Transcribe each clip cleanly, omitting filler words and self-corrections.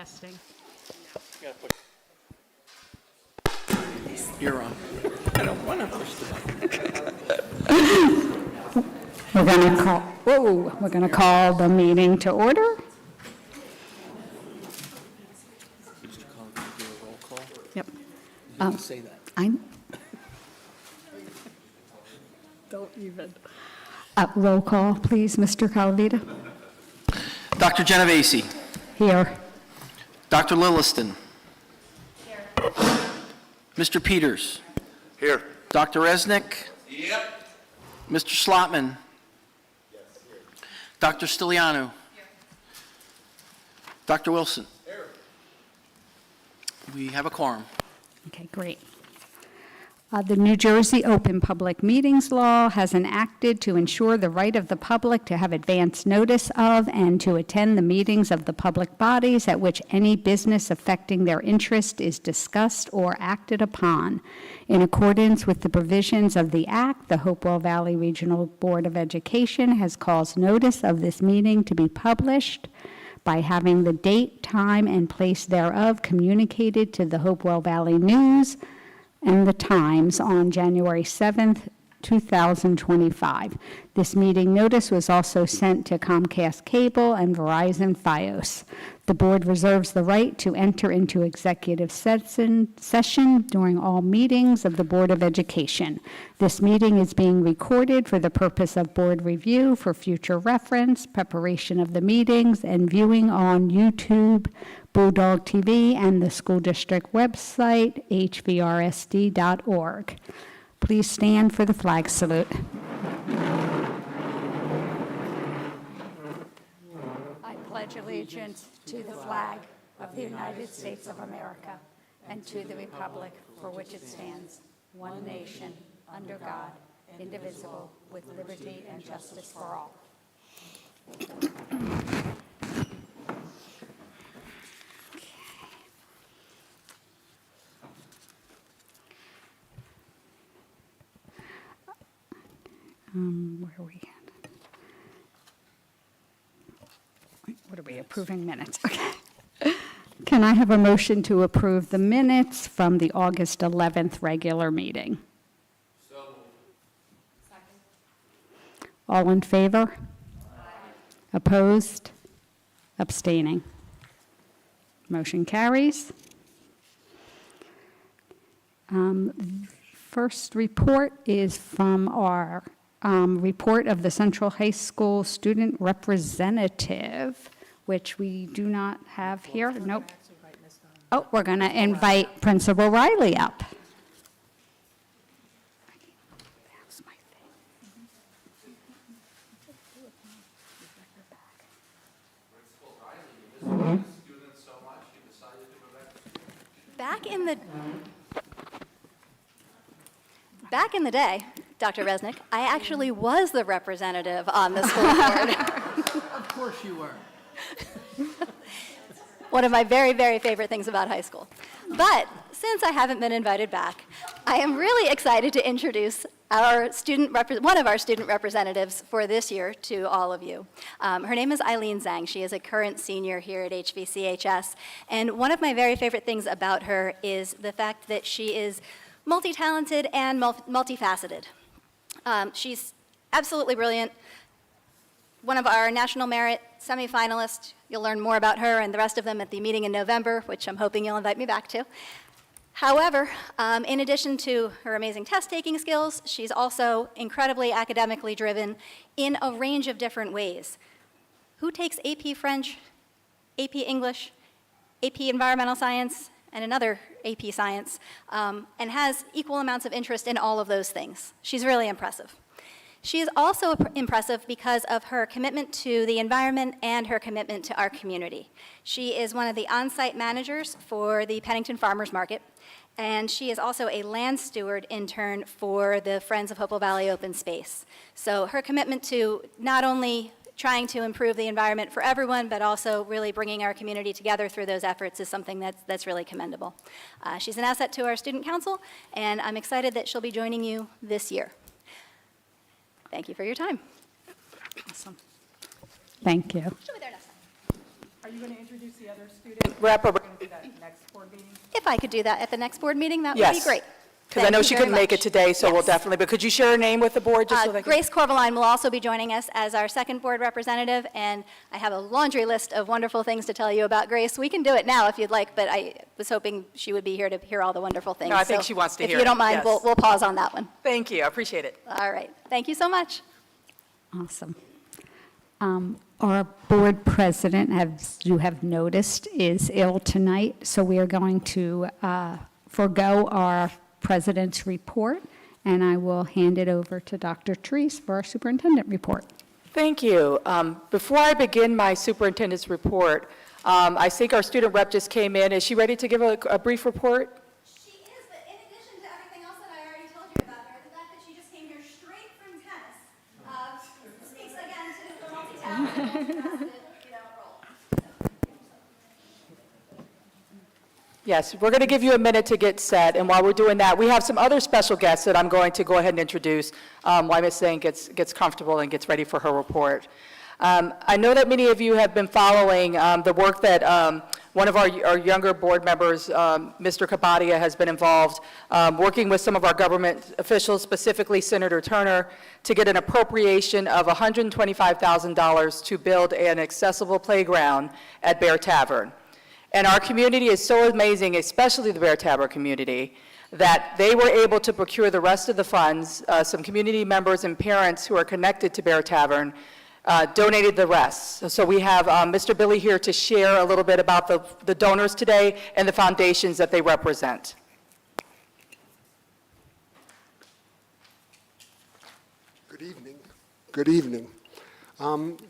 Testing. You're on. I don't want to push the button. We're going to call the meeting to order. Mr. Collins, can you do a roll call? Yep. You didn't say that. Don't even. Roll call, please, Mr. Calavita. Dr. Genovese. Here. Dr. Lilliston. Here. Mr. Peters. Here. Dr. Resnick. Yep. Mr. Slotman. Yes, here. Dr. Stiliano. Here. Dr. Wilson. Here. We have a quorum. Okay, great. The New Jersey Open Public Meetings Law has enacted to ensure the right of the public to have advance notice of and to attend the meetings of the public bodies at which any business affecting their interest is discussed or acted upon. In accordance with the provisions of the Act, the Hopewell Valley Regional Board of Education has caused notice of this meeting to be published by having the date, time, and place thereof communicated to the Hopewell Valley News and the Times on January 7th, 2025. This meeting notice was also sent to Comcast Cable and Verizon Fios. The board reserves the right to enter into executive session during all meetings of the Board of Education. This meeting is being recorded for the purpose of board review, for future reference, preparation of the meetings, and viewing on YouTube, Bulldog TV, and the school district website, hvrsd.org. Please stand for the flag salute. I pledge allegiance to the flag of the United States of America and to the republic for which it stands, one nation, under God, indivisible, with liberty and justice for all. Where are we at? What are we approving minutes? Okay. Can I have a motion to approve the minutes from the August 11th regular meeting? So moved. Second. All in favor? Aye. Opposed? Abstaining? Motion carries. First report is from our report of the Central High School student representative, which we do not have here. Nope. Oh, we're going to invite Principal Riley up. That's my thing. Principal Riley, you missed the students so much, you decided to go Back in the day, Dr. Resnick, I actually was the representative on the school board. Of course you were. One of my very, very favorite things about high school. But since I haven't been invited back, I am really excited to introduce one of our student representatives for this year to all of you. Her name is Eileen Zhang. She is a current senior here at HVCHS. And one of my very favorite things about her is the fact that she is multi-talented and multifaceted. She's absolutely brilliant. One of our National Merit semifinalists. You'll learn more about her and the rest of them at the meeting in November, which I'm hoping you'll invite me back to. However, in addition to her amazing test-taking skills, she's also incredibly academically driven in a range of different ways. Who takes AP French, AP English, AP Environmental Science, and another AP Science, and has equal amounts of interest in all of those things? She's really impressive. She is also impressive because of her commitment to the environment and her commitment to our community. She is one of the on-site managers for the Pennington Farmers Market, and she is also a land steward intern for the Friends of Hopewell Valley Open Space. So her commitment to not only trying to improve the environment for everyone, but also really bringing our community together through those efforts is something that's really commendable. She's an asset to our student council, and I'm excited that she'll be joining you this year. Thank you for your time. Awesome. Thank you. She'll be there next time. Are you going to introduce the other student rep, or we're going to do that next board meeting? If I could do that at the next board meeting, that would be Yes. great. Because I know Thank she you very couldn't make it much. today, so we'll Yes. definitely, but could you share her name with the board, just so they can? Grace Corbeline will also be joining us as our second board representative, and I have a laundry list of wonderful things to tell you about Grace. We can do it now if you'd like, but I was hoping she would be here to hear all the wonderful things. No, I think So she wants to hear If you don't it, mind, yes. we'll pause on that one. Thank you, I appreciate it. All right. Thank you so much. Awesome. Our board president, as you have noticed, is ill tonight, so we are going to forego our president's report, and I will hand it over to Dr. Treese for our superintendent report. Thank you. Before I begin my superintendent's report, I think our student rep just came in. Is she ready to give a brief report? She is, but in addition to everything else that I already told you about her, the fact that she just came here straight from tennis speaks again to the multi-talented, multifaceted, role. Yes, we're going to give you a minute to get set, and while we're doing that, we have some other special guests that I'm going to go ahead and introduce while Ms. Zhang gets comfortable and gets ready for her report. I know that many of you have been following the work that one of our younger board members, Mr. Kabadia, has been involved working with some of our government officials, specifically Senator Turner, to get an appropriation of $125,000 to build an accessible playground at Bear Tavern. And our community is so amazing, especially the Bear Tavern community, that they were able to procure the rest of the funds. Some community members and parents who are connected to Bear Tavern donated the rest. So we have Mr. Billy here to share a little bit about the donors today and the foundations that they represent. Good evening. Good evening.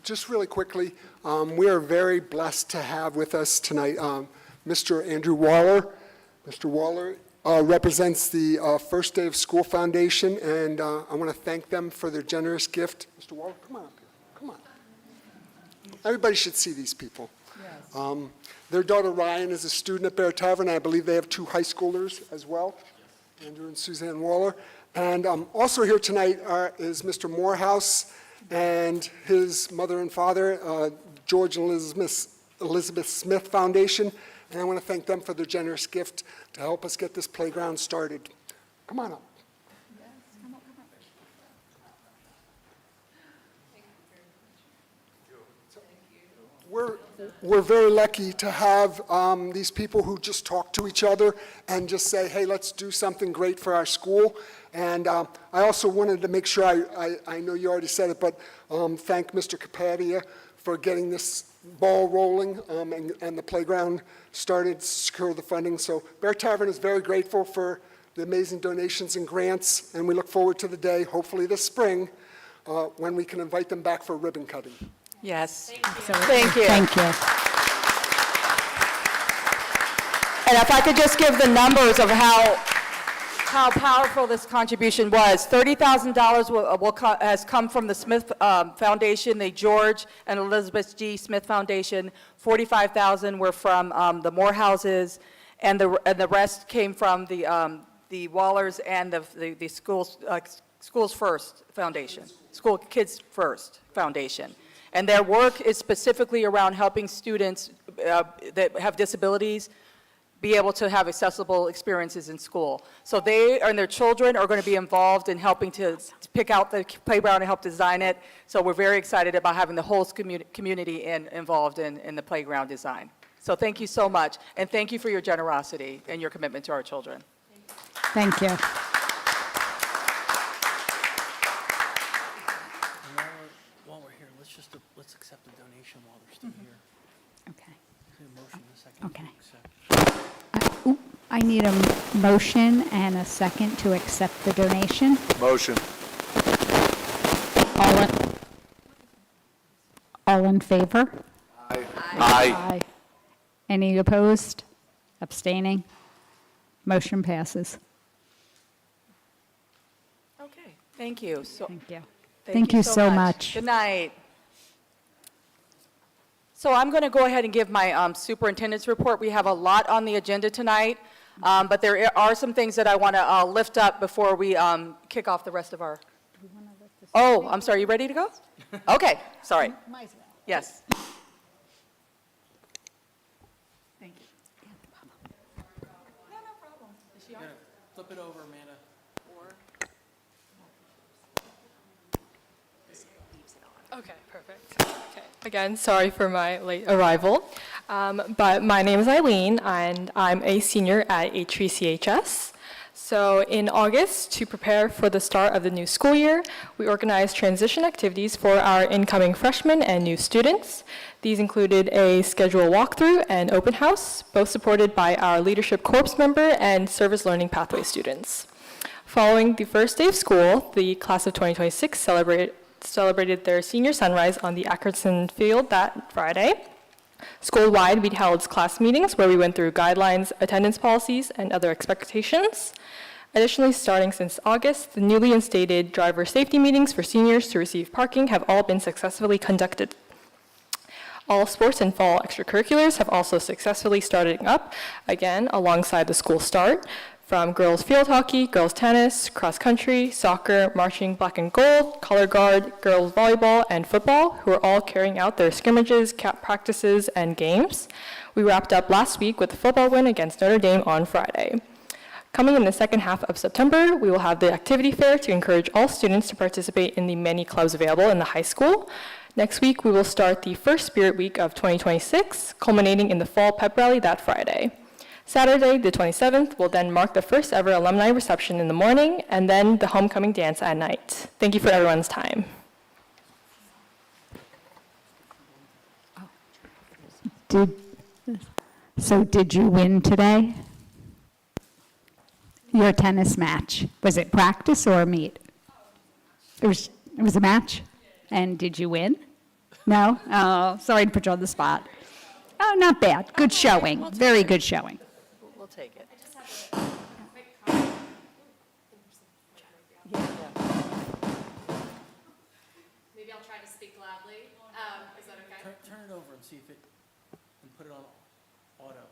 Just really quickly, we are very blessed to have with us tonight Mr. Andrew Waller. Mr. Waller represents the First Day of School Foundation, and I want to thank them for their generous gift. Mr. Waller, come on up here. Come on. Everybody should see these people. Yes. Their daughter Ryan is a student at Bear Tavern. I believe they have 2 high schoolers as well, Andrew and Suzanne Waller. And also here tonight is Mr. Morehouse and his mother and father, George and Elizabeth Smith Foundation. And I want to thank them for their generous gift to help us get this playground started. Come on up. We're very lucky to have these people who just talk to each other and just say, hey, let's do something great for our school. And I also wanted to make sure, I know you already said it, but thank Mr. Kapadia for getting this ball rolling and the playground started to secure the funding. So Bear Tavern is very grateful for the amazing donations and grants, and we look forward to the day, hopefully this spring, when we can invite them back for ribbon cutting. Yes. Absolutely. Thank you. Thank you. And if I could just give the numbers of how powerful this contribution was. $30,000 has come from the Smith Foundation, the George and Elizabeth G. Smith Foundation. $45,000 were from the Morehouses, and the rest came from the Wallers and the Schools First Foundation, School Kids First Foundation. And their work is specifically around helping students that have disabilities be able to have accessible experiences in school. So they and their children are going to be involved in helping to pick out the playground and help design it. So we're very excited about having the whole community involved in the playground design. So thank you so much, and thank you for your generosity and your commitment to our children. Thank you. While we're here, let's accept the donation while they're still here. Okay. A motion in a second. Okay. Accept. I need a motion and a second to accept the donation. Motion. All in favor? Aye. Any opposed? Abstaining? Motion passes. Okay, thank you. So, Thank you. Thank you so much. Good night. So I'm going to go ahead and give my superintendent's report. We have a lot on the agenda tonight, but there are some things that I want to lift up before we kick off the rest of our... Oh, I'm sorry, you ready to go? Okay, sorry. Yes. Flip it over, Amanda. Okay, perfect. Okay. Again, sorry for my late arrival, but my name is Eileen, and I'm a senior at H3CHS. So in August, to prepare for the start of the new school year, we organized transition activities for our incoming freshmen and new students. These included a schedule walkthrough and open house, both supported by our Leadership Corps member and Service Learning Pathway students. Following the first day of school, the class of 2026 celebrated their senior sunrise on the Ackerson Field that Friday. School-wide, we held class meetings where we went through guidelines, attendance policies, and other expectations. Additionally, starting since August, the newly instated driver safety meetings for seniors to receive parking have all been successfully conducted. All sports and fall extracurriculars have also successfully started up, again, alongside the school start, from girls field hockey, girls tennis, cross country, soccer, marching black and gold, color guard, girls volleyball, and football, who are all carrying out their scrimmages, cap practices, and games. We wrapped up last week with a football win against Notre Dame on Friday. Coming in the second half of September, we will have the activity fair to encourage all students to participate in the many clubs available in the high school. Next week, we will start the first Spirit Week of 2026, culminating in the fall pep rally that Friday. Saturday, the 27th, will then mark the first ever alumni reception in the morning, and then the homecoming dance at night. Thank you for everyone's time. Did you win today? Your tennis match? Was it practice or a meet? It was a match? And did you win? No? Oh, sorry to put you on the spot. Oh, not bad. Good showing. Very good showing. We'll take it. Maybe I'll try to speak loudly. Is that okay? Turn it over and see if it, and put it on auto.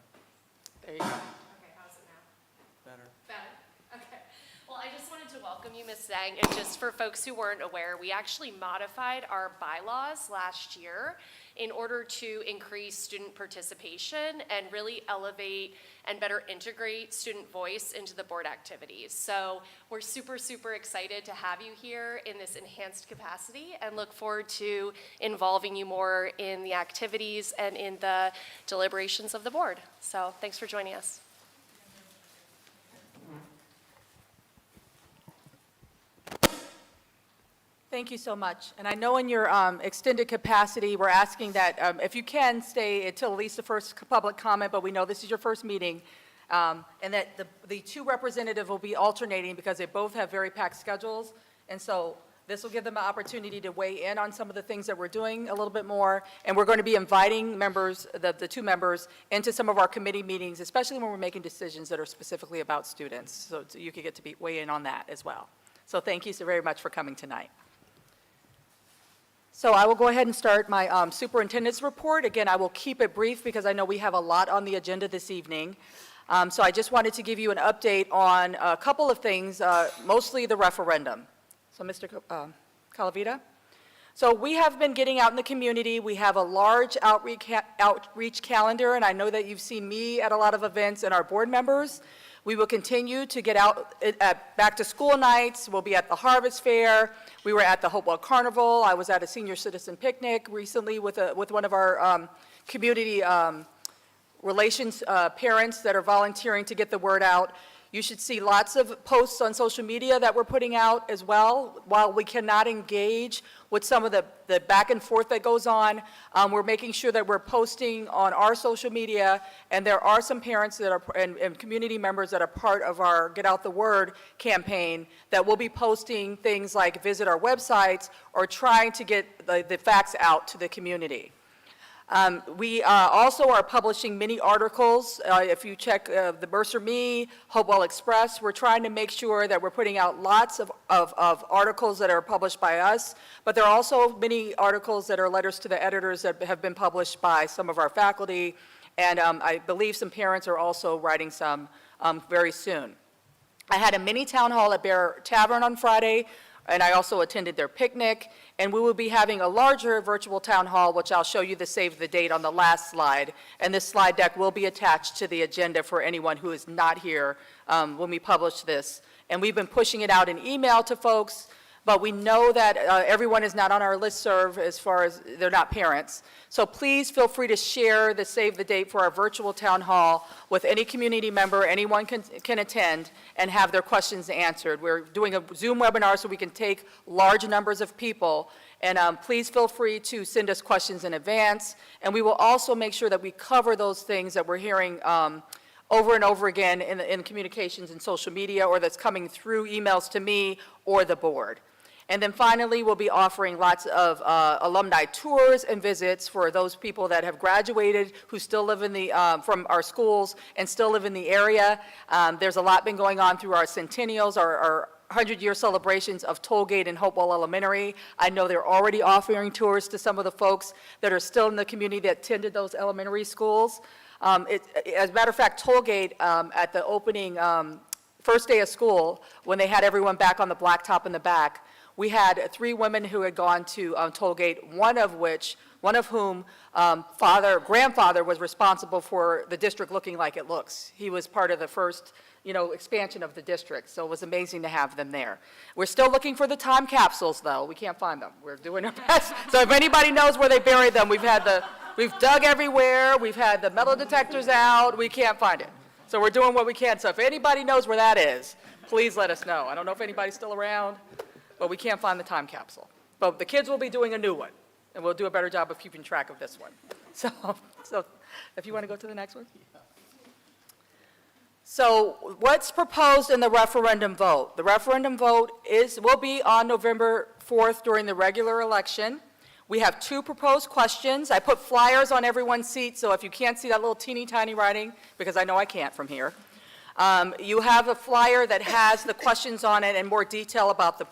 There you go. Okay, how's it now? Better. Better? Okay. Well, I just wanted to welcome you, Ms. Zhang, and just for folks who weren't aware, we actually modified our bylaws last year in order to increase student participation and really elevate and better integrate student voice into the board activities. So we're super, super excited to have you here in this enhanced capacity and look forward to involving you more in the activities and in the deliberations of the board. So thanks for joining us. Thank you so much. And I know in your extended capacity, we're asking that if you can stay until at least the first public comment, but we know this is your first meeting, and that the two representatives will be alternating because they both have very packed schedules. And so this will give them an opportunity to weigh in on some of the things that we're doing a little bit more. And we're going to be inviting members, the two members, into some of our committee meetings, especially when we're making decisions that are specifically about students. So you can get to weigh in on that as well. So thank you so very much for coming tonight. So I will go ahead and start my superintendent's report. Again, I will keep it brief because I know we have a lot on the agenda this evening. So I just wanted to give you an update on a couple of things, mostly the referendum. So Mr. Calavita. So we have been getting out in the community. We have a large outreach calendar, and I know that you've seen me at a lot of events and our board members. We will continue to get out at back-to-school nights. We'll be at the Harvest Fair. We were at the Hopewell Carnival. I was at a senior citizen picnic recently with one of our community relations parents that are volunteering to get the word out. You should see lots of posts on social media that we're putting out as well. While we cannot engage with some of the back and forth that goes on, we're making sure that we're posting on our social media, and there are some parents that are, and community members that are part of our Get Out the Word campaign that will be posting things like visit our websites or trying to get the facts out to the community. We also are publishing many articles. If you check the Mercer Me, Hopewell Express, we're trying to make sure that we're putting out lots of articles that are published by us, but there are also many articles that are letters to the editors that have been published by some of our faculty, and I believe some parents are also writing some very soon. I had a mini town hall at Bear Tavern on Friday. and I also attended their picnic, and we will be having a larger virtual town hall, which I'll show you the save the date on the last slide, and this slide deck will be attached to the agenda for anyone who is not here when we publish this. And we've been pushing it out in email to folks, but we know that everyone is not on our listserv as far as they're not parents. So please feel free to share the save the date for our virtual town hall with any community member. Anyone can attend and have their questions answered. We're doing a Zoom webinar so we can take large numbers of people. And please feel free to send us questions in advance. And we will also make sure that we cover those things that we're hearing over and over again in communications and social media, or that's coming through emails to me or the board. And then finally, we'll be offering lots of alumni tours and visits for those people that have graduated who still live in the, from our schools and still live in the area. There's a lot been going on through our centennials, our 100-year celebrations of Tollgate and Hopewell Elementary. I know they're already offering tours to some of the folks that are still in the community that attended those elementary schools. As a matter of fact, Tollgate, at the opening first day of school, when they had everyone back on the blacktop in the back, we had 3 women who had gone to Tollgate, one of whom grandfather was responsible for the district looking like it looks. He was part of the first, expansion of the district, so it was amazing to have them there. We're still looking for the time capsules, though. We can't find them. We're doing our best. So if anybody knows where they buried them, we've dug everywhere. We've had the metal detectors out. We can't find it. So we're doing what we can. So if anybody knows where that is, please let us know. I don't know if anybody's still around, but we can't find the time capsule. But the kids will be doing a new one, and we'll do a better job of keeping track of this one. So if you want to go to the next one. So what's proposed in the referendum vote? The referendum vote will be on November 4th during the regular election. We have 2 proposed questions. I put flyers on everyone's seat, so if you can't see that little teeny tiny writing, because I know I can't from here, you have a flyer that has the questions on it and more detail about the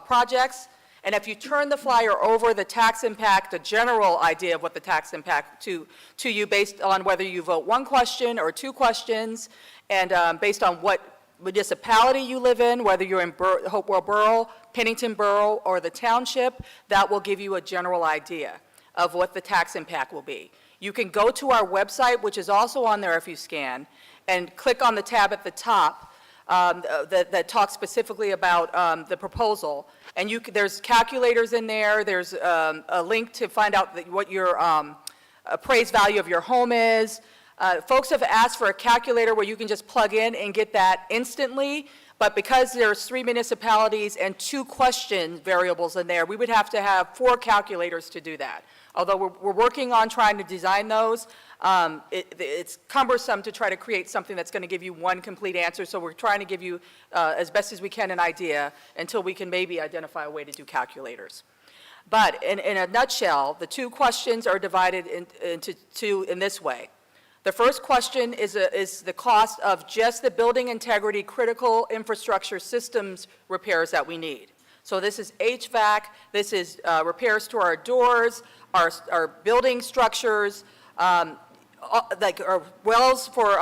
projects. And if you turn the flyer over, the tax impact, the general idea of what the tax impact to you based on whether you vote 1 question or 2 questions, and based on what municipality you live in, whether you're in Hopewell Borough, Pennington Borough, or the township, that will give you a general idea of what the tax impact will be. You can go to our website, which is also on there if you scan, and click on the tab at the top that talks specifically about the proposal. And there's calculators in there. There's a link to find out what your appraised value of your home is. Folks have asked for a calculator where you can just plug in and get that instantly, but because there's 3 municipalities and 2 question variables in there, we would have to have 4 calculators to do that. Although we're working on trying to design those, it's cumbersome to try to create something that's going to give you 1 complete answer, so we're trying to give you, as best as we can, an idea until we can maybe identify a way to do calculators. But in a nutshell, the 2 questions are divided into 2 in this way. The first question is the cost of just the building integrity critical infrastructure systems repairs that we need. So this is HVAC, this is repairs to our doors, our building structures, like our wells for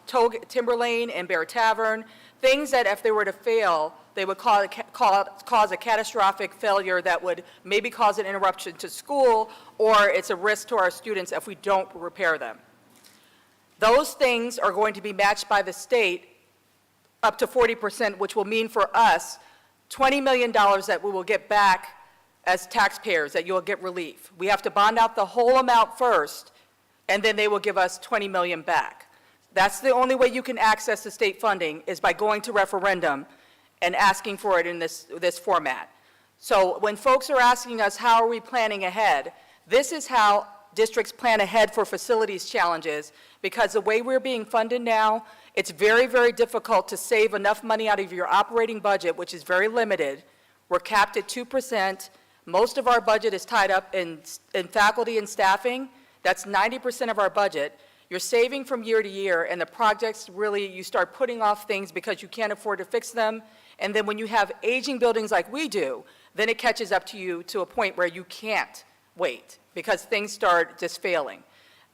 Timberlane and Bear Tavern, things that if they were to fail, they would cause a catastrophic failure that would maybe cause an interruption to school, or it's a risk to our students if we don't repair them. Those things are going to be matched by the state up to 40%, which will mean for us $20 million that we will get back as taxpayers, that you'll get relief. We have to bond out the whole amount first, and then they will give us $20 million back. That's the only way you can access the state funding, is by going to referendum and asking for it in this format. So when folks are asking us how are we planning ahead, this is how districts plan ahead for facilities challenges, because the way we're being funded now, it's very, very difficult to save enough money out of your operating budget, which is very limited. We're capped at 2%. Most of our budget is tied up in faculty and staffing. That's 90% of our budget. You're saving from year to year, and the projects really, you start putting off things because you can't afford to fix them. And then when you have aging buildings like we do, then it catches up to you to a point where you can't wait because things start just failing.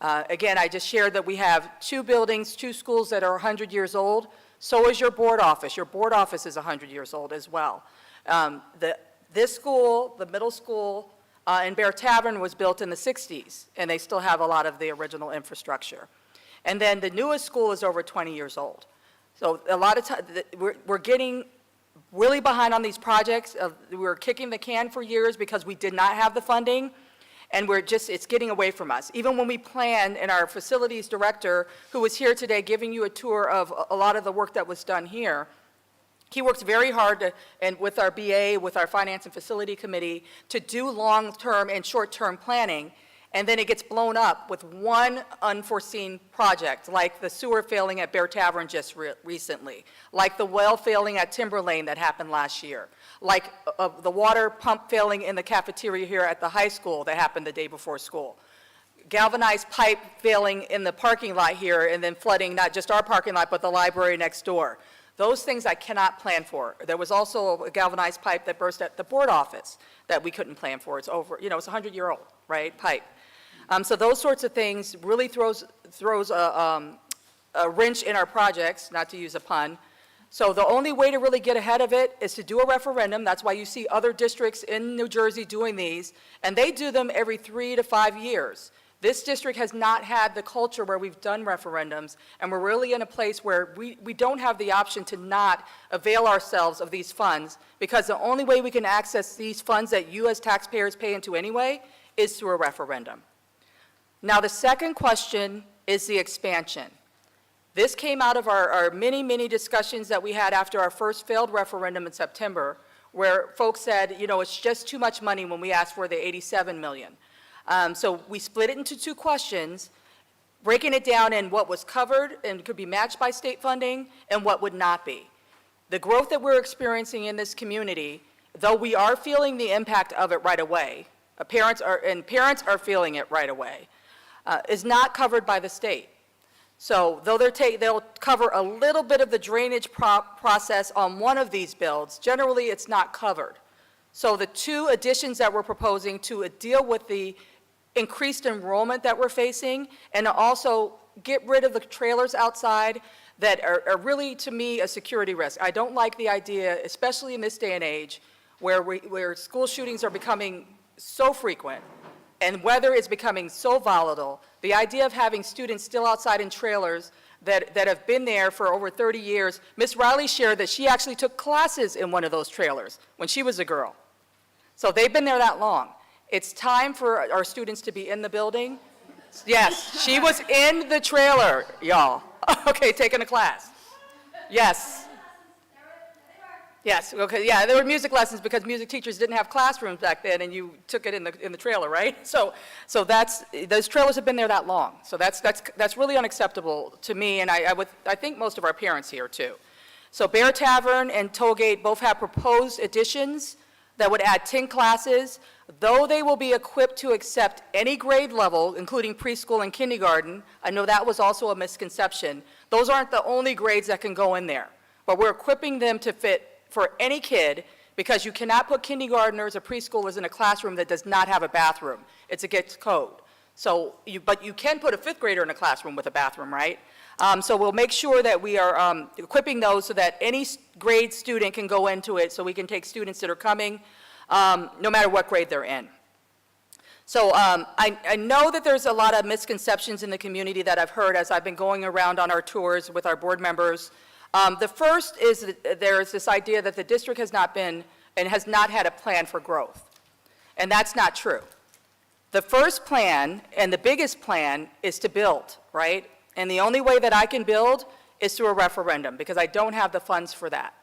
Again, I just shared that we have 2 buildings, 2 schools that are 100 years old. So is your board office. Your board office is 100 years old as well. This school, the middle school, and Bear Tavern was built in the 60s, and they still have a lot of the original infrastructure. And then the newest school is over 20 years old. So a lot of times, we're getting really behind on these projects. We were kicking the can for years because we did not have the funding, and it's getting away from us. Even when we planned, and our facilities director, who was here today giving you a tour of a lot of the work that was done here, he works very hard and with our BA, with our Finance and Facility Committee, to do long-term and short-term planning, and then it gets blown up with one unforeseen project, like the sewer failing at Bear Tavern just recently, like the well failing at Timber Lane that happened last year, like the water pump failing in the cafeteria here at the high school that happened the day before school. Galvanized pipe failing in the parking lot here and then flooding not just our parking lot, but the library next door. Those things I cannot plan for. There was also a galvanized pipe that burst at the board office that we couldn't plan for. It's over, it's a 100-year-old, right, pipe. So those sorts of things really throws a wrench in our projects, not to use a pun. So the only way to really get ahead of it is to do a referendum. That's why you see other districts in New Jersey doing these, and they do them every 3 to 5 years. This district has not had the culture where we've done referendums, and we're really in a place where we don't have the option to not avail ourselves of these funds, because the only way we can access these funds that you as taxpayers pay into anyway is through a referendum. Now, the second question is the expansion. This came out of our many, many discussions that we had after our first failed referendum in September, where folks said, it's just too much money when we asked for the $87 million. So we split it into 2 questions, breaking it down in what was covered and could be matched by state funding and what would not be. The growth that we're experiencing in this community, though we are feeling the impact of it right away, parents are feeling it right away, is not covered by the state. So though they'll cover a little bit of the drainage process on one of these builds, generally it's not covered. So the 2 additions that we're proposing to deal with the increased enrollment that we're facing, and to also get rid of the trailers outside that are really, to me, a security risk. I don't like the idea, especially in this day and age, where school shootings are becoming so frequent, and weather is becoming so volatile. The idea of having students still outside in trailers that have been there for over 30 years. Miss Riley shared that she actually took classes in one of those trailers when she was a girl. So they've been there that long. It's time for our students to be in the building. Yes, she was in the trailer, y'all. Okay, taking a class. Yes. Yes, okay, yeah, there were music lessons because music teachers didn't have classrooms back then, and you took it in the trailer, right? So those trailers have been there that long. So that's really unacceptable to me, and I think most of our parents here too. So Bear Tavern and Tollgate both have proposed additions that would add 10 classes, though they will be equipped to accept any grade level, including preschool and kindergarten. I know that was also a misconception. Those aren't the only grades that can go in there, but we're equipping them to fit for any kid, because you cannot put kindergartners or preschoolers in a classroom that does not have a bathroom. It's against code. But you can put a 5th grader in a classroom with a bathroom, right? So we'll make sure that we are equipping those so that any grade student can go into it, so we can take students that are coming, no matter what grade they're in. So I know that there's a lot of misconceptions in the community that I've heard as I've been going around on our tours with our board members. The first is that there is this idea that the district has not been and has not had a plan for growth. And that's not true. The first plan and the biggest plan is to build, right? And the only way that I can build is through a referendum, because I don't have the funds for that.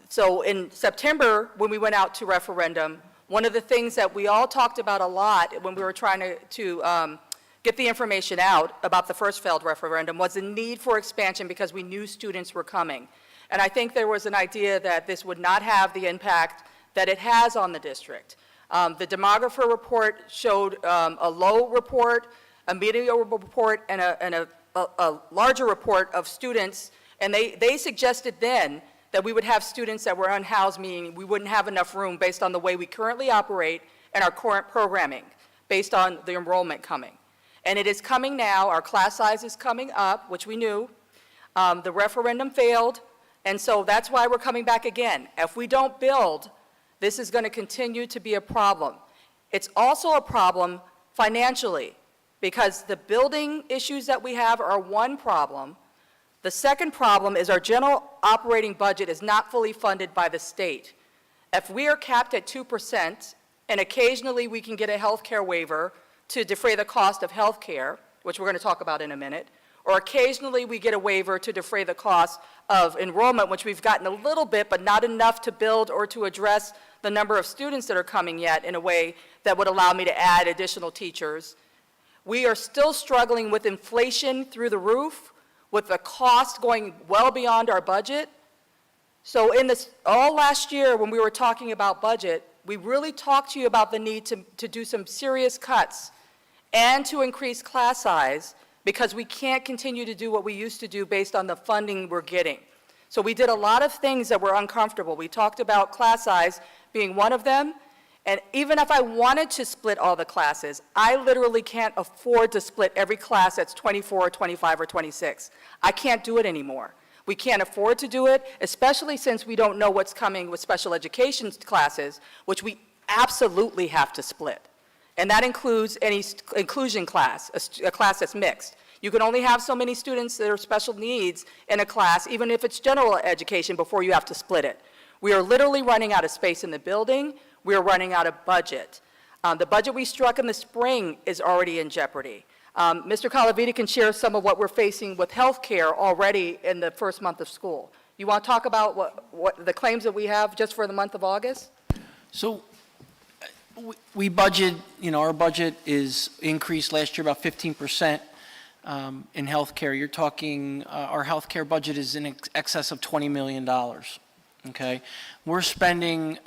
So in September, when we went out to referendum, one of the things that we all talked about a lot when we were trying to get the information out about the first failed referendum was the need for expansion, because we knew students were coming. And I think there was an idea that this would not have the impact that it has on the district. The demographer report showed a low report, a medium report, and a larger report of students, and they suggested then that we would have students that were unhoused, meaning we wouldn't have enough room based on the way we currently operate and our current programming, based on the enrollment coming. And it is coming now. Our class size is coming up, which we knew. The referendum failed. And so that's why we're coming back again. If we don't build, this is going to continue to be a problem. It's also a problem financially, because the building issues that we have are one problem. The second problem is our general operating budget is not fully funded by the state. If we are capped at 2%, and occasionally we can get a health care waiver to defray the cost of health care, which we're going to talk about in a minute, or occasionally we get a waiver to defray the cost of enrollment, which we've gotten a little bit, but not enough to build or to address the number of students that are coming yet in a way that would allow me to add additional teachers. We are still struggling with inflation through the roof, with the cost going well beyond our budget. So in this, all last year when we were talking about budget, we really talked to you about the need to do some serious cuts and to increase class size, because we can't continue to do what we used to do based on the funding we're getting. So we did a lot of things that were uncomfortable. We talked about class size being one of them, and even if I wanted to split all the classes, I literally can't afford to split every class that's 24 or 25 or 26. I can't do it anymore. We can't afford to do it, especially since we don't know what's coming with special education classes, which we absolutely have to split. And that includes any inclusion class, a class that's mixed. You can only have so many students that are special needs in a class, even if it's general education, before you have to split it. We are literally running out of space in the building. We are running out of budget. The budget we struck in the spring is already in jeopardy. Mr. Calavita can share some of what we're facing with health care already in the first month of school. You want to talk about what the claims that we have just for the month of August? So we budget, our budget is increased last year about 15% in healthcare. You're talking, our healthcare budget is in excess of $20 million, okay? We're spending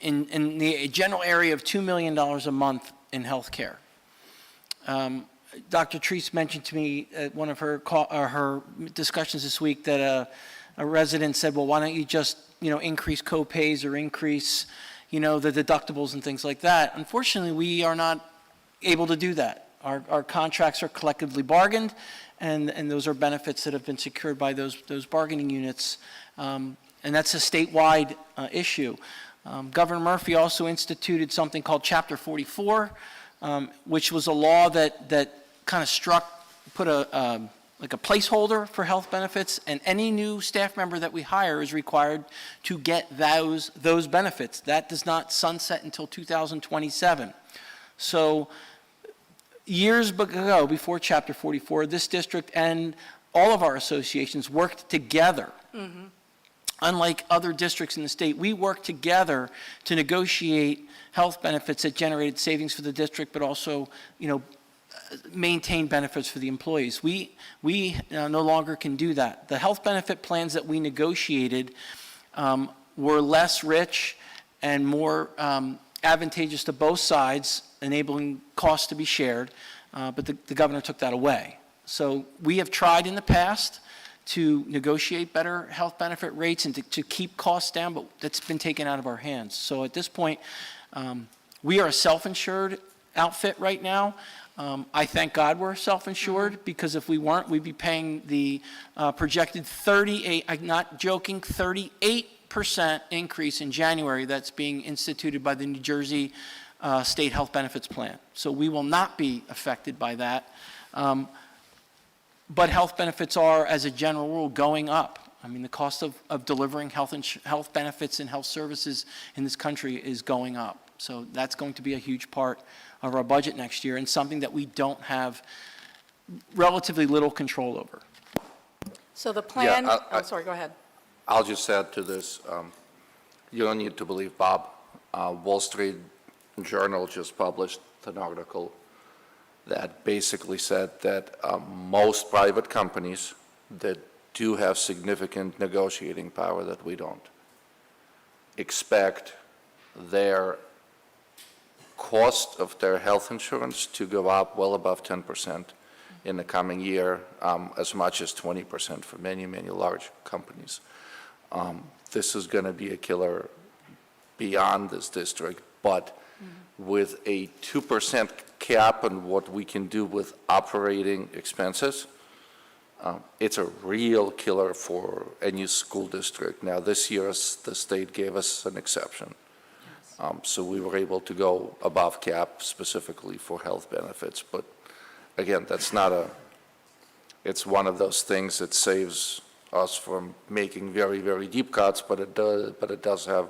in the general area of $2 million a month in healthcare. Dr. Treese mentioned to me at one of her discussions this week that a resident said, well, why don't you just, increase co-pays or increase, the deductibles and things like that. Unfortunately, we are not able to do that. Our contracts are collectively bargained, and those are benefits that have been secured by those bargaining units, and that's a statewide issue. Governor Murphy also instituted something called Chapter 44, which was a law that kind of put like a placeholder for health benefits, and any new staff member that we hire is required to get those benefits. That does not sunset until 2027. So years ago, before Chapter 44, this district and all of our associations worked together. Mm-hmm. Unlike other districts in the state, we worked together to negotiate health benefits that generated savings for the district, but also, maintain benefits for the employees. We no longer can do that. The health benefit plans that we negotiated were less rich and more advantageous to both sides, enabling costs to be shared, but the governor took that away. So we have tried in the past to negotiate better health benefit rates and to keep costs down, but that's been taken out of our hands. So at this point, we are a self-insured outfit right now. I thank God we're self-insured, because if we weren't, we'd be paying the projected 38, I'm not joking, 38% increase in January that's being instituted by the New Jersey State Health Benefits Plan. So we will not be affected by that. But health benefits are, as a general rule, going up. I mean, the cost of delivering health benefits and health services in this country is going up. So that's going to be a huge part of our budget next year, and something that we don't have relatively little control over. So the plan, Yeah, sorry, go ahead. I'll just add to this. You don't need to believe Bob. Wall Street Journal just published an article that basically said that most private companies that do have significant negotiating power that we don't expect their cost of their health insurance to go up well above 10% in the coming year, as much as 20% for many, many large companies. This is going to be a killer beyond this district, but with a 2% cap on what we can do with operating expenses, It's a real killer for any school district. Now, this year, the state gave us an exception. So we were able to go above cap specifically for health benefits. But again, that's not it's one of those things that saves us from making very, very deep cuts, but it does have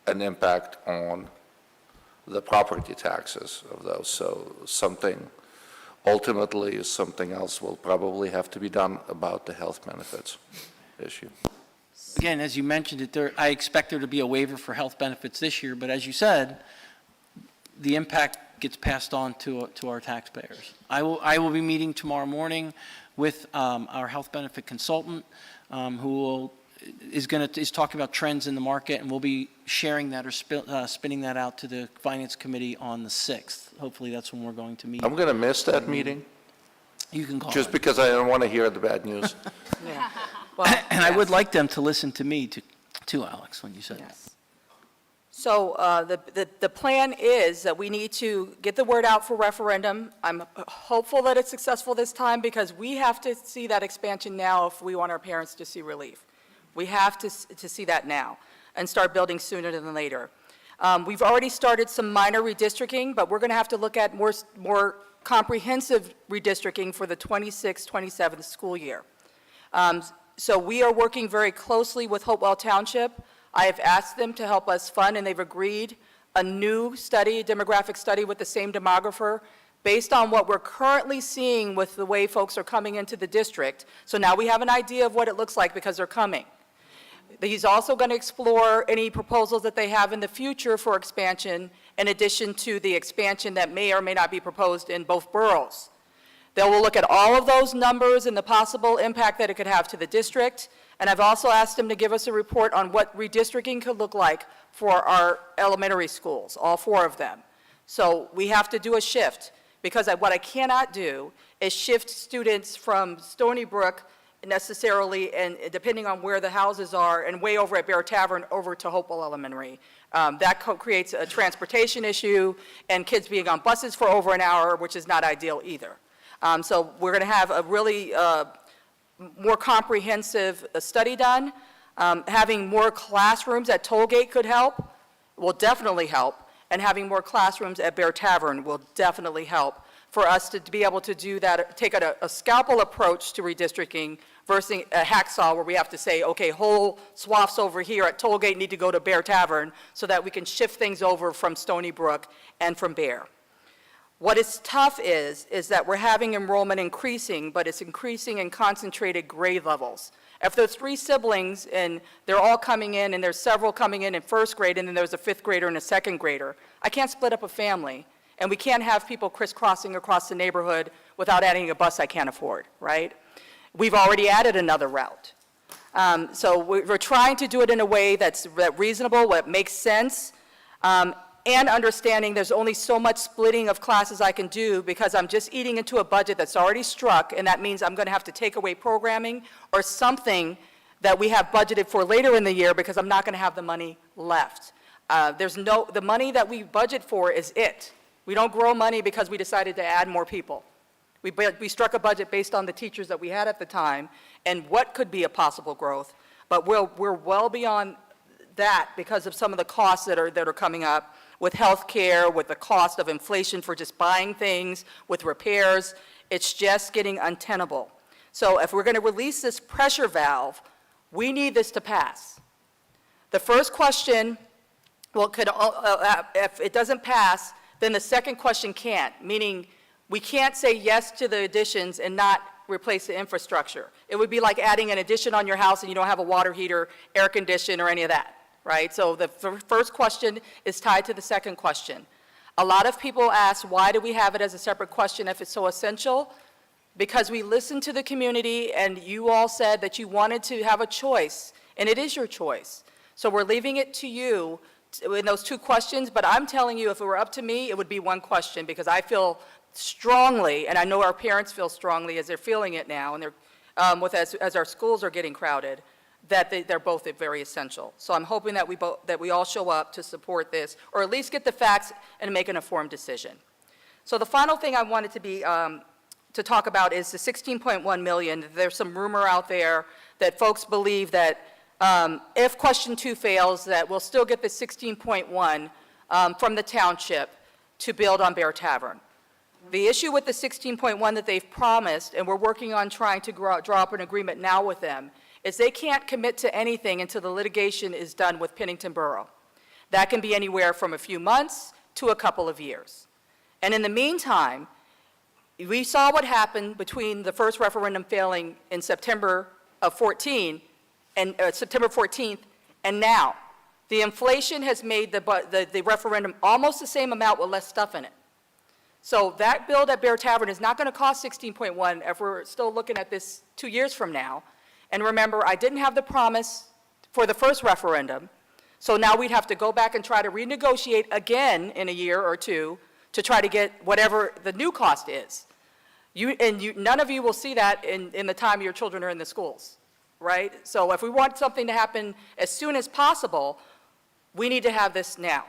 an impact on the property taxes of those. So ultimately, something else will probably have to be done about the health benefits issue. Again, as you mentioned it, I expect there to be a waiver for health benefits this year, but as you said, the impact gets passed on to our taxpayers. I will be meeting tomorrow morning with our health benefit consultant, who is talking about trends in the market, and we'll be sharing that or spinning that out to the Finance Committee on the 6th. Hopefully that's when we're going to meet. I'm going to miss that meeting, You can call just it. because I don't want to hear the bad news. Yeah. Well, And I would yes. like them to listen to me too, Alex, when you said that. Yes. So the plan is that we need to get the word out for referendum. I'm hopeful that it's successful this time because we have to see that expansion now if we want our parents to see relief. We have to see that now and start building sooner than later. We've already started some minor redistricting, but we're going to have to look at more comprehensive redistricting for the 26-27 school year. So we are working very closely with Hopewell Township. I have asked them to help us fund, and they've agreed a new study, a demographic study with the same demographer, based on what we're currently seeing with the way folks are coming into the district. So now we have an idea of what it looks like because they're coming. He's also going to explore any proposals that they have in the future for expansion, in addition to the expansion that may or may not be proposed in both boroughs. They will look at all of those numbers and the possible impact that it could have to the district. And I've also asked them to give us a report on what redistricting could look like for our elementary schools, all 4 of them. So we have to do a shift, because what I cannot do is shift students from Stony Brook necessarily, and depending on where the houses are, and way over at Bear Tavern over to Hopewell Elementary. That creates a transportation issue, and kids being on buses for over an hour, which is not ideal either. So we're going to have a really more comprehensive study done. Having more classrooms at Tollgate could help, will definitely help, and having more classrooms at Bear Tavern will definitely help for us to be able to do that, take a scalpel approach to redistricting versus a hacksaw where we have to say, okay, whole swaths over here at Tollgate need to go to Bear Tavern so that we can shift things over from Stony Brook and from Bear. What is tough is that we're having enrollment increasing, but it's increasing in concentrated grade levels. If there's 3 siblings and they're all coming in, and there's several coming in first grade, and then there's a 5th grader and a 2nd grader, I can't split up a family, and we can't have people crisscrossing across the neighborhood without adding a bus I can't afford, right? We've already added another route. So we're trying to do it in a way that's reasonable, what makes sense, and understanding there's only so much splitting of classes I can do because I'm just eating into a budget that's already struck, and that means I'm going to have to take away programming or something that we have budgeted for later in the year because I'm not going to have the money left. The money that we budget for is it. We don't grow money because we decided to add more people. We struck a budget based on the teachers that we had at the time and what could be a possible growth, but we're well beyond that because of some of the costs that are coming up with healthcare, with the cost of inflation for just buying things, with repairs. It's just getting untenable. So if we're going to release this pressure valve, we need this to pass. The first question, if it doesn't pass, then the second question can't, meaning we can't say yes to the additions and not replace the infrastructure. It would be like adding an addition on your house and you don't have a water heater, air conditioner, or any of that, right? So the first question is tied to the second question. A lot of people ask, why do we have it as a separate question if it's so essential? Because we listened to the community and you all said that you wanted to have a choice, and it is your choice. So we're leaving it to you in those 2 questions, but I'm telling you, if it were up to me, it would be 1 question, because I feel strongly, and I know our parents feel strongly as they're feeling it now, and as our schools are getting crowded, that they're both very essential. So I'm hoping that we all show up to support this, or at least get the facts and make an informed decision. So the final thing I wanted to be to talk about is the 16.1 million. There's some rumor out there that folks believe that if question 2 fails, that we'll still get the 16.1 from the township to build on Bear Tavern. The issue with the 16.1 that they've promised, and we're working on trying to draw up an agreement now with them, is they can't commit to anything until the litigation is done with Pennington Borough. That can be anywhere from a few months to a couple of years. And in the meantime, we saw what happened between the first referendum failing in September of 14 and September 14th and now. The inflation has made the referendum almost the same amount with less stuff in it. So that build at Bear Tavern is not going to cost 16.1 if we're still looking at this 2 years from now. And remember, I didn't have the promise for the first referendum, so now we'd have to go back and try to renegotiate again in a year or two to try to get whatever the new cost is. None of you will see that in the time your children are in the schools, right? So if we want something to happen as soon as possible, we need to have this now.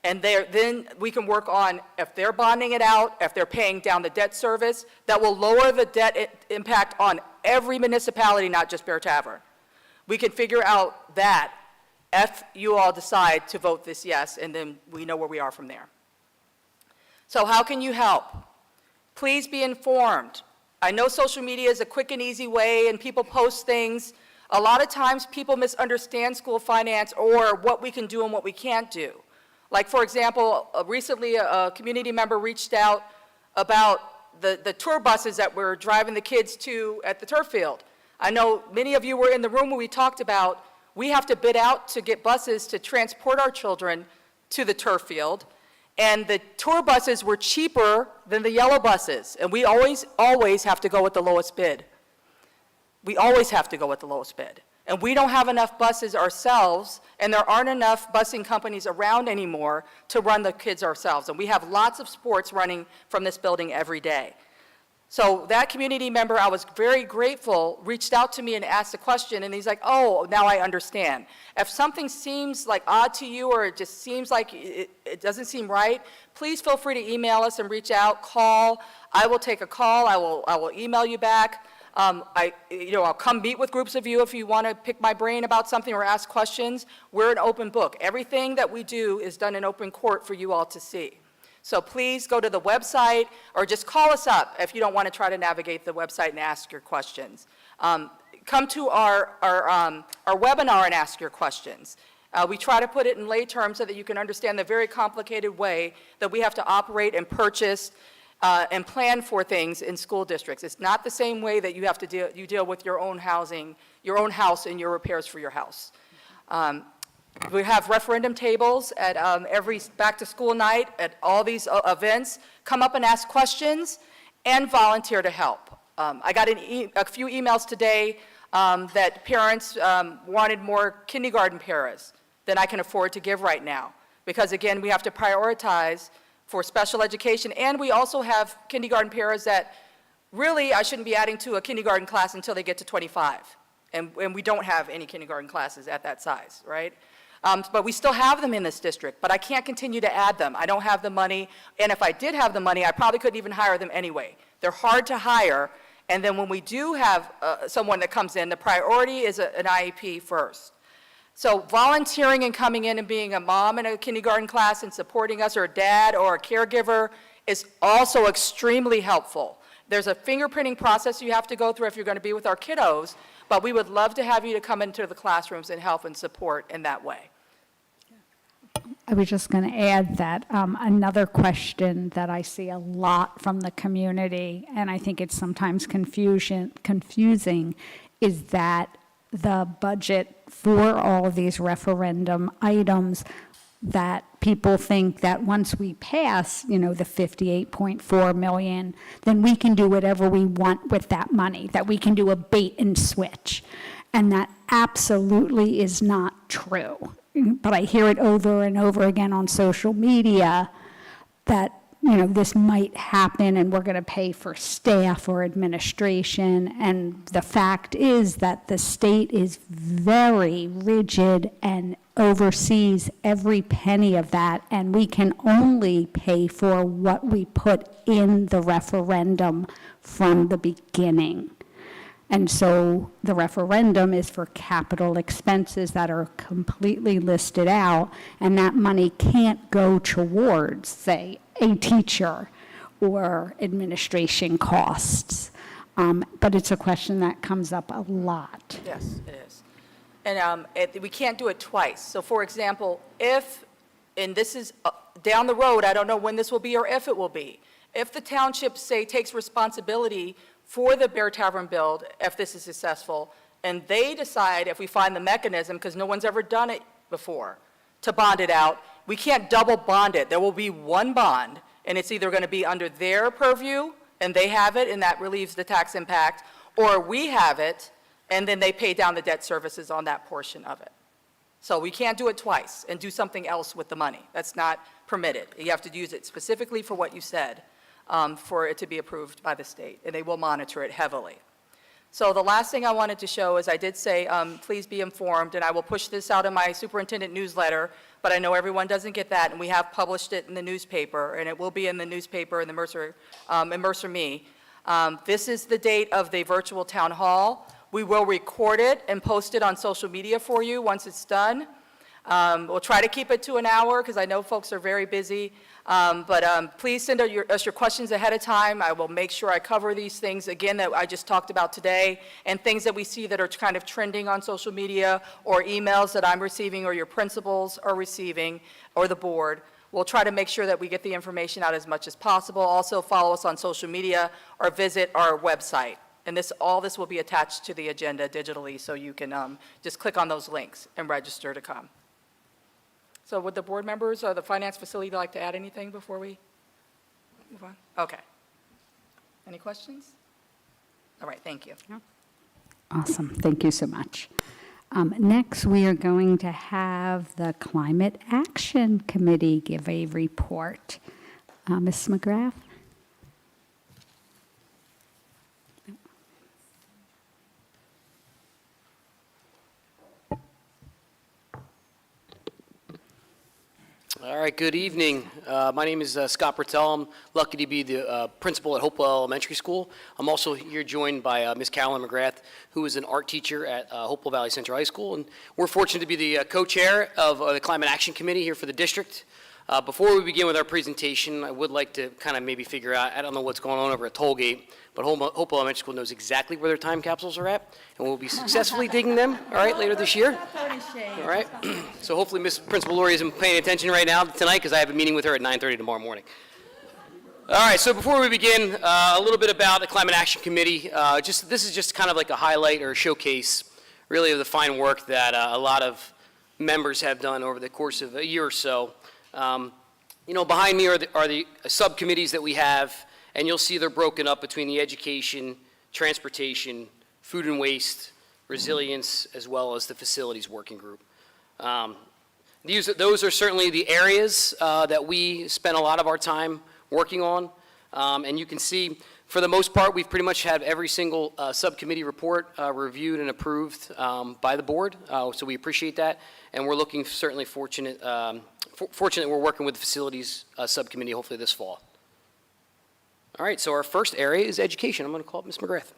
And then we can work on, if they're bonding it out, if they're paying down the debt service, that will lower the debt impact on every municipality, not just Bear Tavern. We can figure out that if you all decide to vote this yes, and then we know where we are from there. So how can you help? Please be informed. I know social media is a quick and easy way, and people post things. A lot of times people misunderstand school finance or what we can do and what we can't do. Like, for example, recently a community member reached out about the tour buses that we're driving the kids to at the turf field. I know many of you were in the room when we talked about we have to bid out to get buses to transport our children to the turf field, and the tour buses were cheaper than the yellow buses, and we always have to go with the lowest bid. We always have to go with the lowest bid. And we don't have enough buses ourselves, and there aren't enough busing companies around anymore to run the kids ourselves. And we have lots of sports running from this building every day. So that community member, I was very grateful, reached out to me and asked a question, and he's like, oh, now I understand. If something seems like odd to you, or it just seems like it doesn't seem right, please feel free to email us and reach out, call. I will take a call. I will email you back. I'll come meet with groups of you if you want to pick my brain about something or ask questions. We're an open book. Everything that we do is done in open court for you all to see. So please go to the website or just call us up if you don't want to try to navigate the website and ask your questions. Come to our webinar and ask your questions. We try to put it in lay terms so that you can understand the very complicated way that we have to operate and purchase and plan for things in school districts. It's not the same way that you have to deal with your own housing, your own house, and your repairs for your house. We have referendum tables at every back-to-school night at all these events. Come up and ask questions and volunteer to help. I got a few emails today that parents wanted more kindergarten paras than I can afford to give right now. Because again, we have to prioritize for special education, and we also have kindergarten paras that really I shouldn't be adding to a kindergarten class until they get to 25. And we don't have any kindergarten classes at that size, right? But we still have them in this district, but I can't continue to add them. I don't have the money, and if I did have the money, I probably couldn't even hire them anyway. They're hard to hire, and then when we do have someone that comes in, the priority is an IEP first. So volunteering and coming in and being a mom in a kindergarten class and supporting us, or a dad or a caregiver, is also extremely helpful. There's a fingerprinting process you have to go through if you're going to be with our kiddos, but we would love to have you to come into the classrooms and help and support in that way. I was just going to add that another question that I see a lot from the community, and I think it's sometimes confusing, is that the budget for all of these referendum items, that people think that once we pass, the 58.4 million, then we can do whatever we want with that money, that we can do a bait and switch. And that absolutely is not true. But I hear it over and over again on social media that, this might happen and we're going to pay for staff or administration. And the fact is that the state is very rigid and oversees every penny of that, and we can only pay for what we put in the referendum from the beginning. And so the referendum is for capital expenses that are completely listed out, and that money can't go towards, say, a teacher or administration costs. But it's a question that comes up a lot. Yes, it is. And we can't do it twice. So for example, if, and this is down the road, I don't know when this will be or if it will be, if the township, say, takes responsibility for the Bear Tavern build, if this is successful, and they decide, if we find the mechanism, because no one's ever done it before, to bond it out, we can't double bond it. There will be one bond, and it's either going to be under their purview, and they have it, and that relieves the tax impact, or we have it, and then they pay down the debt services on that portion of it. So we can't do it twice and do something else with the money. That's not permitted. You have to use it specifically for what you said, for it to be approved by the state, and they will monitor it heavily. So the last thing I wanted to show is I did say, please be informed, and I will push this out in my superintendent newsletter, but I know everyone doesn't get that, and we have published it in the newspaper, and it will be in the newspaper in the Mercer Me. This is the date of the virtual town hall. We will record it and post it on social media for you once it's done. We'll try to keep it to an hour because I know folks are very busy. But please send us your questions ahead of time. I will make sure I cover these things, again, that I just talked about today, and things that we see that are kind of trending on social media, or emails that I'm receiving or your principals are receiving, or the board. We'll try to make sure that we get the information out as much as possible. Also follow us on social media or visit our website. And all this will be attached to the agenda digitally, so you can just click on those links and register to come. So would the board members or the finance facility like to add anything before we move on? Okay. Any questions? All right, thank you. Awesome, thank you so much. Next, we are going to have the Climate Action Committee give a report. Ms. McGrath? All right, good evening. My name is Scott Bertel. I'm lucky to be the principal at Hopewell Elementary School. I'm also here joined by Ms. Carolyn McGrath, who is an art teacher at Hopewell Valley Central High School. And we're fortunate to be the co-chair of the Climate Action Committee here for the district. Before we begin with our presentation, I would like to kind of maybe figure out, I don't know what's going on over at Tollgate, but Hopewell Elementary School knows exactly where their time capsules are at, and we'll be successfully digging them, all right, later this year. All right, so hopefully Ms. Principal Lori isn't paying attention right now tonight, because I have a meeting with her at 9:30 tomorrow morning. All right, so before we begin, a little bit about the Climate Action Committee. This is just kind of like a highlight or a showcase, really, of the fine work that a lot of members have done over the course of a year or so. You know, behind me are the subcommittees that we have, and you'll see they're broken up between the education, transportation, food and waste, resilience, as well as the facilities working group. Those are certainly the areas that we spend a lot of our time working on. And you can see, for the most part, we've pretty much had every single subcommittee report reviewed and approved by the board. So we appreciate that. And we're looking certainly fortunate we're working with the facilities subcommittee hopefully this fall. All right, so our first area is education. I'm going to call up Ms. McGrath.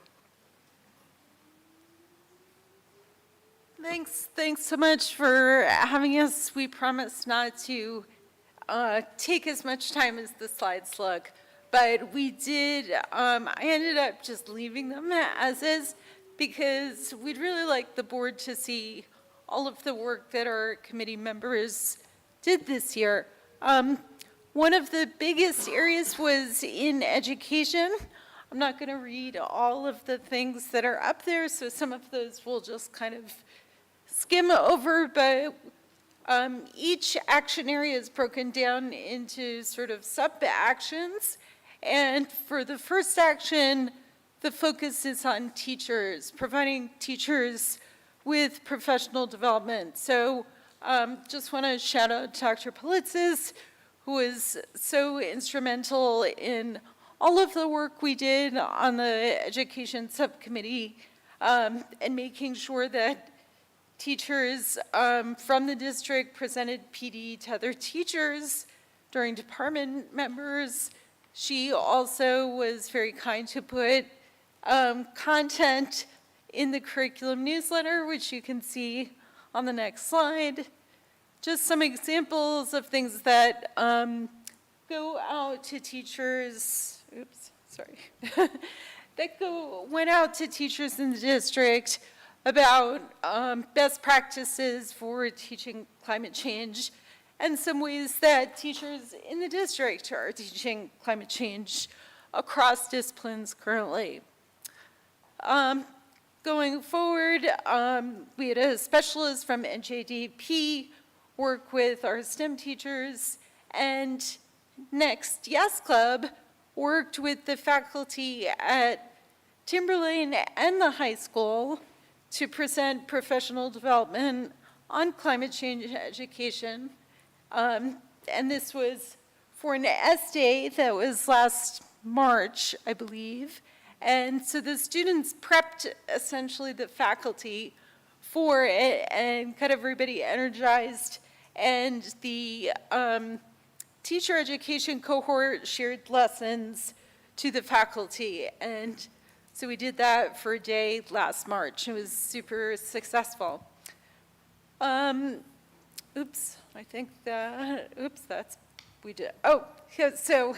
Thanks so much for having us. We promise not to take as much time as the slides look, but we did, I ended up just leaving them as is because we'd really like the board to see all of the work that our committee members did this year. One of the biggest areas was in education. I'm not going to read all of the things that are up there, so some of those we'll just kind of skim over, but each action area is broken down into sort of sub-actions. And for the first action, the focus is on teachers, providing teachers with professional development. So just want to shout out Dr. Politzis, who was so instrumental in all of the work we did on the education subcommittee and making sure that teachers from the district presented PD to other teachers during department members. She also was very kind to put content in the curriculum newsletter, which you can see on the next slide. Just some examples of things that go out to teachers, went out to teachers in the district about best practices for teaching climate change and some ways that teachers in the district are teaching climate change across disciplines currently. Going forward, we had a specialist from NJDP work with our STEM teachers, and Next Yes Club worked with the faculty at Timberlane and the high school to present professional development on climate change education. And this was for an S Day that was last March, I believe. And so the students prepped essentially the faculty for it and got everybody energized. And the teacher education cohort shared lessons to the faculty. And so we did that for a day last March. It was super successful. We did. Oh, so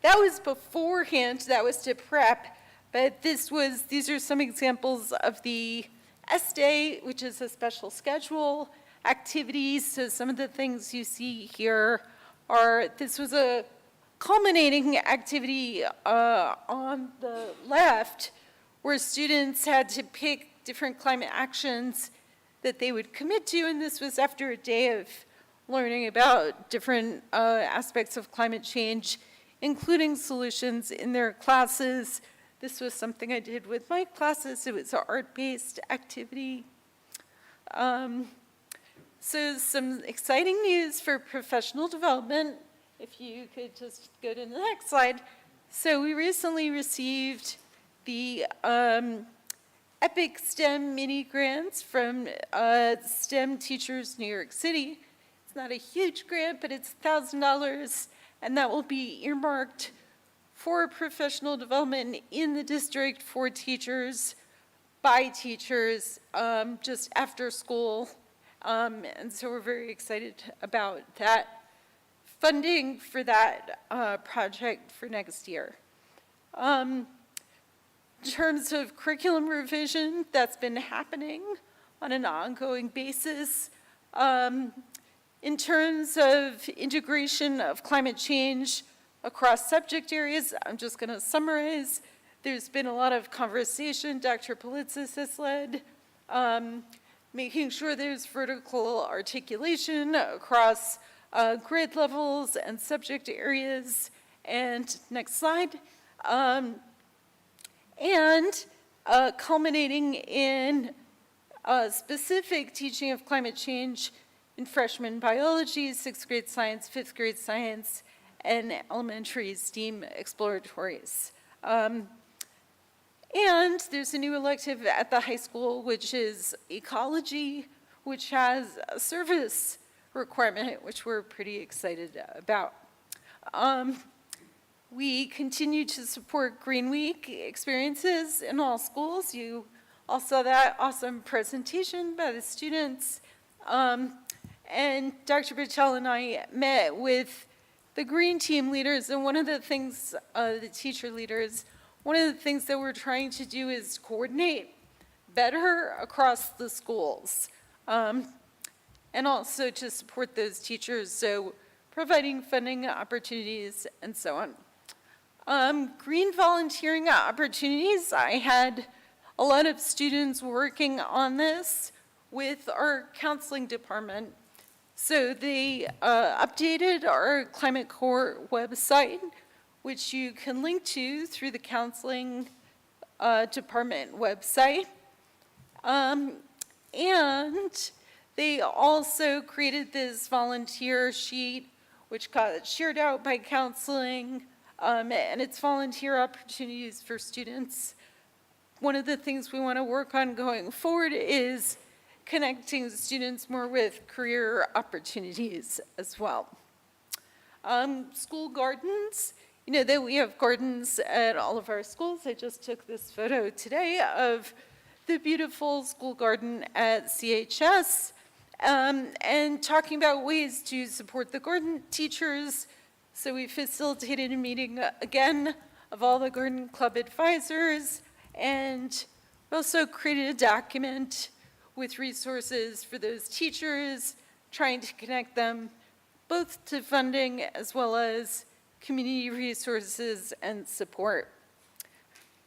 that was beforehand. That was to prep. But these are some examples of the S Day, which is a special schedule, activities. So some of the things you see here this was a culminating activity on the left where students had to pick different climate actions that they would commit to, and this was after a day of learning about different aspects of climate change, including solutions in their classes. This was something I did with my classes. It was an art-based activity. So some exciting news for professional development. If you could just go to the next slide. So we recently received the EPIC STEM mini grants from STEM Teachers New York City. It's not a huge grant, but it's $1,000, and that will be earmarked for professional development in the district for teachers, by teachers, just after school. And so we're very excited about that funding for that project for next year. In terms of curriculum revision, that's been happening on an ongoing basis. In terms of integration of climate change across subject areas, I'm just going to summarize. There's been a lot of conversation Dr. Politzis has led, making sure there's vertical articulation across grade levels and subject areas. And next slide. Culminating in specific teaching of climate change in freshman biology, 6th grade science, 5th grade science, and elementary STEAM exploratories. And there's a new elective at the high school, which is ecology, which has a service requirement, which we're pretty excited about. We continue to support Green Week experiences in all schools. You all saw that awesome presentation by the students. And Dr. Patel and I met with the Green Team leaders, and one of the things, the teacher leaders, one of the things that we're trying to do is coordinate better across the schools, and also to support those teachers, so providing funding opportunities and so on. Green volunteering opportunities, I had a lot of students working on this with our counseling department. So they updated our Climate Corps website, which you can link to through the counseling department website. And they also created this volunteer sheet, which got shared out by counseling, and it's volunteer opportunities for students. One of the things we want to work on going forward is connecting students more with career opportunities as well. School gardens, you know that we have gardens at all of our schools. I just took this photo today of the beautiful school garden at CHS, and talking about ways to support the garden teachers. So we facilitated a meeting again of all the garden club advisors, and also created a document with resources for those teachers, trying to connect them both to funding as well as community resources and support.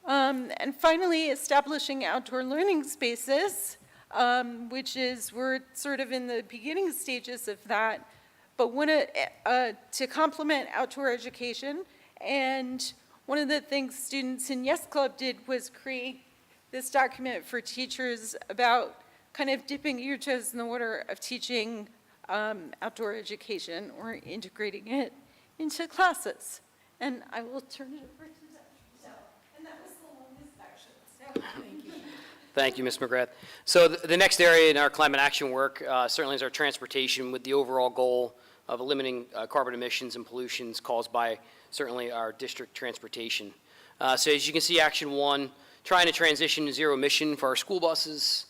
And finally, establishing outdoor learning spaces, which is, we're sort of in the beginning stages of that, but to complement outdoor education. And one of the things students in Yes Club did was create this document for teachers about kind of dipping your toes in the water of teaching outdoor education or integrating it into classes. And I will turn it over to Dr. And that was the longest section, so thank you. Thank you, Ms. McGrath. So the next area in our climate action work certainly is our transportation, with the overall goal of eliminating carbon emissions and pollutions caused by certainly our district transportation. So as you can see, action 1, trying to transition to zero emission for our school buses.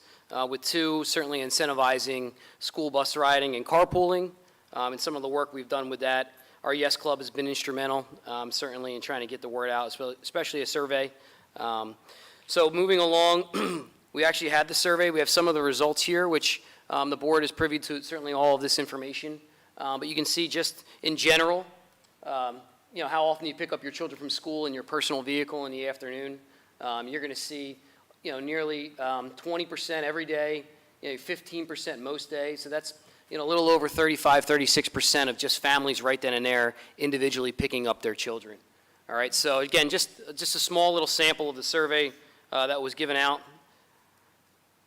With 2, certainly incentivizing school bus riding and carpooling. And some of the work we've done with that, our Yes Club has been instrumental, certainly in trying to get the word out, especially a survey. So moving along, we actually had the survey. We have some of the results here, which the board is privy to certainly all of this information. But you can see just in general, you know, how often you pick up your children from school in your personal vehicle in the afternoon. You're going to see, you know, nearly 20% every day, you know, 15% most days. So that's, you know, a little over 35, 36% of just families right then and there individually picking up their children. All right, so again, just a small little sample of the survey that was given out.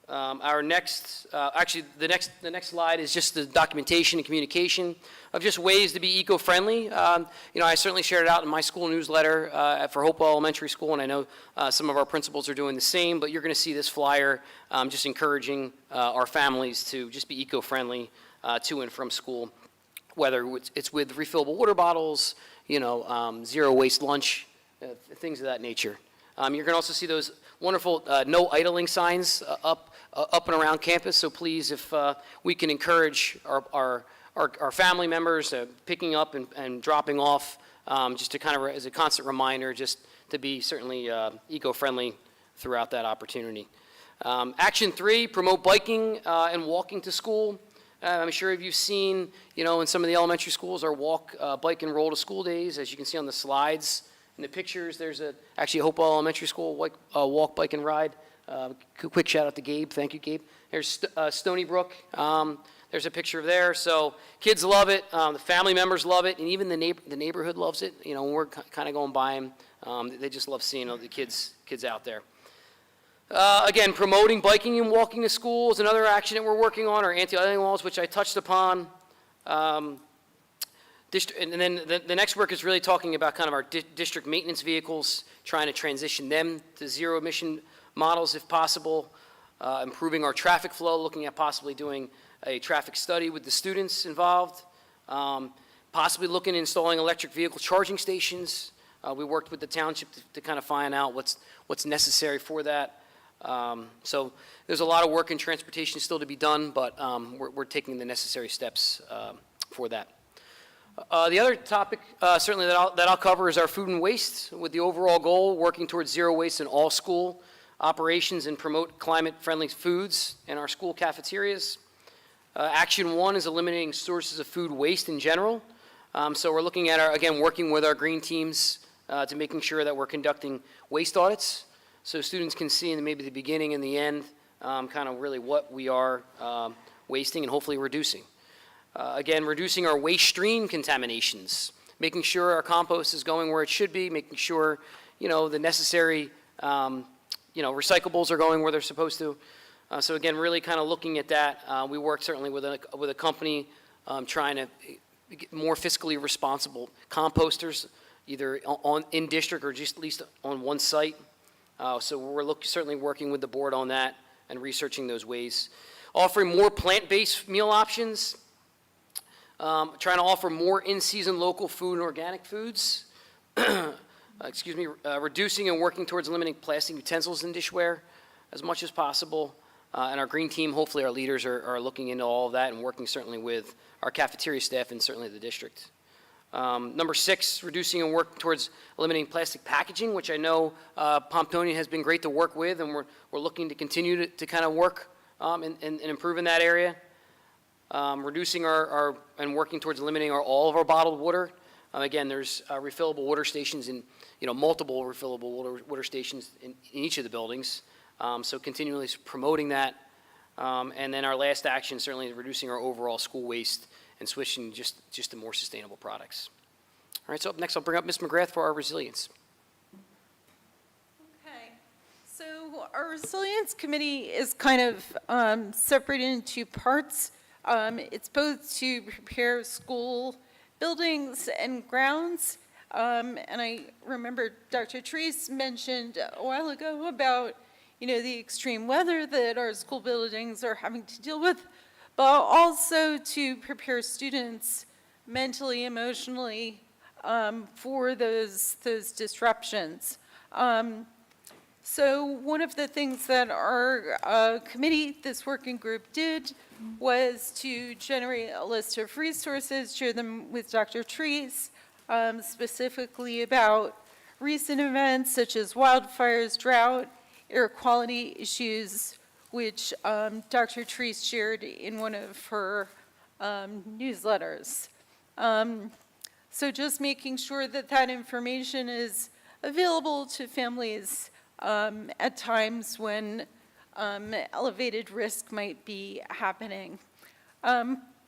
Our next, actually, the next slide is just the documentation and communication of just ways to be eco-friendly. You know, I certainly shared it out in my school newsletter for Hopewell Elementary School, and I know some of our principals are doing the same, but you're going to see this flyer just encouraging our families to just be eco-friendly to and from school, whether it's with refillable water bottles, you know, zero waste lunch, things of that nature. You're going to also see those wonderful no idling signs up and around campus. So please, if we can encourage our family members picking up and dropping off, just to kind of as a constant reminder, just to be certainly eco-friendly throughout that opportunity. Action 3, promote biking and walking to school. I'm sure you've seen, you know, in some of the elementary schools, our walk, bike, and roll to school days. As you can see on the slides, in the pictures, there's actually a Hopewell Elementary School walk, bike, and ride. Quick shout out to Gabe. Thank you, Gabe. There's Stony Brook. There's a picture of there. So kids love it. The family members love it, and even the neighborhood loves it. You know, when we're kind of going by them, they just love seeing the kids out there. Again, promoting biking and walking to school is another action that we're working on. Our anti-idling laws, which I touched upon. And then the next work is really talking about kind of our district maintenance vehicles, trying to transition them to zero emission models if possible, improving our traffic flow, looking at possibly doing a traffic study with the students involved, possibly looking at installing electric vehicle charging stations. We worked with the township to kind of find out what's necessary for that. So there's a lot of work in transportation still to be done, but we're taking the necessary steps for that. The other topic certainly that I'll cover is our food and waste, with the overall goal working towards zero waste in all school operations and promote climate-friendly foods in our school cafeterias. Action 1 is eliminating sources of food waste in general. So we're looking at, again, working with our green teams to making sure that we're conducting waste audits, so students can see in maybe the beginning and the end kind of really what we are wasting and hopefully reducing. Again, reducing our waste stream contaminations, making sure our compost is going where it should be, making sure, you know, the necessary, you know, recyclables are going where they're supposed to. So again, really kind of looking at that. We work certainly with a company trying to get more fiscally responsible composters, either in district or just at least on one site. So we're certainly working with the board on that and researching those ways. offering more plant-based meal options, trying to offer more in-season local food and organic foods, reducing and working towards eliminating plastic utensils and dishware as much as possible. And our green team, hopefully our leaders are looking into all of that and working certainly with our cafeteria staff and certainly the district. Number 6, reducing and working towards eliminating plastic packaging, which I know Pomptonian has been great to work with, and we're looking to continue to kind of work and improve in that area. Reducing and working towards eliminating all of our bottled water. Again, there's refillable water stations in, multiple refillable water stations in each of the buildings. So continually promoting that. And then our last action, certainly reducing our overall school waste and switching just to more sustainable products. All right, so up next I'll bring up Ms. McGrath for our resilience. Okay, so our resilience committee is kind of separated into 2 parts. It's both to prepare school buildings and grounds. And I remember Dr. Treese mentioned a while ago about, the extreme weather that our school buildings are having to deal with, but also to prepare students mentally, emotionally for those disruptions. So one of the things that our committee, this working group, did was to generate a list of resources, share them with Dr. Treese, specifically about recent events such as wildfires, drought, air quality issues, which Dr. Treese shared in one of her newsletters. So just making sure that that information is available to families at times when elevated risk might be happening.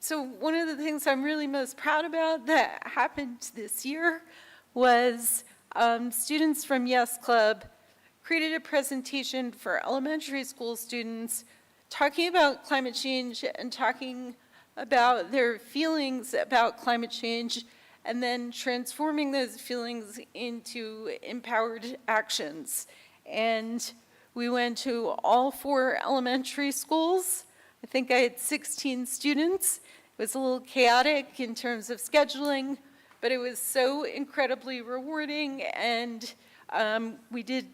So one of the things I'm really most proud about that happened this year was students from Yes Club created a presentation for elementary school students talking about climate change and talking about their feelings about climate change, and then transforming those feelings into empowered actions. And we went to all 4 elementary schools. I think I had 16 students. It was a little chaotic in terms of scheduling, but it was so incredibly rewarding, and we did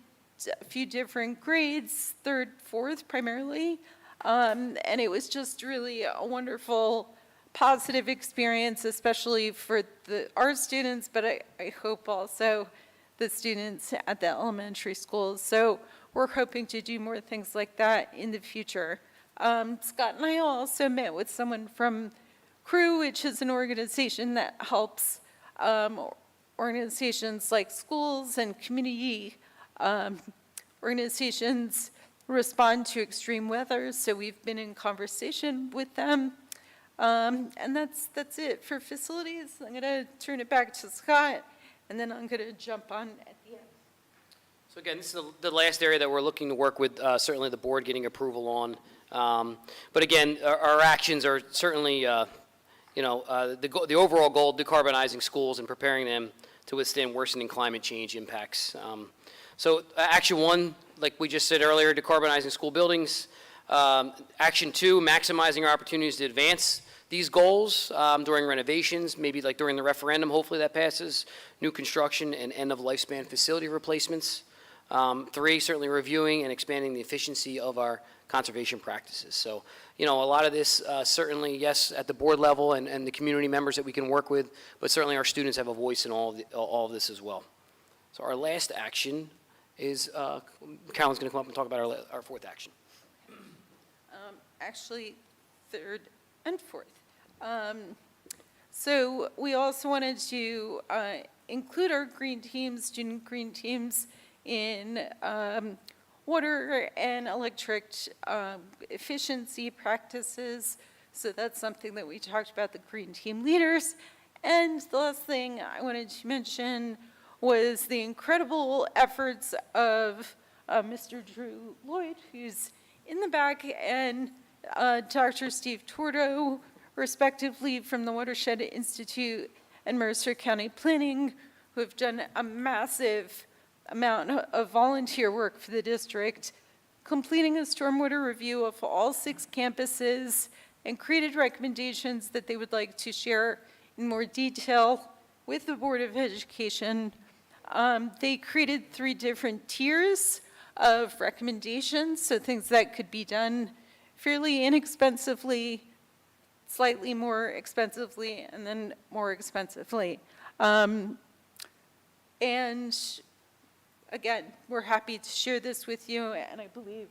a few different grades, 3rd, 4th primarily, and it was just really a wonderful, positive experience, especially for our students, but I hope also the students at the elementary schools. So we're hoping to do more things like that in the future. Scott and I also met with someone from CREW, which is an organization that helps organizations like schools and community organizations respond to extreme weather. So we've been in conversation with them. And that's it for facilities. I'm going to turn it back to Scott, and then I'm going to jump on at the end. So again, this is the last area that we're looking to work with, certainly the board getting approval on. But again, our actions are certainly, the overall goal, decarbonizing schools and preparing them to withstand worsening climate change impacts. So action 1, like we just said earlier, decarbonizing school buildings. Action 2, maximizing our opportunities to advance these goals during renovations, maybe like during the referendum, hopefully that passes, new construction and end of lifespan facility replacements. 3, certainly reviewing and expanding the efficiency of our conservation practices. So, a lot of this certainly, yes, at the board level and the community members that we can work with, but certainly our students have a voice in all of this as well. So our last action is, Carolyn's going to come up and talk about our 4th action. Actually, 3rd and 4th. So we also wanted to include our green teams, student green teams, in water and electric efficiency practices. So that's something that we talked about, the green team leaders. And the last thing I wanted to mention was the incredible efforts of Mr. Drew Lloyd, who's in the back, and Dr. Steve Tordo, respectively, from the Watershed Institute and Mercer County Planning, who have done a massive amount of volunteer work for the district, completing a stormwater review of all 6 campuses, and created recommendations that they would like to share in more detail with the Board of Education. They created 3 different tiers of recommendations, so things that could be done fairly inexpensively, slightly more expensively, and then more expensively. And again, we're happy to share this with you, and I believe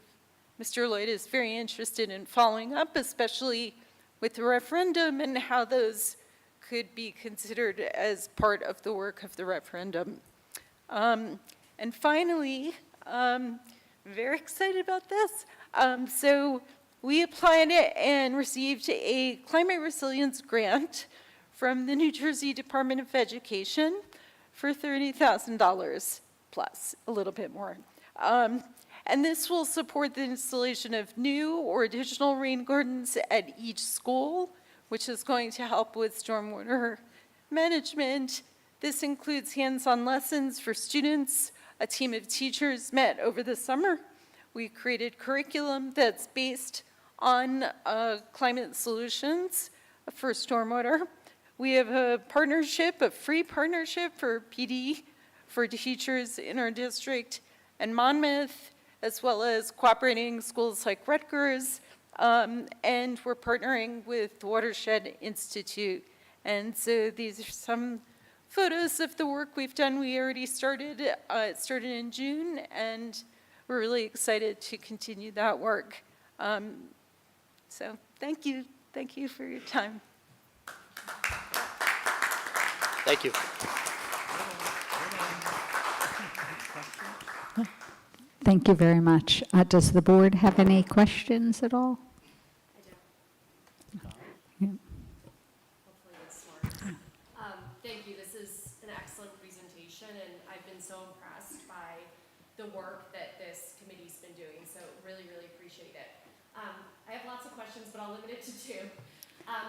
Mr. Lloyd is very interested in following up, especially with the referendum and how those could be considered as part of the work of the referendum. And finally, very excited about this. So we applied and received a climate resilience grant from the New Jersey Department of Education for $30,000 plus, a little bit more. And this will support the installation of new or additional rain gardens at each school, which is going to help with stormwater management. This includes hands-on lessons for students. A team of teachers met over the summer. We created curriculum that's based on climate solutions for stormwater. We have a partnership, a free partnership for PD for teachers in our district and Monmouth, as well as cooperating schools like Rutgers, and we're partnering with the Watershed Institute. And so these are some photos of the work we've done. We already started, it started in June, and we're really excited to continue that work. So thank you for your time. Thank you. Thank you very much. Does the board have any questions at all? Yeah. Thank you. This is an excellent presentation, and I've been so impressed by the work that this committee's been doing, so really, really appreciate it. I have lots of questions, but I'll limit it to 2.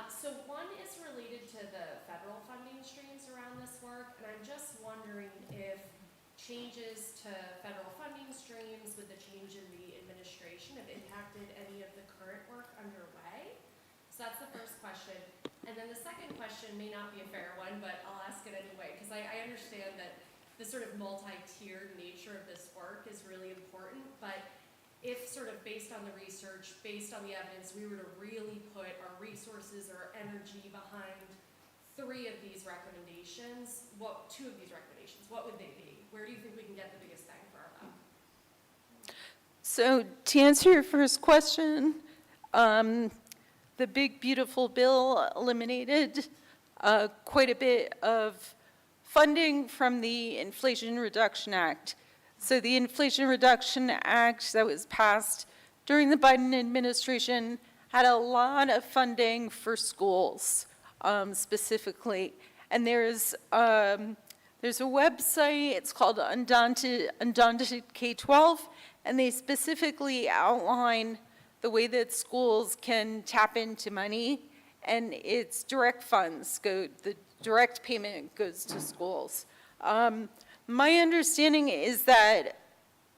So one is related to the federal funding streams around this work, and I'm just wondering if changes to federal funding streams with the change in the administration have impacted any of the current work underway. So that's the first question. And then the second question may not be a fair one, but I'll ask it anyway, because I understand that the sort of multi-tiered nature of this work is really important, but if sort of based on the research, based on the evidence, we were to really put our resources or energy behind 3 of these recommendations, 2 of these recommendations, what would they be? Where do you think we can get the biggest bang for our buck? So to answer your first question, the big beautiful bill eliminated quite a bit of funding from the Inflation Reduction Act. So the Inflation Reduction Act that was passed during the Biden administration had a lot of funding for schools specifically. And there's a website, it's called Undaunted K-12, and they specifically outline the way that schools can tap into money, and it's direct funds, the direct payment goes to schools. My understanding is that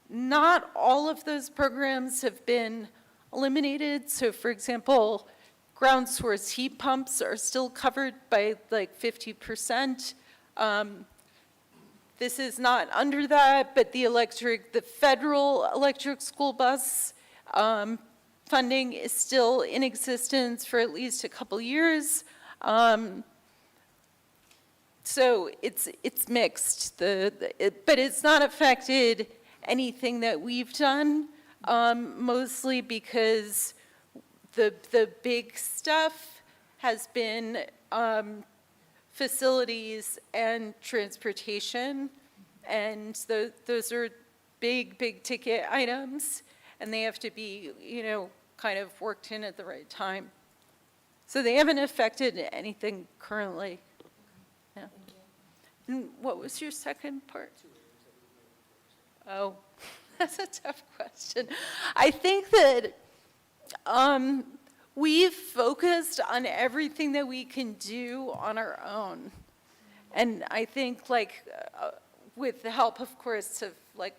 not all of those programs have been eliminated. So for example, ground source heat pumps are still covered by like 50%. This is not under that, but the federal electric school bus funding is still in existence for at least a couple years. So it's mixed, but it's not affected anything that we've done, mostly because the big stuff has been facilities and transportation, and those are big ticket items, and they have to be, kind of worked in at the right time. So they haven't affected anything currently. Yeah. And what was your second part? Oh, that's a tough question. I think that we've focused on everything that we can do on our own. And I think with the help, of course, of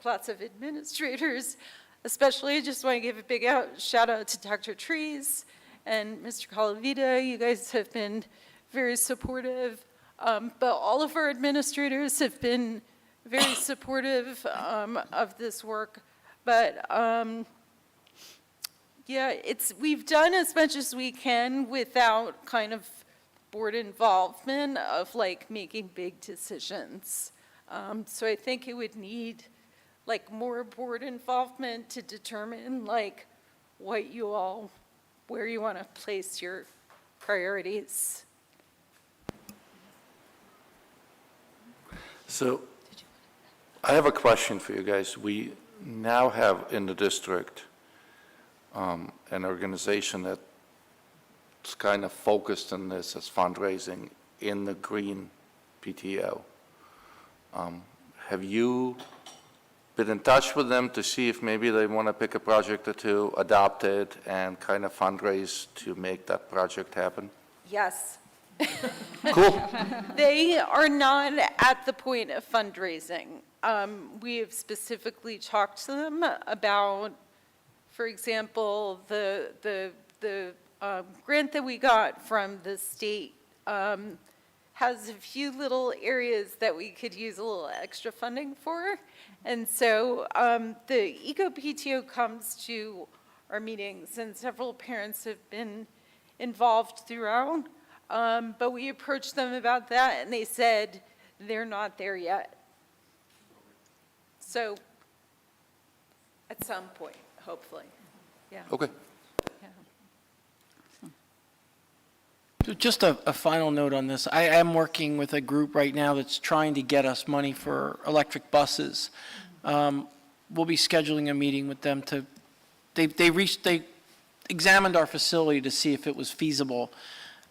lots of administrators, Especially, I just want to give a big shout out to Dr. Trees and Mr. Calavita. You guys have been very supportive, but all of our administrators have been very supportive of this work. But yeah, we've done as much as we can without kind of board involvement of like making big decisions. So I think it would need like more board involvement to determine like where you want to place your priorities. So I have a question for you guys. We now have in the district an organization that's kind of focused on this as fundraising in the green PTO. Have you been in touch with them to see if maybe they want to pick a project or two, adopt it, and kind of fundraise to make that project happen? Yes. Cool. They are not at the point of fundraising. We have specifically talked to them about, for example, the grant that we got from the state has a few little areas that we could use a little extra funding for. And so the Eco-PTO comes to our meetings, and several parents have been involved throughout. But we approached them about that, and they said they're not there yet. So at some point, hopefully. Yeah. Okay. So just a final note on this. I am working with a group right now that's trying to get us money for electric buses. We'll be scheduling a meeting with them to, they examined our facility to see if it was feasible.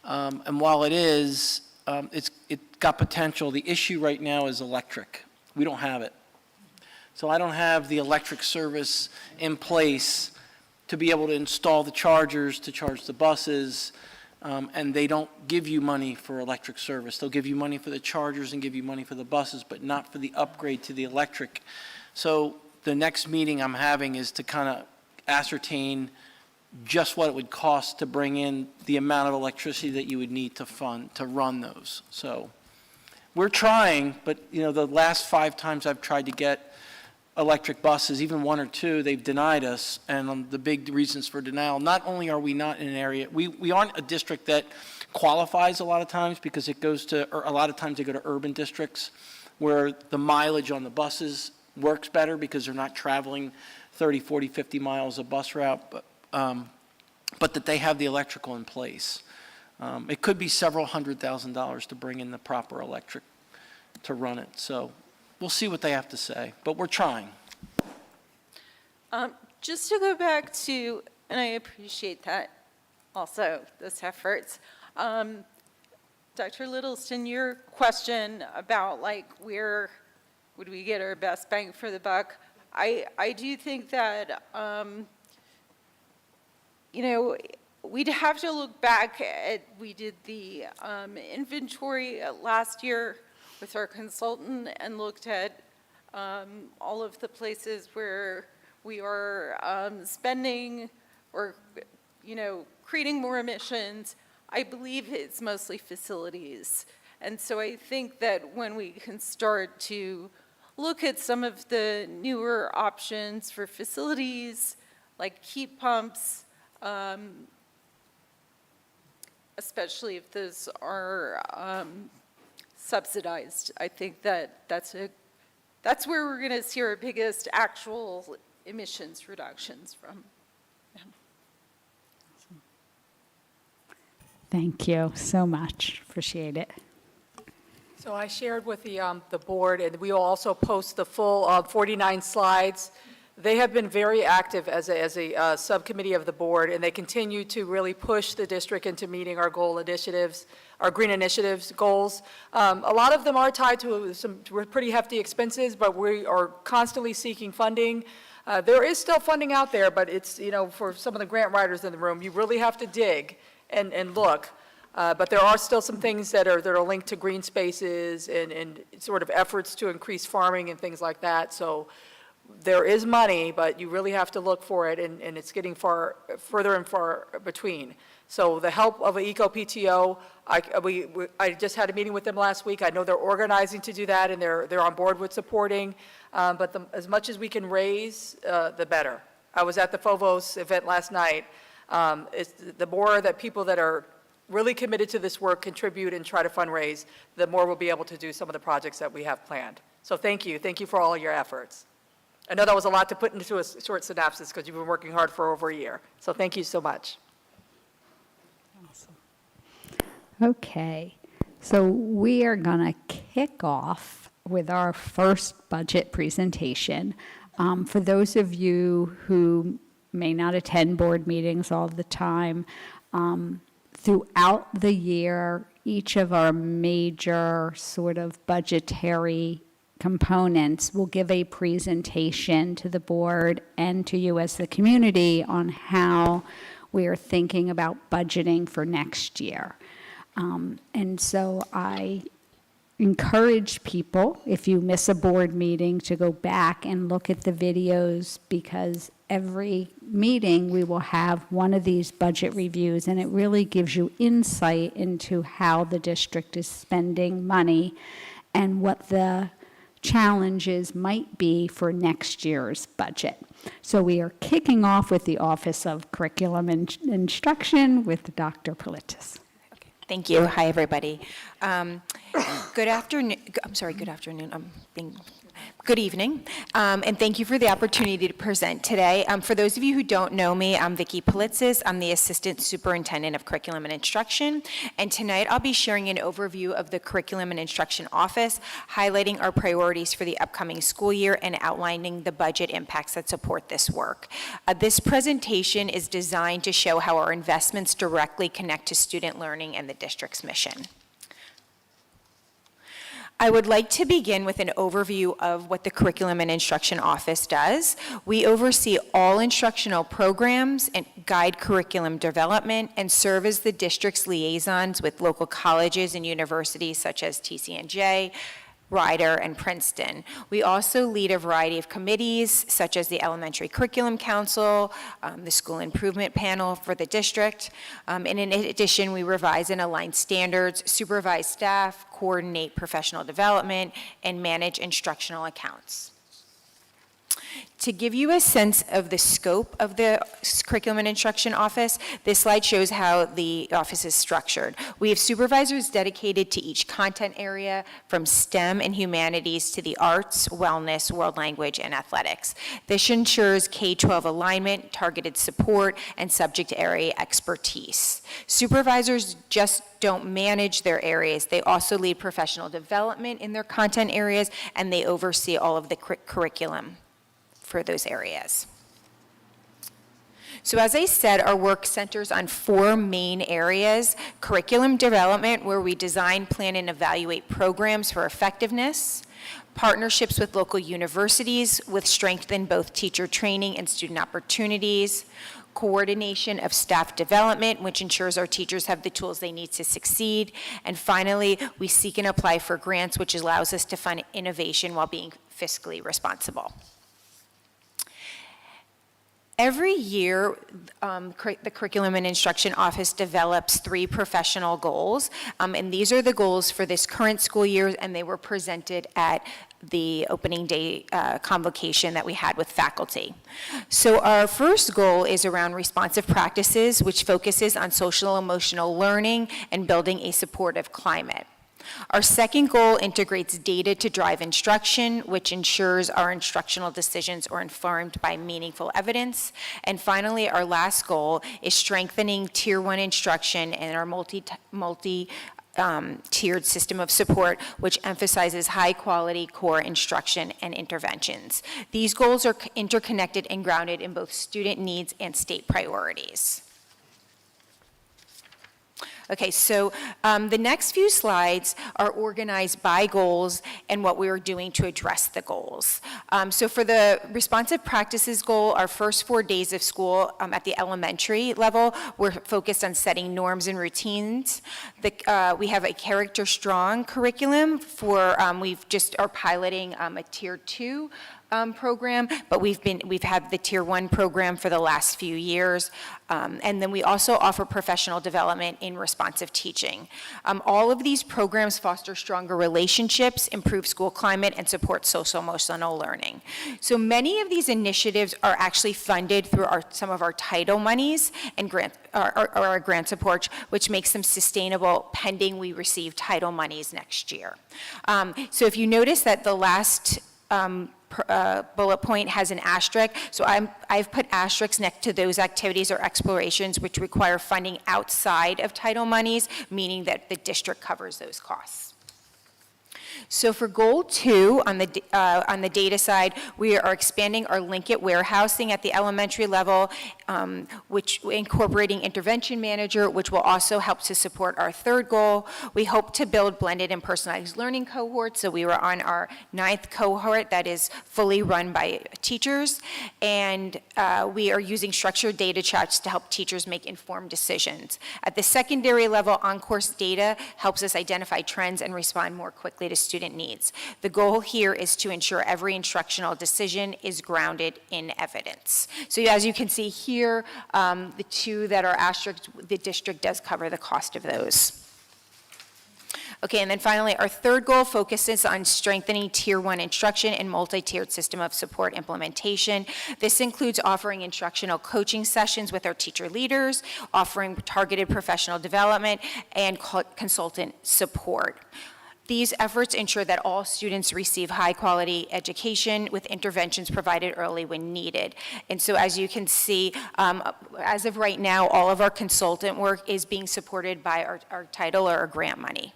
And while it is, it got potential. The issue right now is electric. We don't have it. So I don't have the electric service in place to be able to install the chargers to charge the buses. And they don't give you money for electric service. They'll give you money for the chargers and give you money for the buses, but not for the upgrade to the electric. So the next meeting I'm having is to kind of ascertain just what it would cost to bring in the amount of electricity that you would need to run those. So we're trying, but you know, the last 5 times I've tried to get electric buses, even 1 or 2, they've denied us. And the big reasons for denial, not only are we not in an area, we aren't a district that qualifies a lot of times because it goes to, or a lot of times they go to urban districts where the mileage on the buses works better because they're not traveling 30, 40, 50 miles a bus route, but that they have the electrical in place. It could be several $100,000s to bring in the proper electric to run it. So we'll see what they have to say, but we're trying. Just to go back to, and I appreciate that also, this efforts. Dr. Littleston, your question about like where would we get our best bang for the buck? I do think that, you know, we'd have to look back at, we did the inventory last year with our consultant and looked at all of the places where we are spending or, you know, creating more emissions. I believe it's mostly facilities. And so I think that when we can start to look at some of the newer options for facilities, like heat pumps, especially if those are subsidized, I think that that's where we're going to see our biggest actual emissions reductions from. Yeah. Thank you so much. Appreciate it. So I shared with the board, and we will also post the full 49 slides. They have been very active as a subcommittee of the board, and they continue to really push the district into meeting our goal initiatives, our green initiatives goals. A lot of them are tied to some pretty hefty expenses, but we are constantly seeking funding. There is still funding out there, but it's, you know, for some of the grant writers in the room, you really have to dig and look. But there are still some things that are linked to green spaces and sort of efforts to increase farming and things like that. So there is money, but you really have to look for it, and it's getting further and far between. So the help of an eco-PTO, I just had a meeting with them last week. I know they're organizing to do that, and they're on board with supporting, but as much as we can raise, the better. I was at the FOVOS event last night. The more that people that are really committed to this work contribute and try to fundraise, the more we'll be able to do some of the projects that we have planned. So thank you. Thank you for all of your efforts. I know that was a lot to put into a short synopsis because you've been working hard for over a year. So thank you so much. Okay, so we are going to kick off with our first budget presentation. For those of you who may not attend board meetings all the time, throughout the year, each of our major sort of budgetary components will give a presentation to the board and to you as the community on how we are thinking about budgeting for next year. And so I encourage people, if you miss a board meeting, to go back and look at the videos, because every meeting we will have one of these budget reviews, and it really gives you insight into how the district is spending money and what the challenges might be for next year's budget. So we are kicking off with the Office of Curriculum and Instruction with Dr. Politis. Thank you. Hi, everybody. Good afternoon. I'm sorry, good afternoon. Good evening, and thank you for the opportunity to present today. For those of you who don't know me, I'm Vicki Politis. I'm the Assistant Superintendent of Curriculum and Instruction, and tonight I'll be sharing an overview of the Curriculum and Instruction Office, highlighting our priorities for the upcoming school year and outlining the budget impacts that support this work. This presentation is designed to show how our investments directly connect to student learning and the district's mission. I would like to begin with an overview of what the Curriculum and Instruction Office does. We oversee all instructional programs and guide curriculum development and serve as the district's liaisons with local colleges and universities such as TCNJ, Rider, and Princeton. We also lead a variety of committees, such as the Elementary Curriculum Council, the School Improvement Panel for the district, and in addition, we revise and align standards, supervise staff, coordinate professional development, and manage instructional accounts. To give you a sense of the scope of the Curriculum and Instruction Office, this slide shows how the office is structured. We have supervisors dedicated to each content area, from STEM and humanities to the arts, wellness, world language, and athletics. This ensures K-12 alignment, targeted support, and subject area expertise. Supervisors just don't manage their areas. They also lead professional development in their content areas, and they oversee all of the curriculum for those areas. So as I said, our work centers on 4 main areas: curriculum development, where we design, plan, and evaluate programs for effectiveness; partnerships with local universities with strength in both teacher training and student opportunities; coordination of staff development, which ensures our teachers have the tools they need to succeed; and finally, we seek and apply for grants, which allows us to fund innovation while being fiscally responsible. Every year, the Curriculum and Instruction Office develops 3 professional goals, and these are the goals for this current school year, and they were presented at the opening day convocation that we had with faculty. So our first goal is around responsive practices, which focuses on social emotional learning and building a supportive climate. Our second goal integrates data to drive instruction, which ensures our instructional decisions are informed by meaningful evidence. And finally, our last goal is strengthening Tier 1 instruction and our multi-tiered system of support, which emphasizes high-quality core instruction and interventions. These goals are interconnected and grounded in both student needs and state priorities. Okay, so the next few slides are organized by goals and what we are doing to address the goals. So for the responsive practices goal, our first 4 days of school at the elementary level, we're focused on setting norms and routines. We have a character strong curriculum for, we've just are piloting a tier 2 program, but we've had the Tier 1 program for the last few years. And then we also offer professional development in responsive teaching. All of these programs foster stronger relationships, improve school climate, and support social-emotional learning. So many of these initiatives are actually funded through some of our title monies and our grant support, which makes them sustainable pending we receive title monies next year. So if you notice that the last bullet point has an asterisk, so I've put asterisks next to those activities or explorations which require funding outside of title monies, meaning that the district covers those costs. So for goal 2, on the data side, we are expanding our Linkit warehousing at the elementary level, which incorporating intervention manager, which will also help to support our third goal. We hope to build blended and personalized learning cohorts. So we were on our 9th cohort that is fully run by teachers, and we are using structured data charts to help teachers make informed decisions. At the secondary level, on-course data helps us identify trends and respond more quickly to student needs. The goal here is to ensure every instructional decision is grounded in evidence. So as you can see here, the 2 that are asterisks, the district does cover the cost of those. Okay, and then finally, our third goal focuses on strengthening Tier 1 instruction and multi-tiered system of support implementation. This includes offering instructional coaching sessions with our teacher leaders, offering targeted professional development, and consultant support. These efforts ensure that all students receive high-quality education with interventions provided early when needed. And so as you can see, as of right now, all of our consultant work is being supported by our title or our grant money.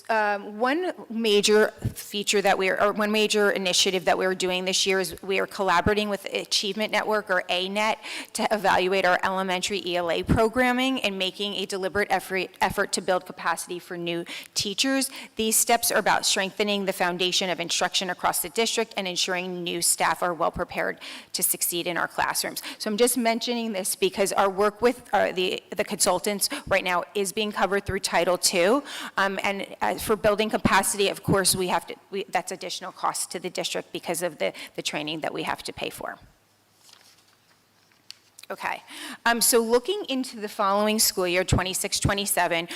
One major feature that one major initiative that we're doing this year is we are collaborating with Achievement Network, or ANET, to evaluate our elementary ELA programming and making a deliberate effort to build capacity for new teachers. These steps are about strengthening the foundation of instruction across the district and ensuring new staff are well prepared to succeed in our classrooms. So I'm just mentioning this because our work with the consultants right now is being covered through Title II, and for building capacity, of course, that's additional cost to the district because of the training that we have to pay for. Okay, so looking into the following school year, 26-27,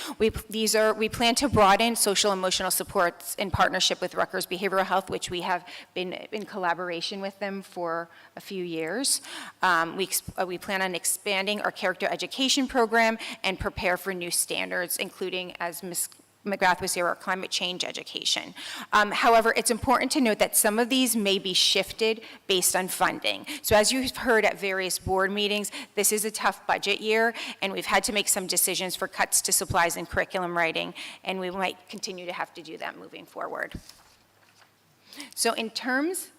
we plan to broaden social emotional supports in partnership with Rutgers Behavioral Health, which we have been in collaboration with them for a few years. We plan on expanding our character education program and prepare for new standards, including, as Ms. McGrath was here, our climate change education. However, it's important to note that some of these may be shifted based on funding. So as you've heard at various board meetings, this is a tough budget year, and we've had to make some decisions for cuts to supplies and curriculum writing, and we might continue to have to do that moving forward. So in terms,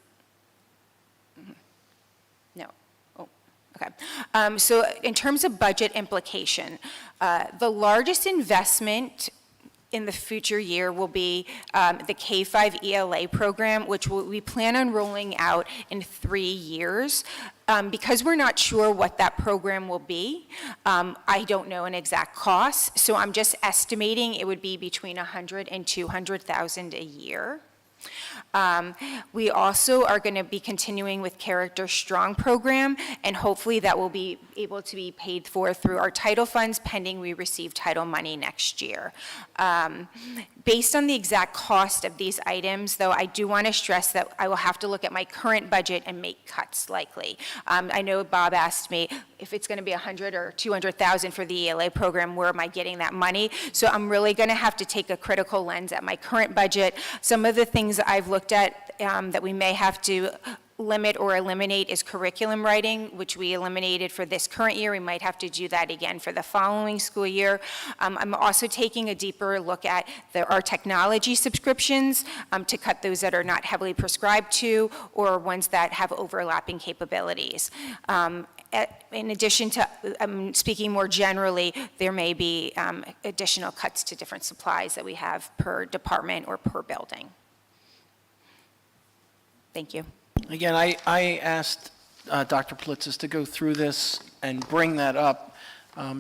so in terms of budget implication, the largest investment in the future year will be the K-5 ELA program, which we plan on rolling out in 3 years. Because we're not sure what that program will be, I don't know an exact cost, so I'm just estimating it would be between $100,000 and $200,000 a year. We also are going to be continuing with Character Strong program, and hopefully that will be able to be paid for through our title funds pending we receive title money next year. Based on the exact cost of these items, though, I do want to stress that I will have to look at my current budget and make cuts likely. I know Bob asked me if it's going to be $100,000 or $200,000 for the ELA program, where am I getting that money? So I'm really going to have to take a critical lens at my current budget. Some of the things I've looked at that we may have to limit or eliminate is curriculum writing, which we eliminated for this current year. We might have to do that again for the following school year. I'm also taking a deeper look at our technology subscriptions to cut those that are not heavily prescribed to or ones that have overlapping capabilities. In addition to speaking more generally, there may be additional cuts to different supplies that we have per department or per building. Thank you. Again, I asked Dr. Plitzis to go through this and bring that up,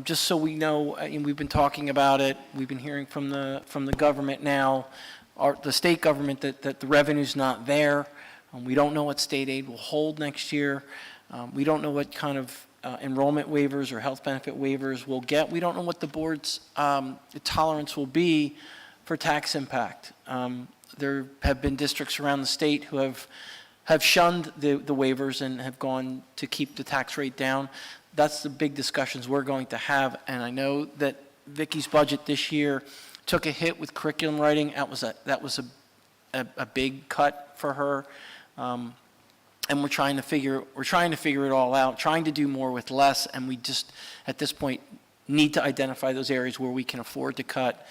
just so we know, and we've been talking about it, we've been hearing from the government now, the state government that the revenue's not there. We don't know what state aid will hold next year. We don't know what kind of enrollment waivers or health benefit waivers we'll get. We don't know what the board's tolerance will be for tax impact. There have been districts around the state who have shunned the waivers and have gone to keep the tax rate down. That's the big discussions we're going to have, and I know that Vicky's budget this year took a hit with curriculum writing. That was a big cut for her, and we're trying to figure it all out, trying to do more with less, and we just at this point need to identify those areas where we can afford to cut.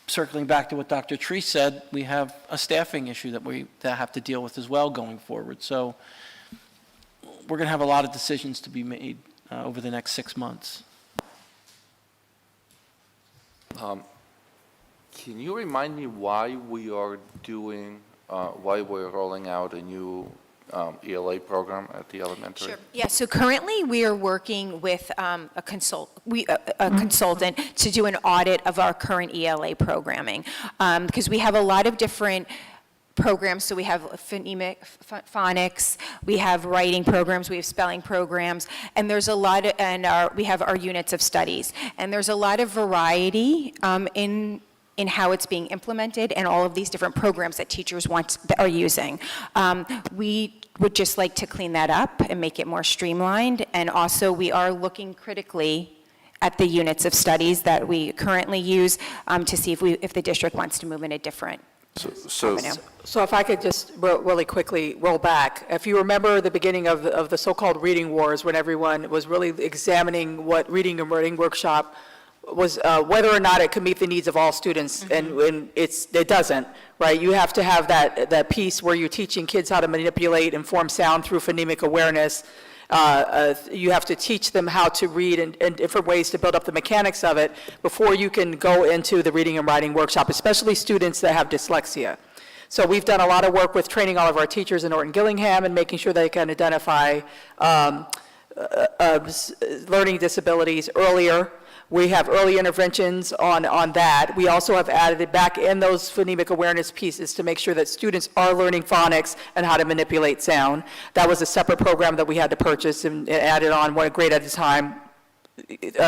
Circling back to what Dr. Tree said, we have a staffing issue that have to deal with as well going forward. So we're going to have a lot of decisions to be made over the next 6 months. Can you remind me why we're rolling out a new ELA program at the elementary? Sure. Yeah, so currently we are working with a consultant to do an audit of our current ELA programming, because we have a lot of different programs. So we have phonics, we have writing programs, we have spelling programs, and there's a lot of, we have our units of studies, and there's a lot of variety in how it's being implemented and all of these different programs that teachers are using. We would just like to clean that up and make it more streamlined, and also we are looking critically at the units of studies that we currently use to see if the district wants to move in a different avenue. So if I could just really quickly roll back. If you remember the beginning of the so-called reading wars, when everyone was really examining what reading and writing workshop was, whether or not it could meet the needs of all students, and it doesn't, right? You have to have that piece where you're teaching kids how to manipulate and form sound through phonemic awareness. You have to teach them how to read and different ways to build up the mechanics of it before you can go into the reading and writing workshop, especially students that have dyslexia. So we've done a lot of work with training all of our teachers in Norton-Gillingham and making sure they can identify learning disabilities earlier. We have early interventions on that. We also have added it back in those phonemic awareness pieces to make sure that students are learning phonics and how to manipulate sound. That was a separate program that we had to purchase and added on one grade at a time,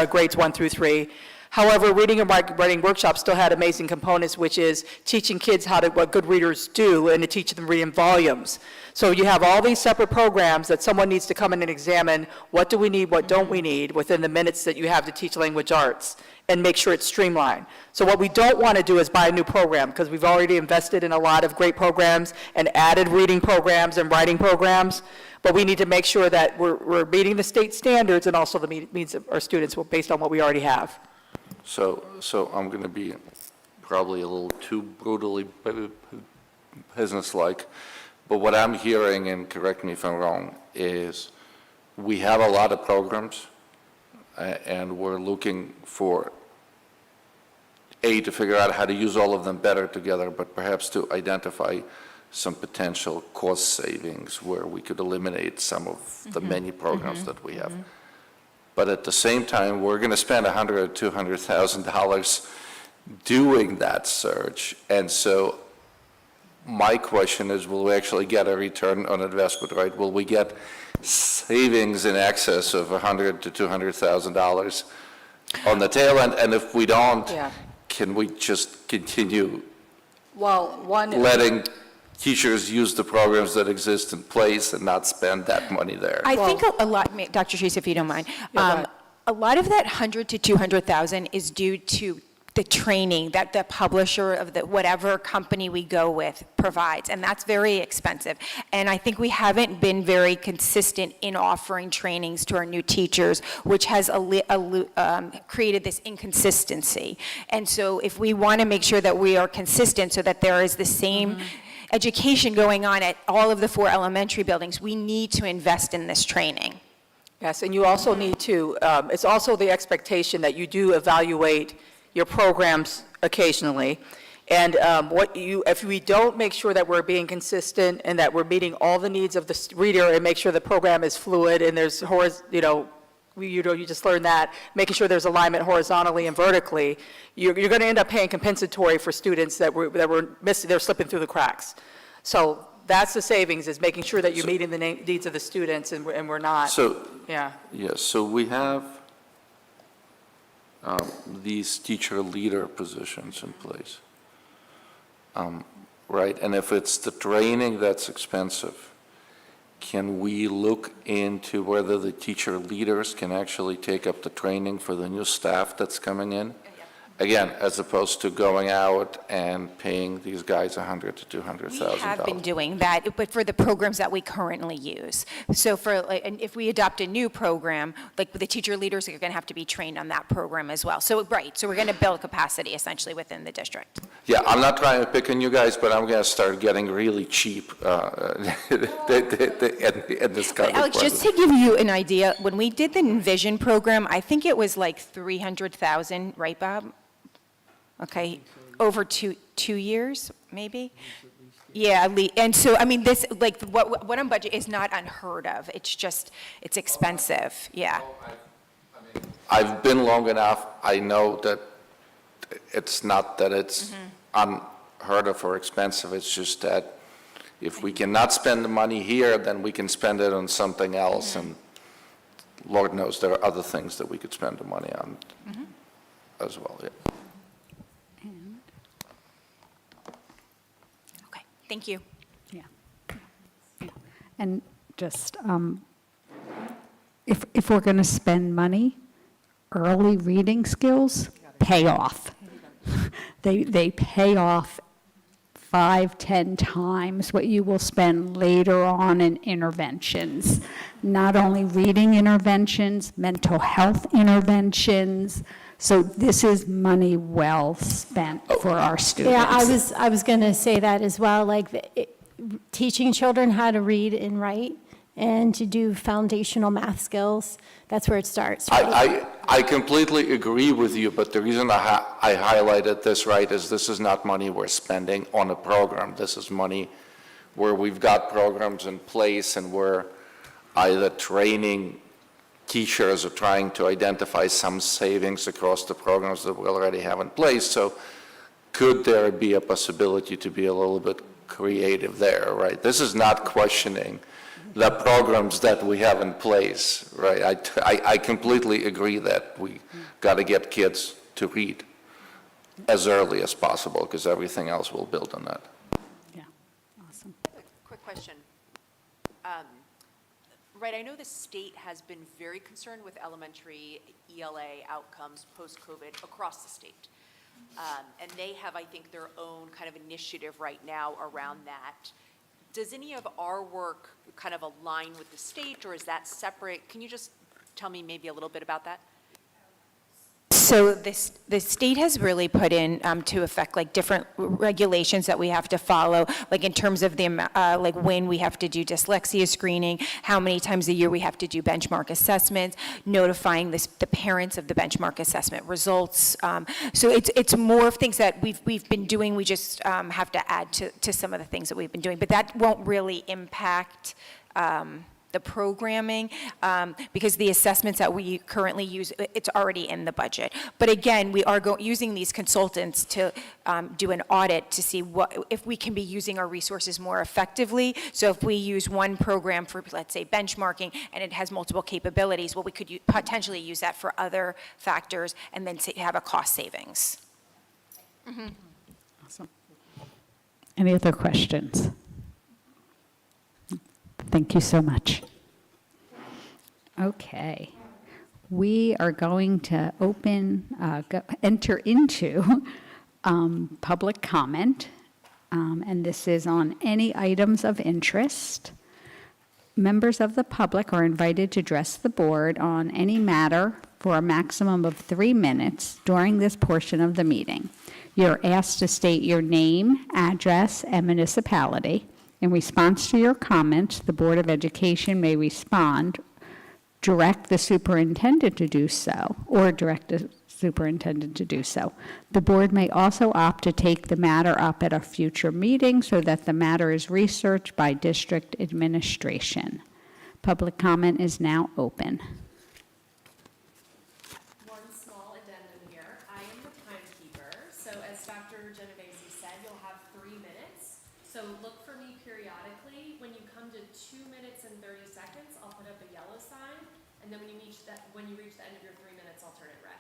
grades 1 through 3. However, reading and writing workshops still had amazing components, which is teaching kids what good readers do and to teach them reading volumes. So you have all these separate programs that someone needs to come in and examine what do we need, what don't we need within the minutes that you have to teach language arts and make sure it's streamlined. So what we don't want to do is buy a new program, because we've already invested in a lot of great programs and added reading programs and writing programs, but we need to make sure that we're meeting the state standards and also the needs of our students based on what we already have. So I'm going to be probably a little too brutally businesslike, but what I'm hearing, and correct me if I'm wrong, is we have a lot of programs, and we're looking for, to figure out how to use all of them better together, but perhaps to identify some potential cost savings where we could eliminate some of the many programs that we have. But at the same time, we're going to spend $100,000 or $200,000 doing that search. And so my question is, will we actually get a return on investment, right? Will we get savings in excess of $100,000 to $200,000 on the tail end? And if we don't, can we just continue letting teachers use the programs that exist in place and not spend that money there? I think a lot, Dr. Treese, if you don't mind, a lot of that $100,000 to $200,000 is due to the training that the publisher of whatever company we go with provides, and that's very expensive. And I think we haven't been very consistent in offering trainings to our new teachers, which has created this inconsistency. And so if we want to make sure that we are consistent so that there is the same education going on at all of the 4 elementary buildings, we need to invest in this training. Yes, and you also need to, it's also the expectation that you do evaluate your programs occasionally. And if we don't make sure that we're being consistent and that we're meeting all the needs of the reader and make sure the program is fluid and there's you just learned that, making sure there's alignment horizontally and vertically, you're going to end up paying compensatory for students that were missing, they're slipping through the cracks. So that's the savings, is making sure that you're meeting the needs of the students, and we're not. So, Yeah. yes, so we have these teacher leader positions in place. Right, and if it's the training that's expensive, can we look into whether the teacher leaders can actually take up the training for the new staff that's coming in? Again, as opposed to going out and paying these guys $100,000 to $200,000. We have been doing that, but for the programs that we currently use. So and if we adopt a new program, like the teacher leaders are going to have to be trained on that program as well. So, right, so we're going to build capacity essentially within the district. Yeah, I'm not trying to pick on you guys, but I'm going to start getting really cheap in this kind But Alex, just to give you an idea, when we did the Envision program, I think it was like 300,000, right, Bob? Okay, over two years, maybe? Yeah, and so, I mean, this, like, what on budget is not unheard of. It's just, it's expensive, yeah. I've been long enough, I know that it's not that it's unheard of or expensive, it's just that if we cannot spend the money here, then we can spend it on something else, and Lord knows there are other things that we could spend the money on as well, yeah. Okay, thank you. Yeah. And just, if we're going to spend money, early reading skills pay off. They pay off 5-10 times what you will spend later on in interventions. Not only reading interventions, mental health interventions. So this is money well spent for our students. Yeah, I was going to say that as well, like teaching children how to read and write and to do foundational math skills, that's where it starts. Right? I completely agree with you, but the reason I highlighted this, right, is this is not money we're spending on a program. This is money where we've got programs in place and we're either training teachers or trying to identify some savings across the programs that we already have in place. So could there be a possibility to be a little bit creative there, right? This is not questioning the programs that we have in place, right? I completely agree that we got to get kids to read as early as possible because everything else will build on that. Yeah, awesome. Quick question. Right, I know the state has been very concerned with elementary ELA outcomes post-COVID across the state. And they have, I think, their own kind of initiative right now around that. Does any of our work kind of align with the state, or is that separate? Can you just tell me maybe a little bit about that? So the state has really put in to effect like different regulations that we have to follow, like in terms of the like when we have to do dyslexia screening, how many times a year we have to do benchmark assessments, notifying the parents of the benchmark assessment results. So it's more of things that we've been doing. We just have to add to some of the things that we've been doing, but that won't really impact the programming, because the assessments that we currently use, it's already in the budget. But again, we are using these consultants to do an audit to see if we can be using our resources more effectively. So if we use one program for, let's say, benchmarking, and it has multiple capabilities, well, we could potentially use that for other factors and then have a cost savings. Awesome. Any other questions? Thank you so much. Okay. We are going to enter into public comment, and this is on any items of interest. Members of the public are invited to address the board on any matter for a maximum of 3 minutes during this portion of the meeting. You're asked to state your name, address, and municipality. In response to your comments, the Board of Education may respond, direct the superintendent to do so, or direct the superintendent to do so. The board may also opt to take the matter up at a future meeting so that the matter is researched by district administration. Public comment is now open. And then when you reach the end of your 3 minutes, I'll turn it red.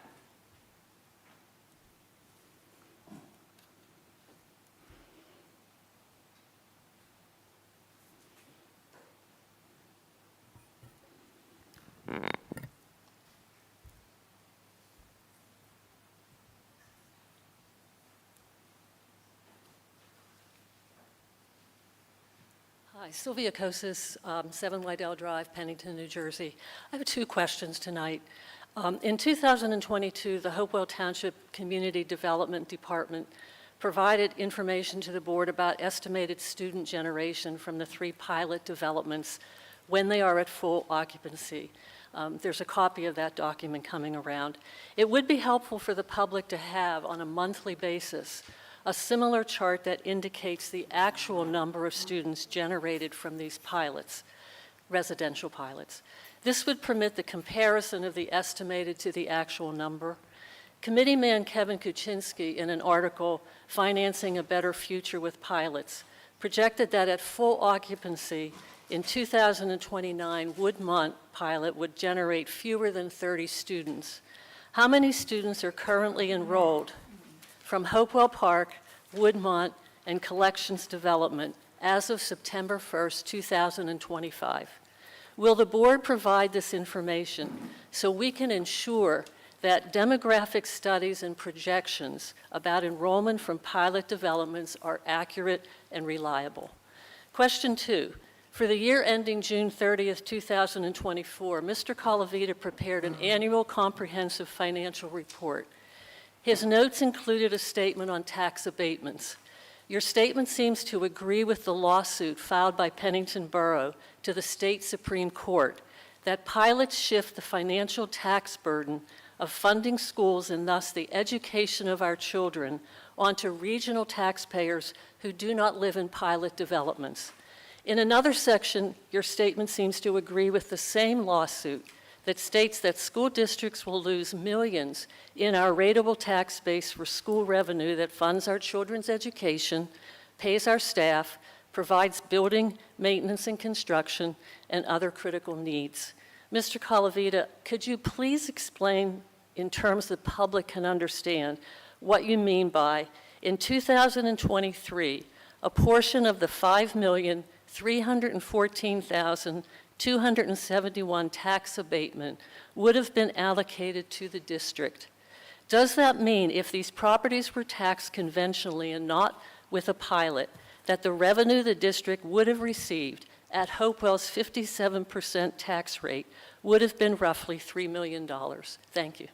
Hi, Sylvia Kosis, 7 Lydell Drive, Pennington, New Jersey. I have 2 questions tonight. In 2022, the Hopewell Township Community Development Department provided information to the board about estimated student generation from the 3 pilot developments when they are at full occupancy. There's a copy of that document coming around. It would be helpful for the public to have, on a monthly basis, a similar chart that indicates the actual number of students generated from these pilots, residential pilots. This would permit the comparison of the estimated to the actual number. Committeeman Kevin Kuczynski, in an article, Financing a Better Future with Pilots, projected that at full occupancy in 2029, Woodmont pilot would generate fewer than 30 students. How many students are currently enrolled from Hopewell Park, Woodmont, and Collections Development as of September 1st, 2025? Will the board provide this information so we can ensure that demographic studies and projections about enrollment from pilot developments are accurate and reliable? Question 2. For the year ending June 30th, 2024, Mr. Colavita prepared an annual comprehensive financial report. His notes included a statement on tax abatements. Your statement seems to agree with the lawsuit filed by Pennington Borough to the state Supreme Court that pilots shift the financial tax burden of funding schools and thus the education of our children onto regional taxpayers who do not live in pilot developments. In another section, your statement seems to agree with the same lawsuit that states that school districts will lose millions in our rateable tax base for school revenue that funds our children's education, pays our staff, provides building, maintenance, and construction, and other critical needs. Mr. Colavita, could you please explain in terms the public can understand what you mean by, in 2023, a portion of the $5,314,271 tax abatement would have been allocated to the district? Does that mean if these properties were taxed conventionally and not with a pilot, that the revenue the district would have received at Hopewell's 57% tax rate would have been roughly $3 million? Thank you.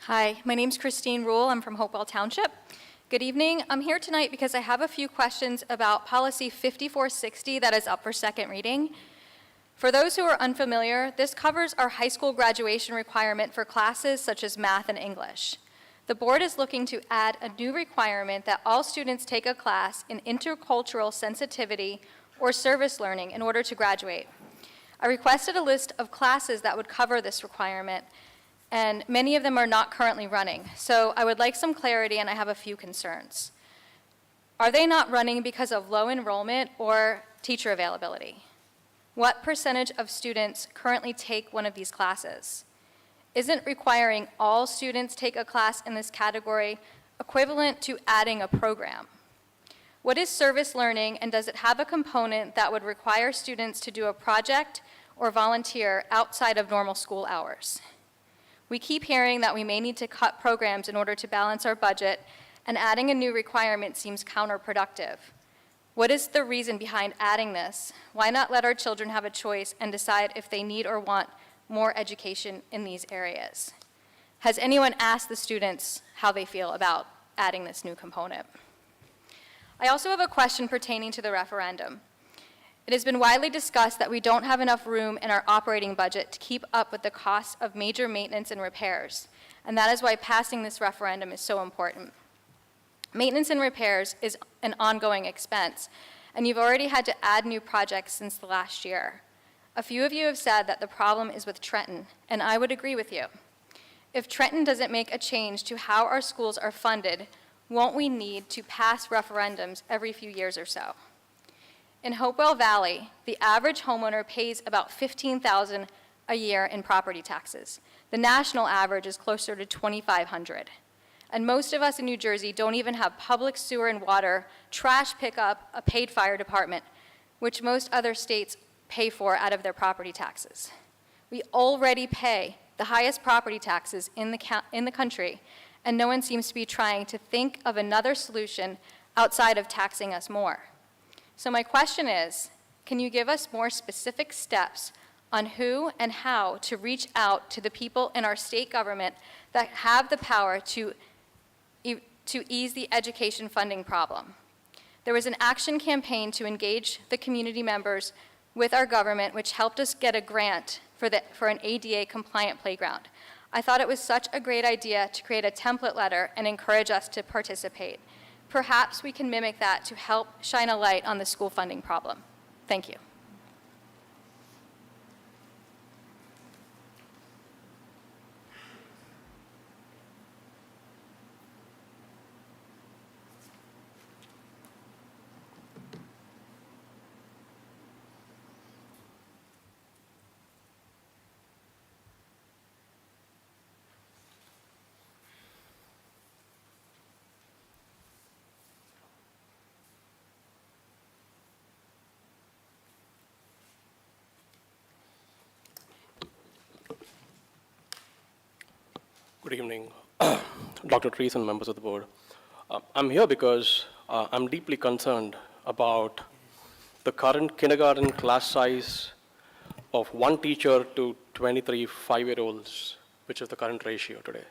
Hi, my name's Christine Rule. I'm from Hopewell Township. Good evening. I'm here tonight because I have a few questions about Policy 5460 that is up for second reading. For those who are unfamiliar, this covers our high school graduation requirement for classes such as math and English. The board is looking to add a new requirement that all students take a class in intercultural sensitivity or service learning in order to graduate. I requested a list of classes that would cover this requirement, and many of them are not currently running. So I would like some clarity, and I have a few concerns. Are they not running because of low enrollment or teacher availability? What percentage of students currently take one of these classes? Isn't requiring all students take a class in this category equivalent to adding a program? What is service learning, and does it have a component that would require students to do a project or volunteer outside of normal school hours? We keep hearing that we may need to cut programs in order to balance our budget, and adding a new requirement seems counterproductive. What is the reason behind adding this? Why not let our children have a choice and decide if they need or want more education in these areas? Has anyone asked the students how they feel about adding this new component? I also have a question pertaining to the referendum. It has been widely discussed that we don't have enough room in our operating budget to keep up with the cost of major maintenance and repairs, and that is why passing this referendum is so important. Maintenance and repairs is an ongoing expense, and you've already had to add new projects since the last year. A few of you have said that the problem is with Trenton, and I would agree with you. If Trenton doesn't make a change to how our schools are funded, won't we need to pass referendums every few years or so? In Hopewell Valley, the average homeowner pays about $15,000 a year in property taxes. The national average is closer to $2,500. And most of us in New Jersey don't even have public sewer and water, trash pickup, a paid fire department, which most other states pay for out of their property taxes. We already pay the highest property taxes in the country, and no one seems to be trying to think of another solution outside of taxing us more. So my question is, can you give us more specific steps on who and how to reach out to the people in our state government that have the power to ease the education funding problem? There was an action campaign to engage the community members with our government, which helped us get a grant for an ADA compliant playground. I thought it was such a great idea to create a template letter and encourage us to participate. Perhaps we can mimic that to help shine a light on the school funding problem. Thank you. Good evening, Dr. Trees and members of the board. I'm here because I'm deeply concerned about the current kindergarten class size of one teacher to 23 5-year-olds, which is the current ratio today.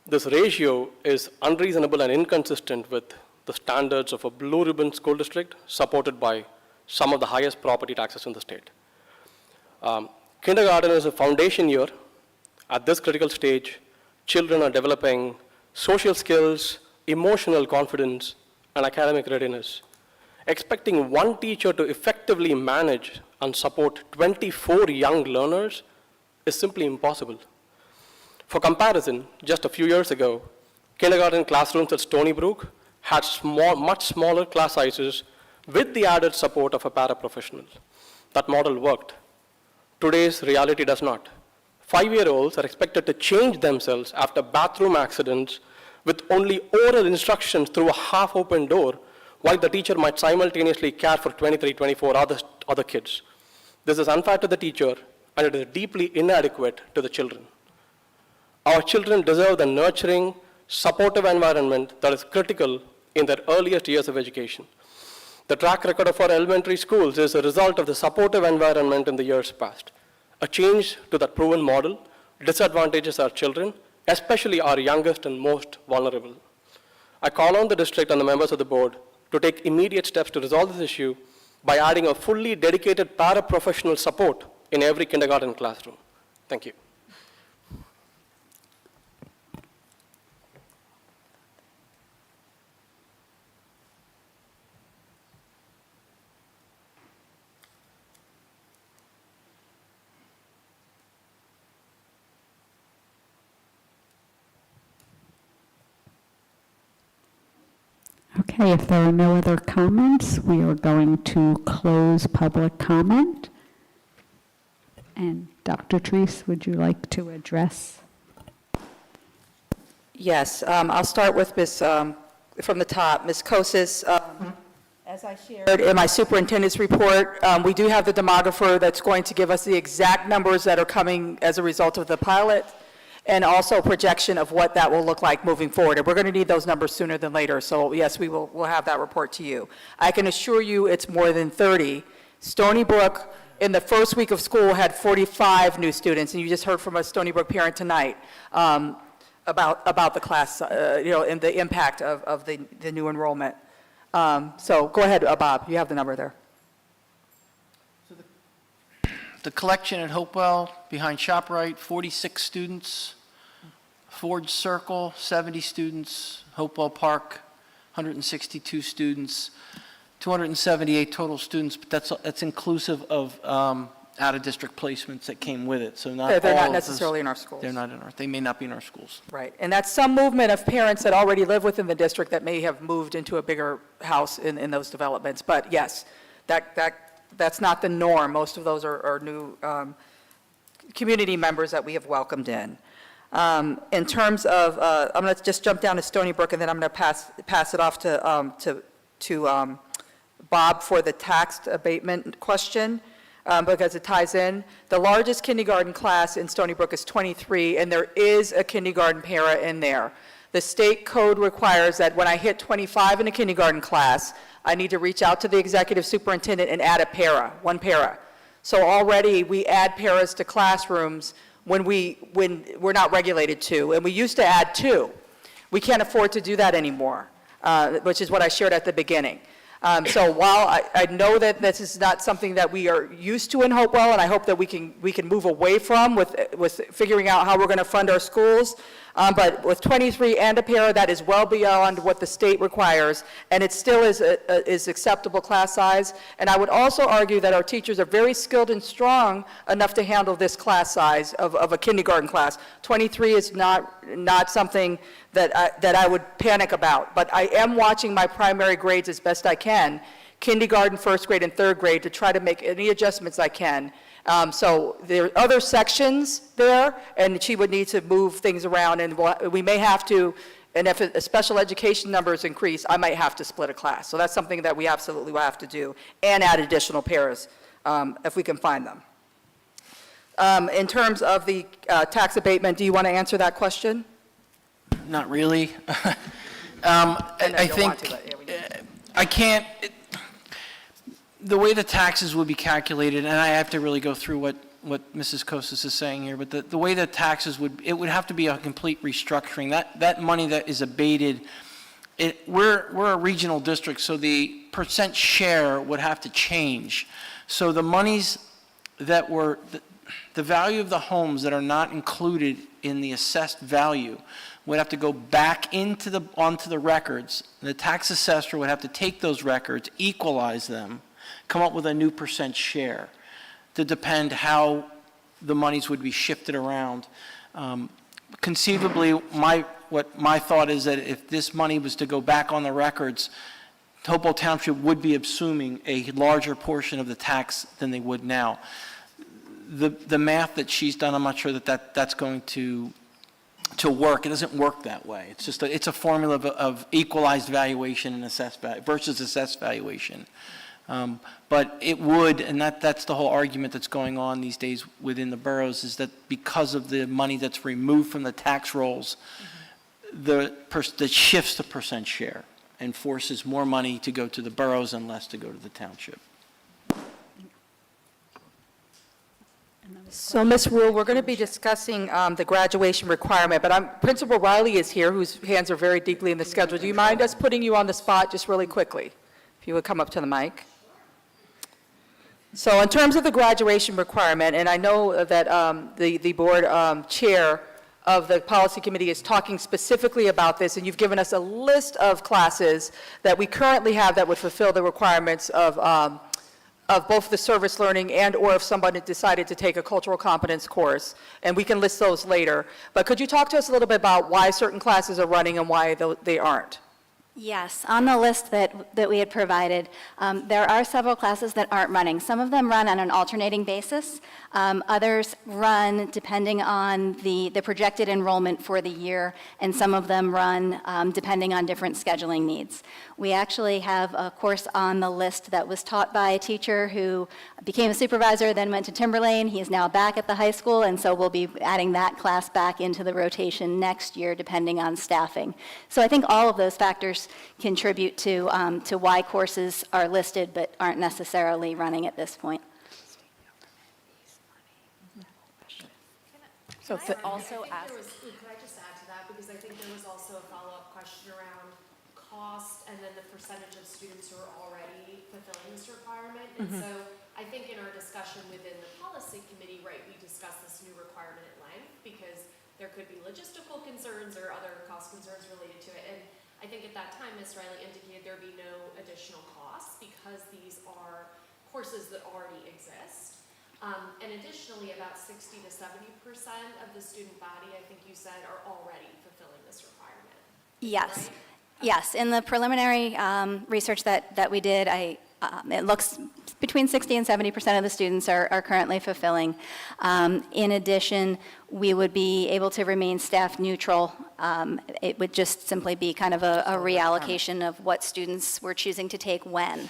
This ratio is unreasonable and inconsistent with the standards of a blue ribbon school district supported by some of the highest property taxes in the state. Kindergarten is a foundation year. At this critical stage, children are developing social skills, emotional confidence, and academic readiness. Expecting one teacher to effectively manage and support 24 young learners is simply impossible. For comparison, just a few years ago, kindergarten classrooms at Stony Brook had much smaller class sizes with the added support of a paraprofessional. That model worked. Today's reality does not. 5-year-olds are expected to change themselves after bathroom accidents with only oral instructions through a half-open door, while the teacher might simultaneously care for 23, 24 other kids. This is unfair to the teacher, and it is deeply inadequate to the children. Our children deserve the nurturing, supportive environment that is critical in their earliest years of education. The track record of our elementary schools is a result of the supportive environment in the years past. A change to that proven model disadvantages our children, especially our youngest and most vulnerable. I call on the district and the members of the board to take immediate steps to resolve this issue by adding a fully dedicated paraprofessional support in every kindergarten classroom. Thank you. Okay, if there are no other comments, we are going to close public comment. And Dr. Treese, would you like to address? Yes, I'll start with Ms., from the top, Ms. Kosis. As I shared in my superintendent's report, we do have the demographer that's going to give us the exact numbers that are coming as a result of the pilot, and also a projection of what that will look like moving forward. And we're going to need those numbers sooner than later, so yes, we'll have that report to you. I can assure you it's more than 30. Stony Brook, in the first week of school, had 45 new students, and you just heard from a Stony Brook parent tonight about the class, and the impact of the new enrollment. So go ahead, Bob, you have the number there. The collection at Hopewell, behind ShopRite, 46 students. Ford Circle, 70 students. Hopewell Park, 162 students. 278 total students, but that's inclusive of out-of-district placements that came with it, so not all of They're not those- necessarily in our schools. They're not in our, they may not be in our schools. Right, and that's some movement of parents that already live within the district that may have moved into a bigger house in those developments. But yes, that's not the norm. Most of those are new community members that we have welcomed in. In terms of, I'm going to just jump down to Stony Brook, and then I'm going to pass it off to Bob for the tax abatement question, because it ties in. The largest kindergarten class in Stony Brook is 23, and there is a kindergarten para in there. The state code requires that when I hit 25 in a kindergarten class, I need to reach out to the executive superintendent and add a para, one para. So already we add paras to classrooms when we're not regulated to, and we used to add 2. We can't afford to do that anymore, which is what I shared at the beginning. So while I know that this is not something that we are used to in Hopewell, and I hope that we can move away from with figuring out how we're going to fund our schools, but with 23 and a para, that is well beyond what the state requires, and it still is acceptable class size. And I would also argue that our teachers are very skilled and strong enough to handle this class size of a kindergarten class. 23 is not something that I would panic about, but I am watching my primary grades as best I can, kindergarten, first grade, and third grade, to try to make any adjustments I can. So there are other sections there, and she would need to move things around, and we may have to, and if a special education numbers increase, I might have to split a class. So that's something that we absolutely will have to do, and add additional paras if we can find them. In terms of the tax abatement, do you want to answer that question? Not really. I think, I can't, the way the taxes would be calculated, and I have to really go through what Mrs. Kosas is saying here, but the way the taxes it would have to be a complete restructuring. That money that is abated, we're a regional district, so the percent share would have to change. So the monies that were, the value of the homes that are not included in the assessed value would have to go back onto the records. The tax assessor would have to take those records, equalize them, come up with a new percent share to depend how the monies would be shifted around. Conceivably, my thought is that if this money was to go back on the records, Hopewell Township would be assuming a larger portion of the tax than they would now. The math that she's done, I'm not sure that's going to work. It doesn't work that way. It's just it's a formula of equalized valuation and versus assessed valuation. But it would, and that's the whole argument that's going on these days within the boroughs, is that because of the money that's removed from the tax rolls, that shifts the percent share and forces more money to go to the boroughs and less to go to the township. So, Ms. Rule, we're going to be discussing the graduation requirement, but Principal Riley is here, whose hands are very deeply in the schedule. Do you mind us putting you on the spot just really quickly? If you would come up to the mic. So in terms of the graduation requirement, and I know that the board chair of the policy committee is talking specifically about this, and you've given us a list of classes that we currently have that would fulfill the requirements of both the service learning and or if somebody decided to take a cultural competence course, and we can list those later. But could you talk to us a little bit about why certain classes are running and why they aren't? Yes, on the list that we had provided, there are several classes that aren't running. Some of them run on an alternating basis. Others run depending on the projected enrollment for the year, and some of them run depending on different scheduling needs. We actually have a course on the list that was taught by a teacher who became a supervisor, then went to Timberlane. He is now back at the high school, and so we'll be adding that class back into the rotation next year, depending on staffing. So I think all of those factors contribute to why courses are listed but aren't necessarily running at this point. So can I also ask? Could I just add to that, because I think there was also a follow-up question around cost and then the percentage of students who are already fulfilling this requirement. And so I think in our discussion discussion within the policy committee, right, we discussed this new requirement at length because there could be logistical concerns or other cost concerns related to it. And I think at that time, Ms. Riley indicated there'd be no additional costs because these are courses that already exist. And additionally, about 60 to 70% of the student body, I think you said, are already fulfilling this requirement. Yes. Yes, in the preliminary research that we did, it looks between 60 and 70% of the students are currently fulfilling. In addition, we would be able to remain staff neutral. It would just simply be kind of a reallocation of what students were choosing to take when.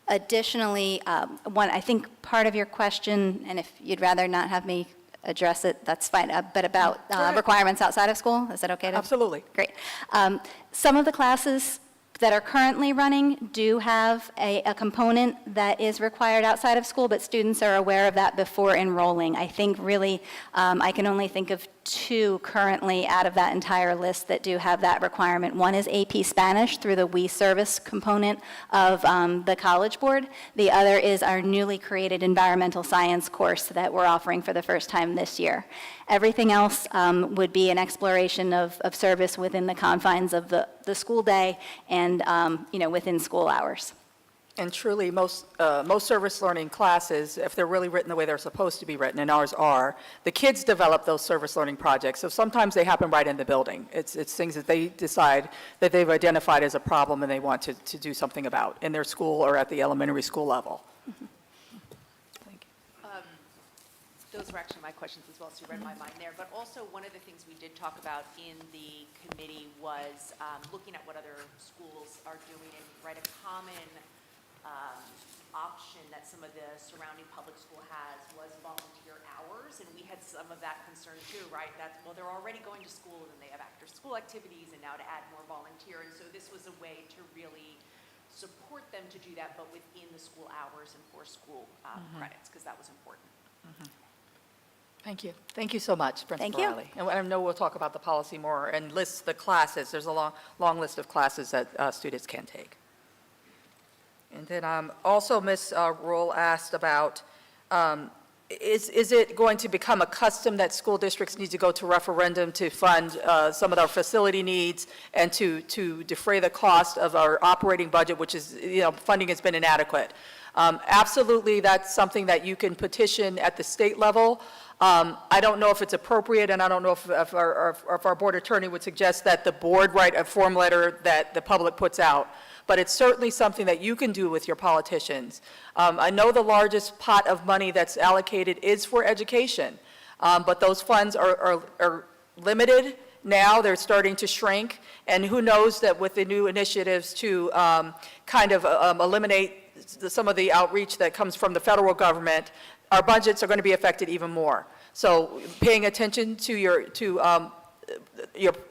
Additionally, I think part of your question, and if you'd rather not have me address it, that's fine, but about requirements outside of school, is that okay? Absolutely. Great. Some of the classes that are currently running do have a component that is required outside of school, but students are aware of that before enrolling. I think really, I can only think of 2 currently out of that entire list that do have that requirement. One is AP Spanish through the We Service component of the College Board. The other is our newly created environmental science course that we're offering for the first time this year. Everything else would be an exploration of service within the confines of the school day and within school hours. And truly, most service learning classes, if they're really written the way they're supposed to be written, and ours are, the kids develop those service learning projects. So sometimes they happen right in the building. It's things that they decide that they've identified as a problem and they want to do something about in their school or at the elementary school level. Those were actually my questions as well, so you read my mind there. But also, one of the things we did talk about in the committee was looking at what other schools are doing, and a common option that some of the surrounding public school has was volunteer hours, and we had some of that concern too, right? Well, they're already going to school, and they have after-school activities, and now to add more volunteer, and so this was a way to really support them to do that, but within the school hours and for school credits, because that was important. Thank you. Thank you so much, Principal Thank you. Riley. And I know we'll talk about the policy more and list the classes. There's a long list of classes that students can take. And then also Ms. Ruhl asked about, is it going to become a custom that school districts need to go to referendum to fund some of our facility needs and to defray the cost of our operating budget, which is, funding has been inadequate? Absolutely, that's something that you can petition at the state level. I don't know if it's appropriate, and I don't know if our board attorney would suggest that the board write a form letter that the public puts out. But it's certainly something that you can do with your politicians. I know the largest pot of money that's allocated is for education, but those funds are limited now. They're starting to shrink, and who knows that with the new initiatives to eliminate some of the outreach that comes from the federal government, our budgets are going to be affected even more. So paying attention to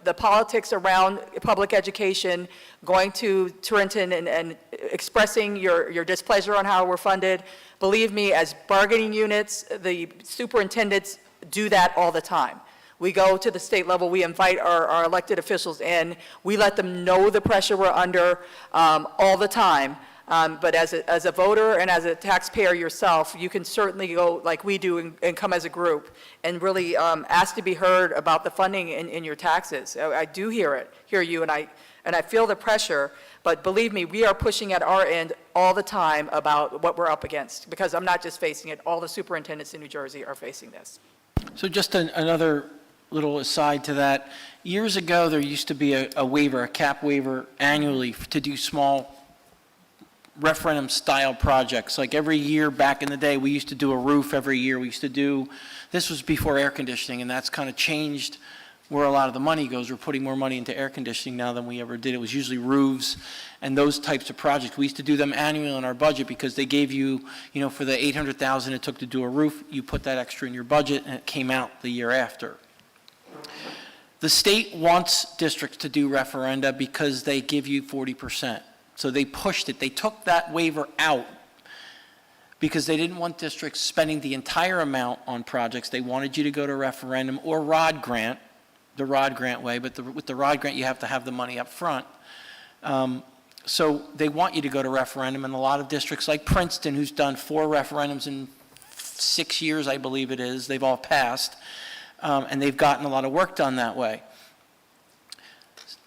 the politics around public education, going to Trenton and expressing your displeasure on how we're funded. Believe me, as bargaining units, the superintendents do that all the time. We go to the state level, we invite our elected officials in, we let them know the pressure we're under all the time. But as a voter and as a taxpayer yourself, you can certainly go like we do and come as a group and really ask to be heard about the funding in your taxes. I do hear you, and I feel the pressure, but believe me, we are pushing at our end all the time about what we're up against, because I'm not just facing it, all the superintendents in New Jersey are facing this. So just another little aside to that. Years ago, there used to be a waiver, a cap waiver annually to do small referendum-style projects. Like every year back in the day, we used to do a roof every year. We used to do, this was before air conditioning, and that's kind of changed where a lot of the money goes. We're putting more money into air conditioning now than we ever did. It was usually roofs and those types of projects. We used to do them annually in our budget because they gave you, for the $800,000 it took to do a roof, you put that extra in your budget and it came out the year after. The state wants districts to do referenda because they give you 40%. So they pushed it. They took that waiver out because they didn't want districts spending the entire amount on projects. They wanted you to go to referendum or ROD grant, the ROD grant way, but with the ROD grant you have to have the money up front. So they want you to go to referendum, and a lot of districts like Princeton, who's done 4 referendums in 6 years, I believe it is, they've all passed, and they've gotten a lot of work done that way.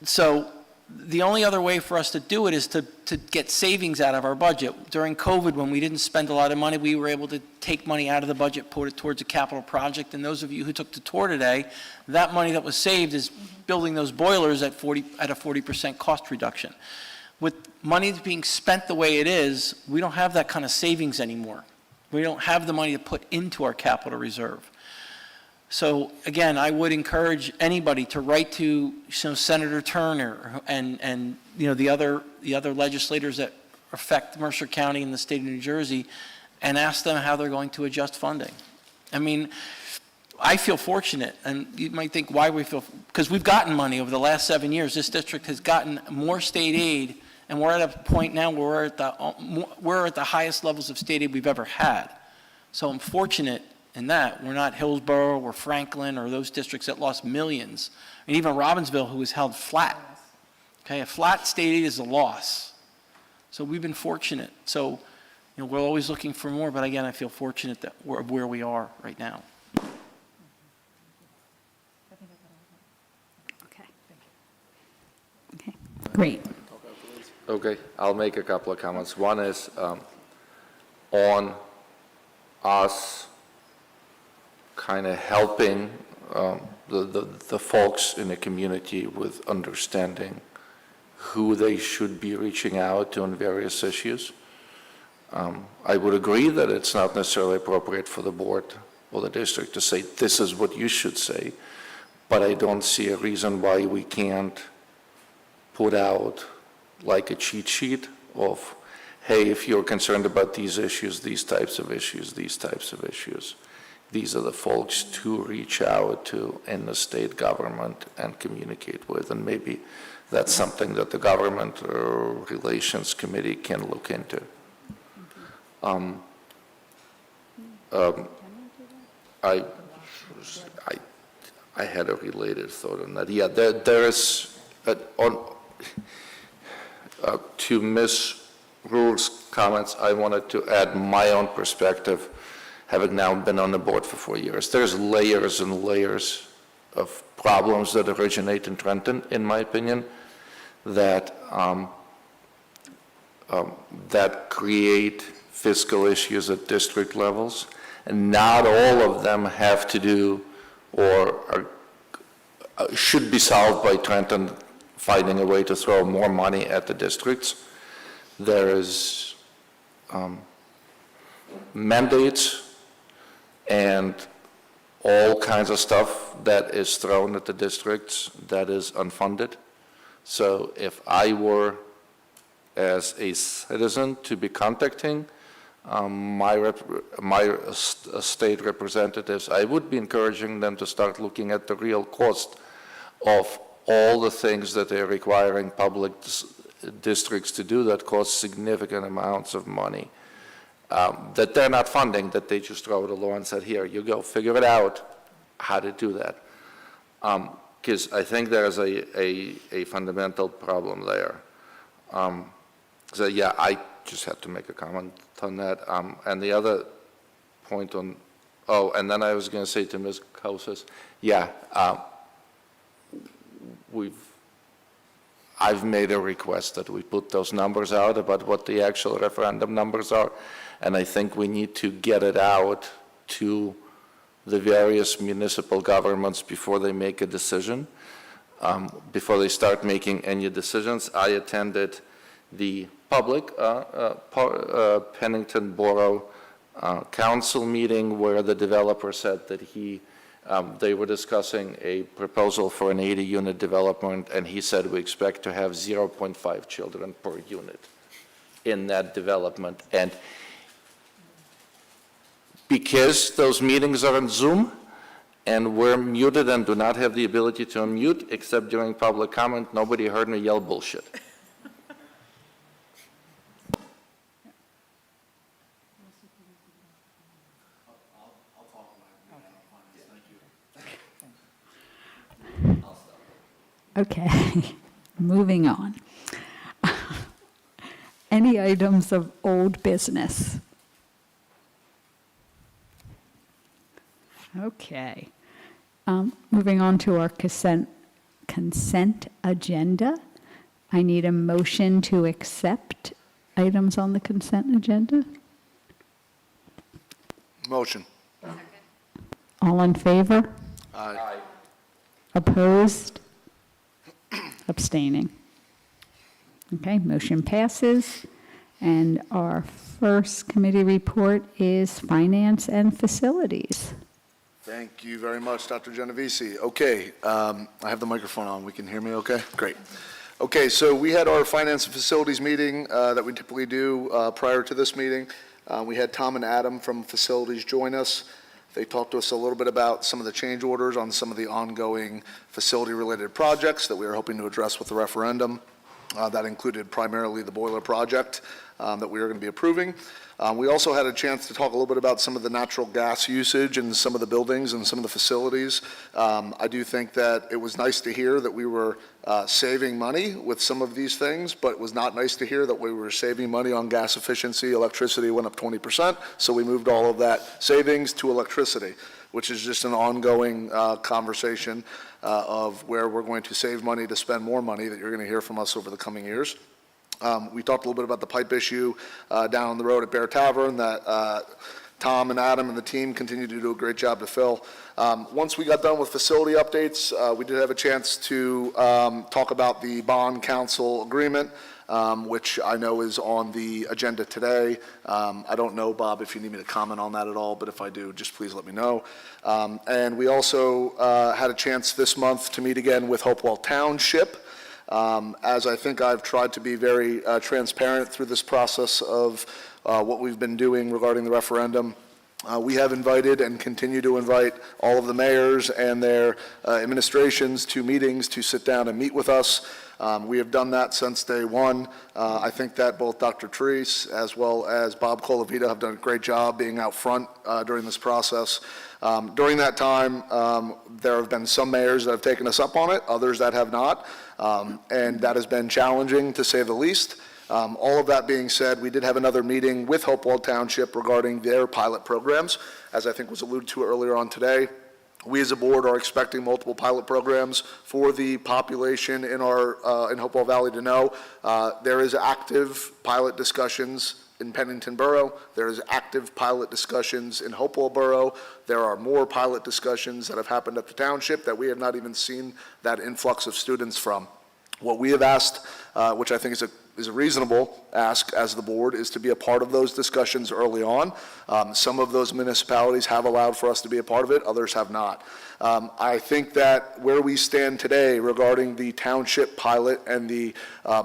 So the only other way for us to do it is to get savings out of our budget. During COVID, when we didn't spend a lot of money, we were able to take money out of the budget, put it towards a capital project, and those of you who took the tour today, that money that was saved is building those boilers at a 40% cost reduction. With money that's being spent the way it is, we don't have that kind of savings anymore. We don't have the money to put into our capital reserve. So again, I would encourage anybody to write to Senator Turner and the other legislators that affect Mercer County and the state of New Jersey and ask them how they're going to adjust funding. I mean, I feel fortunate, and you might think why we feel, because we've gotten money over the last 7 years. This district has gotten more state aid, and we're at a point now where we're at the highest levels of state aid we've ever had. So I'm fortunate in that. We're not Hillsborough or Franklin or those districts that lost millions. And even Robbinsville, who was held flat. Okay, a flat state aid is a loss. So we've been fortunate. So, we're always looking for more, but again, I feel fortunate that we're where we are right now. Okay, great. Okay, I'll make a couple of comments. One is on us kind of helping the folks in the community with understanding who they should be reaching out to on various issues. I would agree that it's not necessarily appropriate for the board or the district to say, this is what you should say, but I don't see a reason why we can't put out like a cheat sheet of, hey, if you're concerned about these issues, these types of issues, these types of issues, these are the folks to reach out to in the state government and communicate with. And maybe that's something that the Government Relations Committee can look into. I had a related thought on that. Yeah, there is, to Ms. Rule's comments, I wanted to add my own perspective, having now been on the board for 4 years. There's layers and layers of problems that originate in Trenton, in my opinion, that that create fiscal issues at district levels, and not all of them have to do or should be solved by Trenton finding a way to throw more money at the districts. There is mandates and all kinds of stuff that is thrown at the districts that is unfunded. So if I were, as a citizen, to be contacting my state representatives, I would be encouraging them to start looking at the real cost of all the things that they're requiring public districts to do that cost significant amounts of money, that they're not funding, that they just throw the law and said, here, you go, figure it out how to do that. Because I think there's a fundamental problem there. So yeah, I just had to make a comment on that. And the other point on, and then I was going to say to Ms. Kosas, yeah, I've made a request that we put those numbers out about what the actual referendum numbers are, and I think we need to get it out to the various municipal governments before they make a decision, before they start making any decisions. I attended the public Pennington Borough Council meeting where the developer said that they were discussing a proposal for an 80-unit development, and he said we expect to have 0.5 children per unit in that development. And because those meetings are on Zoom and we're muted and do not have the ability to unmute except during public comment, nobody heard me yell bullshit. Okay, moving on. Any items of old business? Okay. Moving on to our consent agenda. I need a motion to accept items on the consent agenda. Motion. All in favor? Aye. Opposed? Abstaining. Okay, motion passes. And our first committee report is Finance and Facilities. Thank you very much, Dr. Genovese. Okay, I have the microphone on. We can hear me okay? Great. Okay, so we had our Finance and Facilities meeting that we typically do prior to this meeting. We had Tom and Adam from Facilities join us. They talked to us a little bit about some of the change orders on some of the ongoing facility-related projects that we are hoping to address with the referendum. That included primarily the boiler project that we are going to be approving. We also had a chance to talk a little bit about some of the natural gas usage in some of the buildings and some of the facilities. I do think that it was nice to hear that we were saving money with some of these things, but it was not nice to hear that we were saving money on gas efficiency. Electricity went up 20%, so we moved all of that savings to electricity, which is just an ongoing conversation of where we're going to save money to spend more money that you're going to hear from us over the coming years. We talked a little bit about the pipe issue down the road at Bear Tavern that Tom and Adam and the team continue to do a great job to fill. Once we got done with facility updates, we did have a chance to talk about the bond council agreement, which I know is on the agenda today. I don't know, Bob, if you need me to comment on that at all, but if I do, just please let me know. And we also had a chance this month to meet again with Hopewell Township. As I think I've tried to be very transparent through this process of what we've been doing regarding the referendum, we have invited and continue to invite all of the mayors and their administrations to meetings to sit down and meet with us. We have done that since day one. I think that both Dr. Treese as well as Bob Colavita have done a great job being out front during this process. During that time, there have been some mayors that have taken us up on it, others that have not, and that has been challenging to say the least. All of that being said, we did have another meeting with Hopewell Township regarding their pilot programs, as I think was alluded to earlier on today. We as a board are expecting multiple pilot programs for the population in our in Hopewell Valley to know. There is active pilot discussions in Pennington Borough. There is active pilot discussions in Hopewell Borough. There are more pilot discussions that have happened at the township that we have not even seen that influx of students from. What we have asked, which I think is a reasonable ask as the board, is to be a part of those discussions early on. Some of those municipalities have allowed for us to be a part of it, others have not. I think that where we stand today regarding the township pilot and the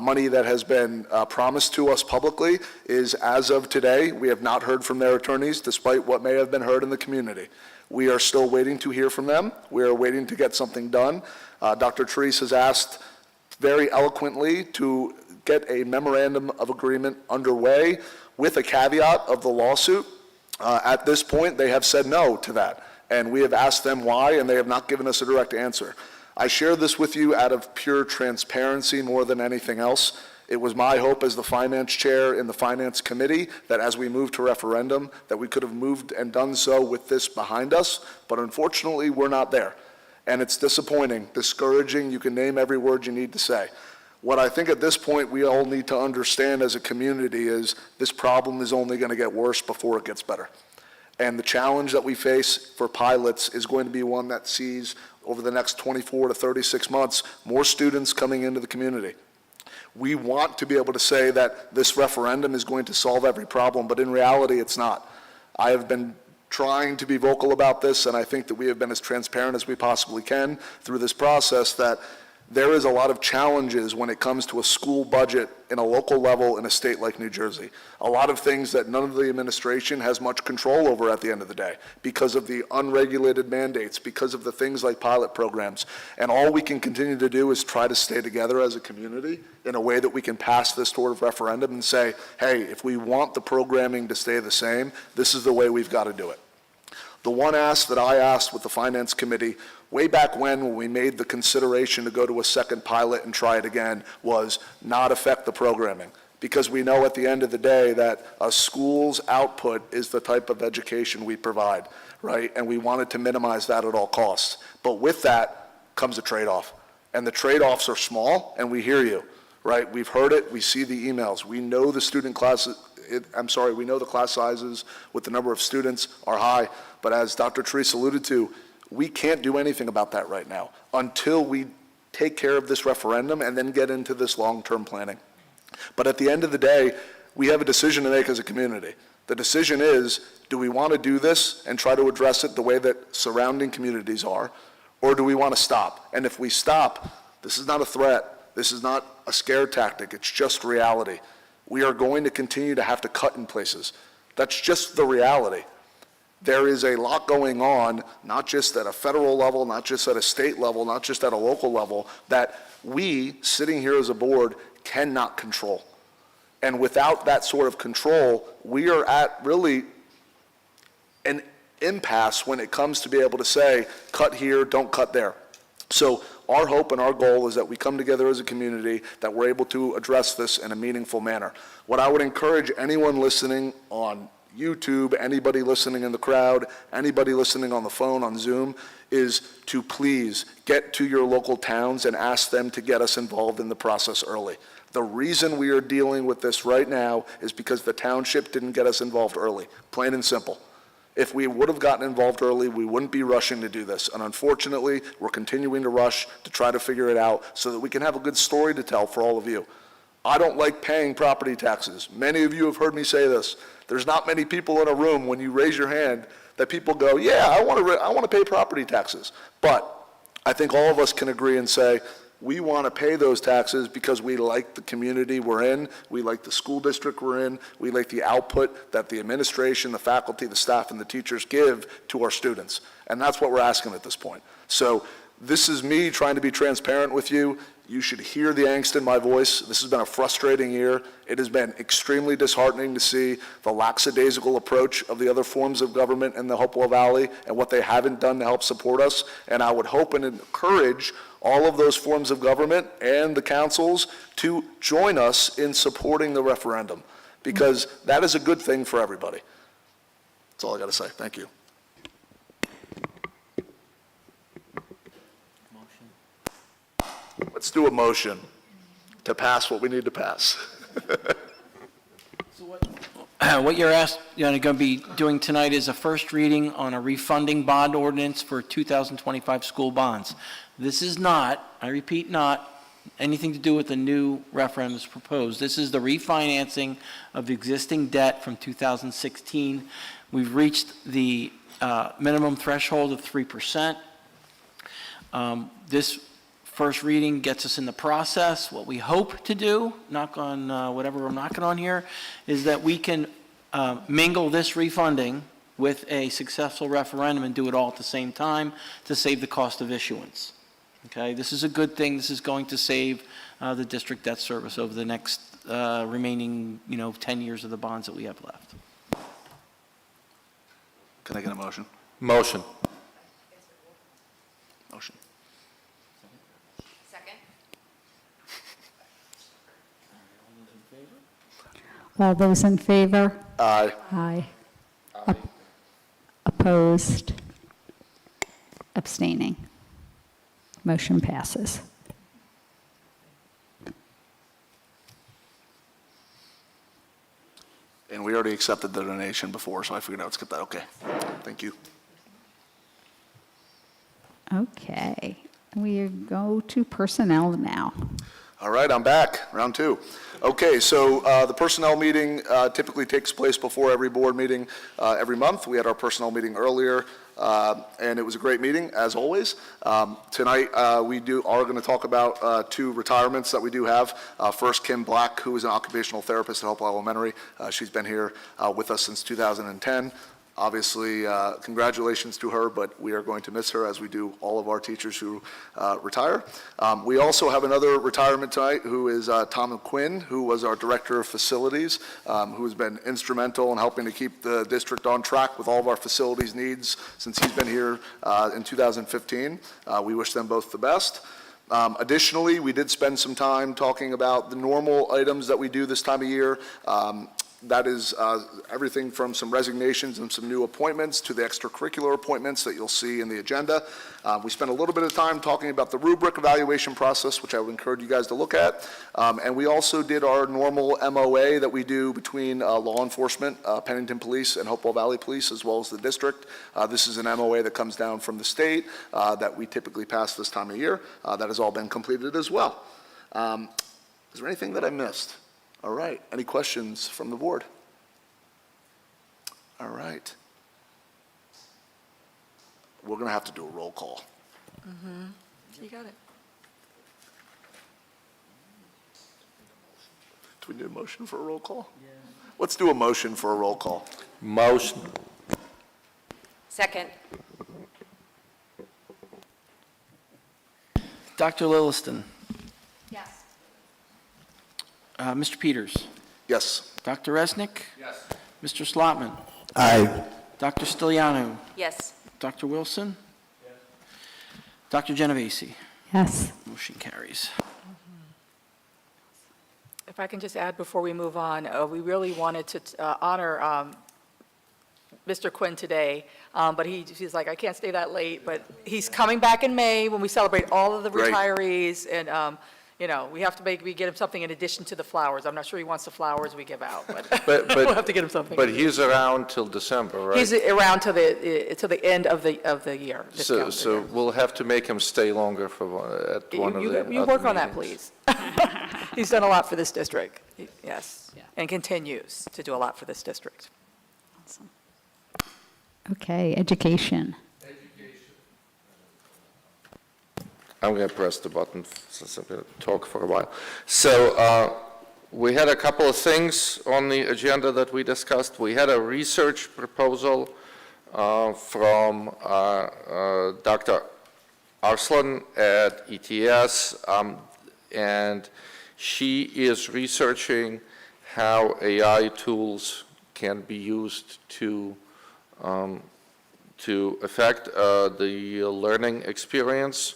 money that has been promised to us publicly is, as of today, we have not heard from their attorneys, despite what may have been heard in the community. We are still waiting to hear from them. We are waiting to get something done. Dr. Treese has asked very eloquently to get a memorandum of agreement underway with a caveat of the lawsuit. At this point, they have said no to that, and we have asked them why, and they have not given us a direct answer. I share this with you out of pure transparency more than anything else. It was my hope as the finance chair in the finance committee that as we move to referendum, that we could have moved and done so with this behind us, but unfortunately, we're not there. And it's disappointing, discouraging, you can name every word you need to say. What I think at this point we all need to understand as a community is this problem is only going to get worse before it gets better. And the challenge that we face for pilots is going to be one that sees over the next 24 to 36 months more students coming into the community. We want to be able to say that this referendum is going to solve every problem, but in reality it's not. I have been trying to be vocal about this, and I think that we have been as transparent as we possibly can through this process, that there is a lot of challenges when it comes to a school budget in a local level in a state like New Jersey. A lot of things that none of the administration has much control over at the end of the day because of the unregulated mandates, because of the things like pilot programs. And all we can continue to do is try to stay together as a community in a way that we can pass this sort of referendum and say, hey, if we want the programming to stay the same, this is the way we've got to do it. The one ask that I asked with the Finance Committee way back when we made the consideration to go to a second pilot and try it again was not affect the programming. because we know at the end of the day that a school's output is the type of education we provide, right? And we wanted to minimize that at all costs. But with that comes a trade-off. And the trade-offs are small, and we hear you, right? We've heard it, we see the emails, we know the we know the class sizes with the number of students are high, but as Dr. Therese alluded to, we can't do anything about that right now until we take care of this referendum and then get into this long-term planning. But at the end of the day, we have a decision to make as a community. The decision is, do we want to do this and try to address it the way that surrounding communities are, or do we want to stop? And if we stop, this is not a threat, this is not a scare tactic, it's just reality. We are going to continue to have to cut in places. That's just the reality. There is a lot going on, not just at a federal level, not just at a state level, not just at a local level, that we, sitting here as a board, cannot control. And without that sort of control, we are at really an impasse when it comes to be able to say, cut here, don't cut there. So our hope and our goal is that we come together as a community, that we're able to address this in a meaningful manner. What I would encourage anyone listening on YouTube, anybody listening in the crowd, anybody listening on the phone, on Zoom, is to please get to your local towns and ask them to get us involved in the process early. The reason we are dealing with this right now is because the township didn't get us involved early, plain and simple. If we would have gotten involved early, we wouldn't be rushing to do this. And unfortunately, we're continuing to rush to try to figure it out so that we can have a good story to tell for all of you. I don't like paying property taxes. Many of you have heard me say this. There's not many people in a room when you raise your hand that people go, yeah, I want to pay property taxes. But I think all of us can agree and say, we want to pay those taxes because we like the community we're in, we like the school district we're in, we like the output that the administration, the faculty, the staff, and the teachers give to our students. And that's what we're asking at this point. So this is me trying to be transparent with you. You should hear the angst in my voice. This has been a frustrating year. It has been extremely disheartening to see the lackadaisical approach of the other forms of government in the Hopewell Valley and what they haven't done to help support us. And I would hope and encourage all of those forms of government and the councils to join us in supporting the referendum, because that is a good thing for everybody. That's all I got to say. Thank you. Let's do a motion to pass what we need to pass. What you're going to be doing tonight is a first reading on a refunding bond ordinance for 2025 school bonds. This is not, I repeat, not anything to do with the new referendum that's proposed. This is the refinancing of the existing debt from 2016. We've reached the minimum threshold of 3%. This first reading gets us in the process. What we hope to do, knock on whatever I'm knocking on here, is that we can mingle this refunding with a successful referendum and do it all at the same time to save the cost of issuance. Okay, this is a good thing. This is going to save the district debt service over the next remaining, 10 years of the bonds that we have left. Can I get a motion? Motion. Motion. Second? All those in favor? Aye. Aye. Opposed? Abstaining? Motion passes. And we already accepted the donation before, so I figured I'd skip that. Okay. Thank you. Okay, we go to personnel now. All right, I'm back, round two. Okay, so the personnel meeting typically takes place before every board meeting every month. We had our personnel meeting earlier, and it was a great meeting, as always. Tonight, we are going to talk about two retirements that we do have. First, Kim Black, who is an occupational therapist at Hopewell Elementary. She's been here with us since 2010. Obviously, congratulations to her, but we are going to miss her, as we do all of our teachers who retire. We also have another retirement tonight, who is Tom Quinn, who was our Director of Facilities, who has been instrumental in helping to keep the district on track with all of our facilities needs since he's been here in 2015. We wish them both the best. Additionally, we did spend some time talking about the normal items that we do this time of year. That is everything from some resignations and some new appointments to the extracurricular appointments that you'll see in the agenda. We spent a little bit of time talking about the rubric evaluation process, which I would encourage you guys to look at. And we also did our normal MOA that we do between law enforcement, Pennington Police and Hopewell Valley Police, as well as the district. This is an MOA that comes down from the state that we typically pass this time of year. That has all been completed as well. Is there anything that I missed? All right. Any questions from the board? All right. We're going to have to do a roll call. You got it. Do we need a motion for a roll call? Yeah. Let's do a motion for a roll call. Motion. Second. Dr. Lilliston. Yes. Mr. Peters. Yes. Dr. Resnick. Yes. Mr. Slotman. Aye. Dr. Stiliano. Yes. Dr. Wilson. Dr. Genovese. Yes. Motion carries. If I can just add before we move on, we really wanted to honor Mr. Quinn today, but he's like, I can't stay that late, but he's coming back in May when we celebrate all of the Great. retirees, and, we have to get him something in addition to the flowers. I'm not sure he wants the flowers we give out, but we'll have to get him something. But he's around till December, right? He's around to the end of the year. this calendar So year. we'll have to make him stay longer at one of the You other work on that, meetings. please. He's done a lot for this district, yes, and continues to do a lot for this district. Okay, education. I'm going to press the button since I'm going to talk for a while. So we had a couple of things on the agenda that we discussed. We had a research proposal from Dr. Arslan at ETS, and she is researching how AI tools can be used to affect the learning experience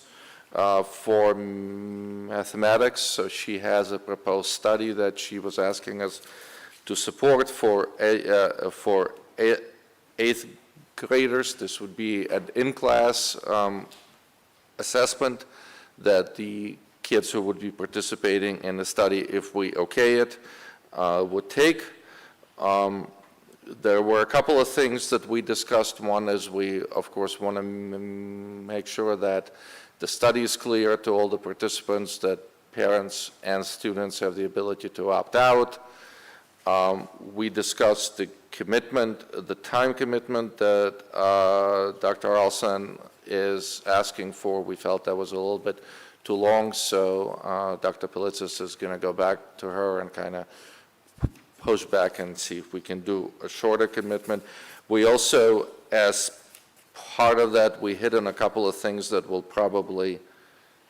for mathematics. So she has a proposed study that she was asking us to support for eighth graders. This would be an in-class assessment that the kids who would be participating in the study, if we okay it, would take. There were a couple of things that we discussed. One is we, of course, want to make sure that the study is clear to all the participants, that parents and students have the ability to opt out. We discussed the commitment, the time commitment that Dr. Arlson is asking for. We felt that was a little bit too long, so Dr. Pilitzis is going to go back to her and kind of push back and see if we can do a shorter commitment. We also, as part of that, we hit on a couple of things that will probably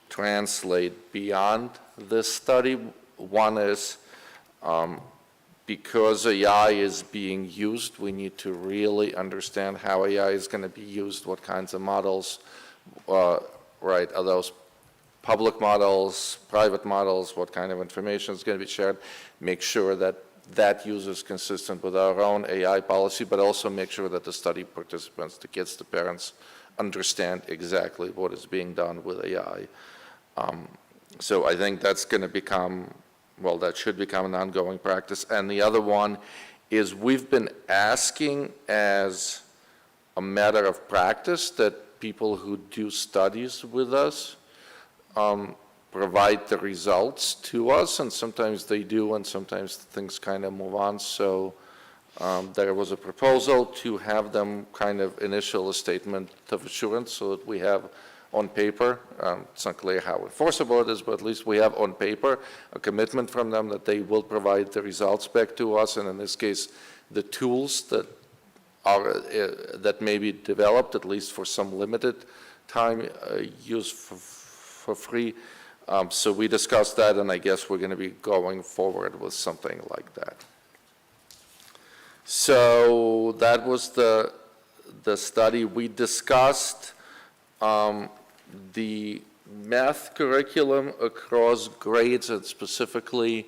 translate beyond this study. One is because AI is being used, we need to really understand how AI is going to be used, what kinds of models, right, are those public models, private models, what kind of information is going to be shared, make sure that that use is consistent with our own AI policy, but also make sure that the study participants, the kids, the parents, understand exactly what is being done with AI. So I think that's going to become, well, that should become an ongoing practice. And the other one is we've been asking as a matter of practice that people who do studies with us provide the results to us, and sometimes they do, and sometimes things kind of move on. So there was a proposal to have them kind of initial a statement of assurance so that we have on paper, it's not clear how enforceable it is, but at least we have on paper a commitment from them that they will provide the results back to us, and in this case, the tools that are that may be developed, at least for some limited time, use for free. So we discussed that, and I guess we're going to be going forward with something like that. So that was the study. We discussed the math curriculum across grades, and specifically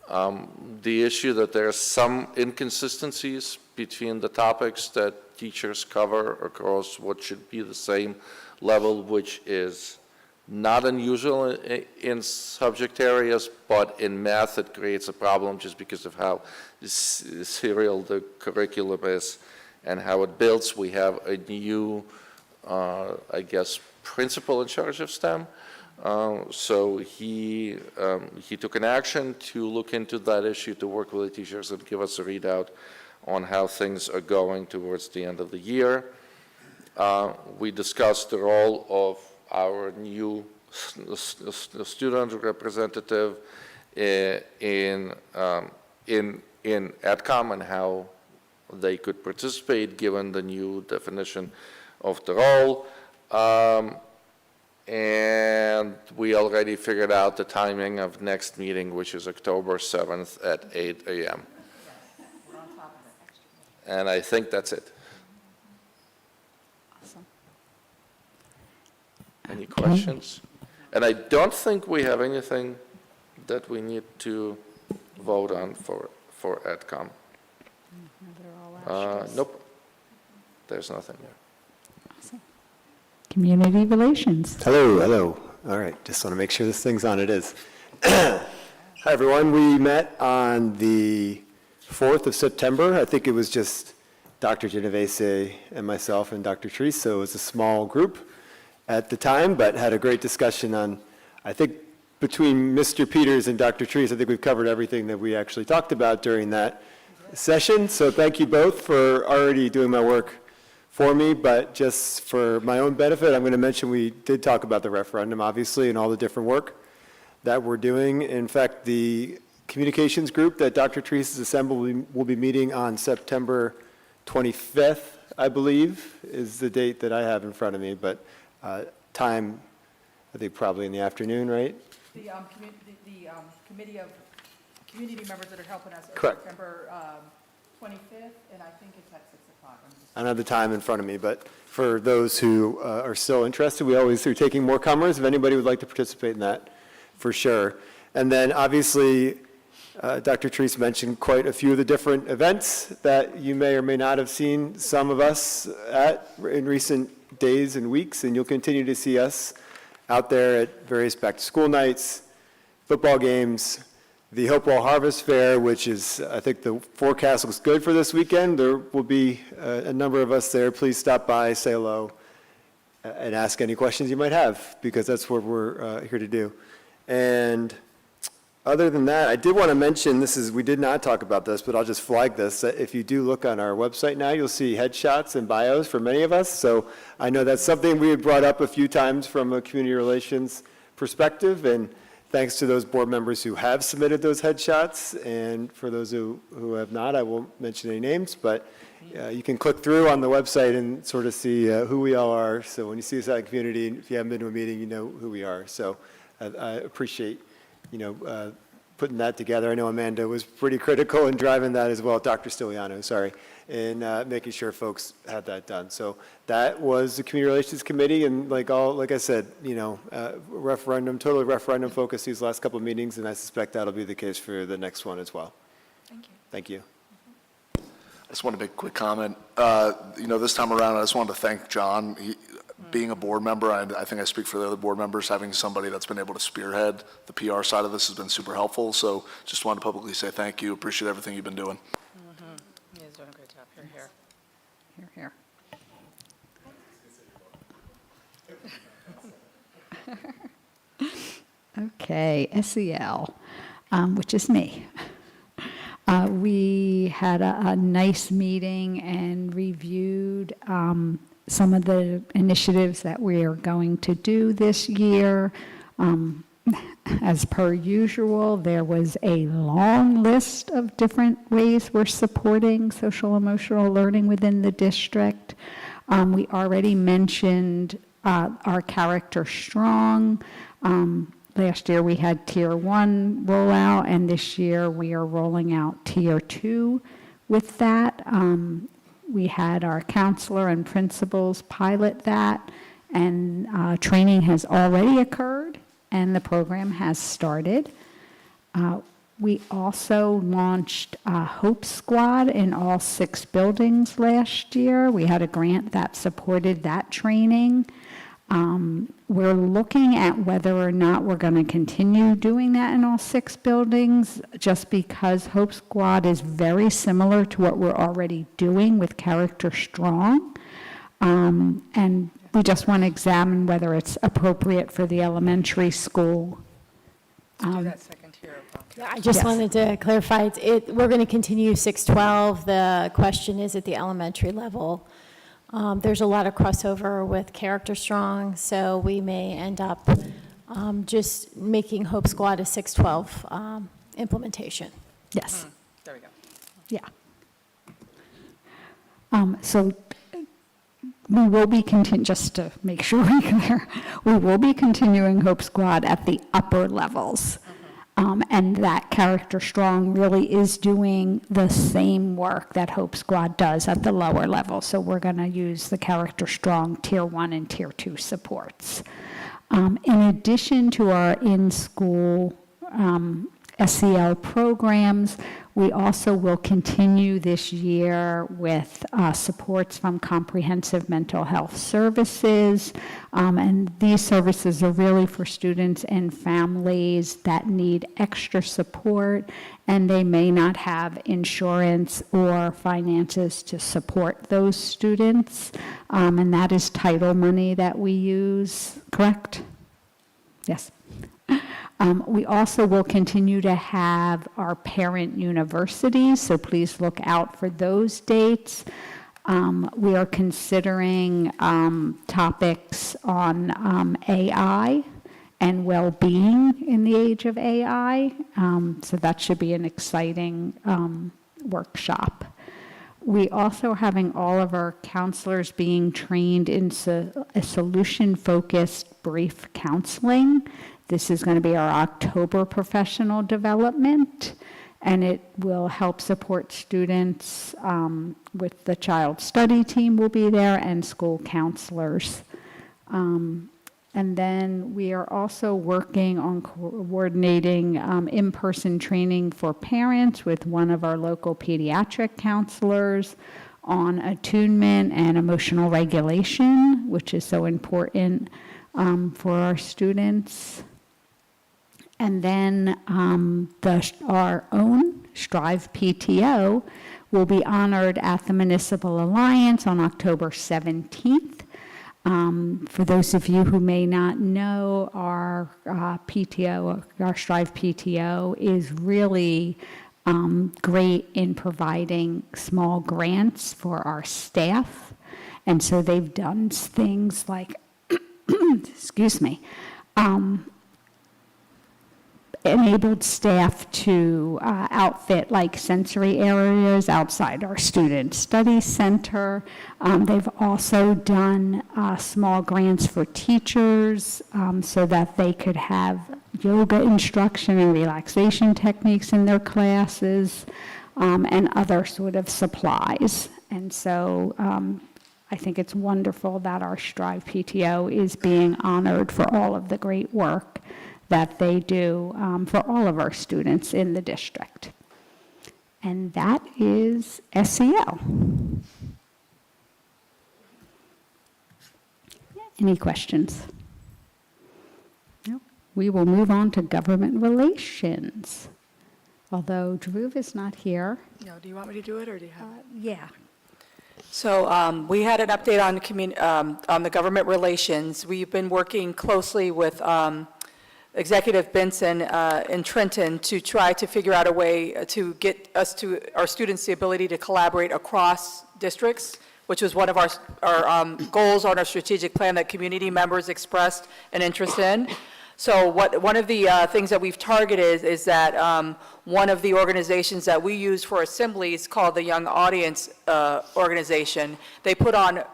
the issue that there are some inconsistencies between the topics that teachers cover across what should be the same level, which is not unusual in subject areas, but in math it creates a problem just because of how serial the curriculum is and how it builds. We have a new, I guess, principal in charge of STEM. So he took an action to look into that issue, to work with the teachers and give us a readout on how things are going towards the end of the year. We discussed the role of our new student representative in AdCom and how they could participate given the new definition of the role. And we already figured out the timing of next meeting, which is October 7th at 8 a.m. And I think that's it. Awesome. Any questions? And I don't think we have anything that we need to vote on for AdCom. Nope. There's nothing there. Awesome. Community relations. Hello, hello. All right, just want to make sure this thing's on. It is. Hi, everyone. We met on the 4th of September. I think it was just Dr. Genovese and myself and Dr. Treese, so it was a small group at the time, but had a great discussion on, I think, between Mr. Peters and Dr. Treese, I think we've covered everything that we actually talked about during that session. So thank you both for already doing my work for me, but just for my own benefit, I'm going to mention we did talk about the referendum, obviously, and all the different work that we're doing. In fact, the communications group that Dr. Treese has assembled will be meeting on September 25th, I believe, is the date that I have in front of me, but time, I think probably in the afternoon, right? The committee of community members that are helping us are Correct. September 25th, and I think it's at 6 o'clock. I don't have the time in front of me, but for those who are still interested, we always are taking more comers. If anybody would like to participate in that, for sure. And then obviously, Dr. Treese mentioned quite a few of the different events that you may or may not have seen some of us at in recent days and weeks, and you'll continue to see us out there at various back-to-school nights, football games, the Hopewell Harvest Fair, which is, I think the forecast looks good for this weekend. There will be a number of us there. Please stop by, say hello, and ask any questions you might have, because that's what we're here to do. And other than that, I did want to mention, we did not talk about this, but I'll just flag this, that if you do look on our website now, you'll see headshots and bios for many of us. So I know that's something we had brought up a few times from a community relations perspective, and thanks to those board members who have submitted those headshots, and for those who have not, I won't mention any names, but you can click through on the website and sort of see who we all are. So when you see us out in the community, if you haven't been to a meeting, you know who we are. So I appreciate putting that together. I know Amanda was pretty critical in driving that as well, Dr. Stiliano, sorry, in making sure folks had that done. So that was the Community Relations Committee, and like I said, totally referendum focused these last couple of meetings, and I suspect that'll be the case for the next one as well. Thank you. Thank you. I just want to make a quick comment. This time around, I just wanted to thank John. Being a board member, I think I speak for the other board members, having somebody that's been able to spearhead the PR side of this has been super helpful. So just wanted to publicly say thank you. Appreciate everything you've been doing. He's doing a great job. Here. Here, here. Okay, SEL, which is me. We had a nice meeting and reviewed some of the initiatives that we are going to do this year. As per usual, there was a long list of different ways we're supporting social emotional learning within the district. We already mentioned our Character Strong. Last year we had Tier 1 rollout, and this year we are rolling out Tier 2 with that. We had our counselor and principals pilot that, and training has already occurred, and the program has started. We also launched Hope Squad in all 6 buildings last year. We had a grant that supported that training. We're looking at whether or not we're going to continue doing that in all 6 buildings, just because Hope Squad is very similar to what we're already doing with Character Strong. And we just want to examine whether it's appropriate for the elementary school. Yeah, I just wanted to clarify, we're going to continue 612. The question is at the elementary level. There's a lot of crossover with Character Strong, so we may end up just making Hope Squad a 612 implementation. Yes. There we go. Yeah. So we will be just to make sure we're clear, we will be continuing Hope Squad at the upper levels. And that Character Strong really is doing the same work that Hope Squad does at the lower level. So we're going to use the Character Strong Tier 1 and Tier 2 supports. In addition to our in-school SEL programs, we also will continue this year with supports from Comprehensive Mental Health Services. And these services are really for students and families that need extra support, and they may not have insurance or finances to support those students. And that is title money that we use, correct? Yes. We also will continue to have our parent universities, so please look out for those dates. We are considering topics on AI and well-being in the age of AI, so that should be an exciting workshop. We also are having all of our counselors being trained in a solution-focused brief counseling. This is going to be our October professional development, and it will help support students with the child study team will be there and school counselors. And then we are also working on coordinating in-person training for parents with one of our local pediatric counselors on attunement and emotional regulation, which is so important for our students. And then our own Strive PTO will be honored at the Municipal Alliance on October 17th. For those of you who may not know, our PTO, our Strive PTO, is really great in providing small grants for our staff. And so they've done things like, excuse me, enabled staff to outfit like sensory areas outside our student study center. They've also done small grants for teachers so that they could have yoga instruction and relaxation techniques in their classes, and other sort of supplies. And so I think it's wonderful that our Strive PTO is being honored for all of the great work that they do for all of our students in the district. And that is SEL. Any questions? No? We will move on to government relations. Although Dhruv is not here. No, do you want me to do it, or do you have? Yeah. So we had an update on the government relations. We've been working closely with Executive Benson in Trenton to try to figure out a way to get our students the ability to collaborate across districts, which was one of our goals on our strategic plan that community members expressed an interest in. So one of the things that we've targeted is that one of the organizations that we use for assemblies, called the Young Audience Organization, they put on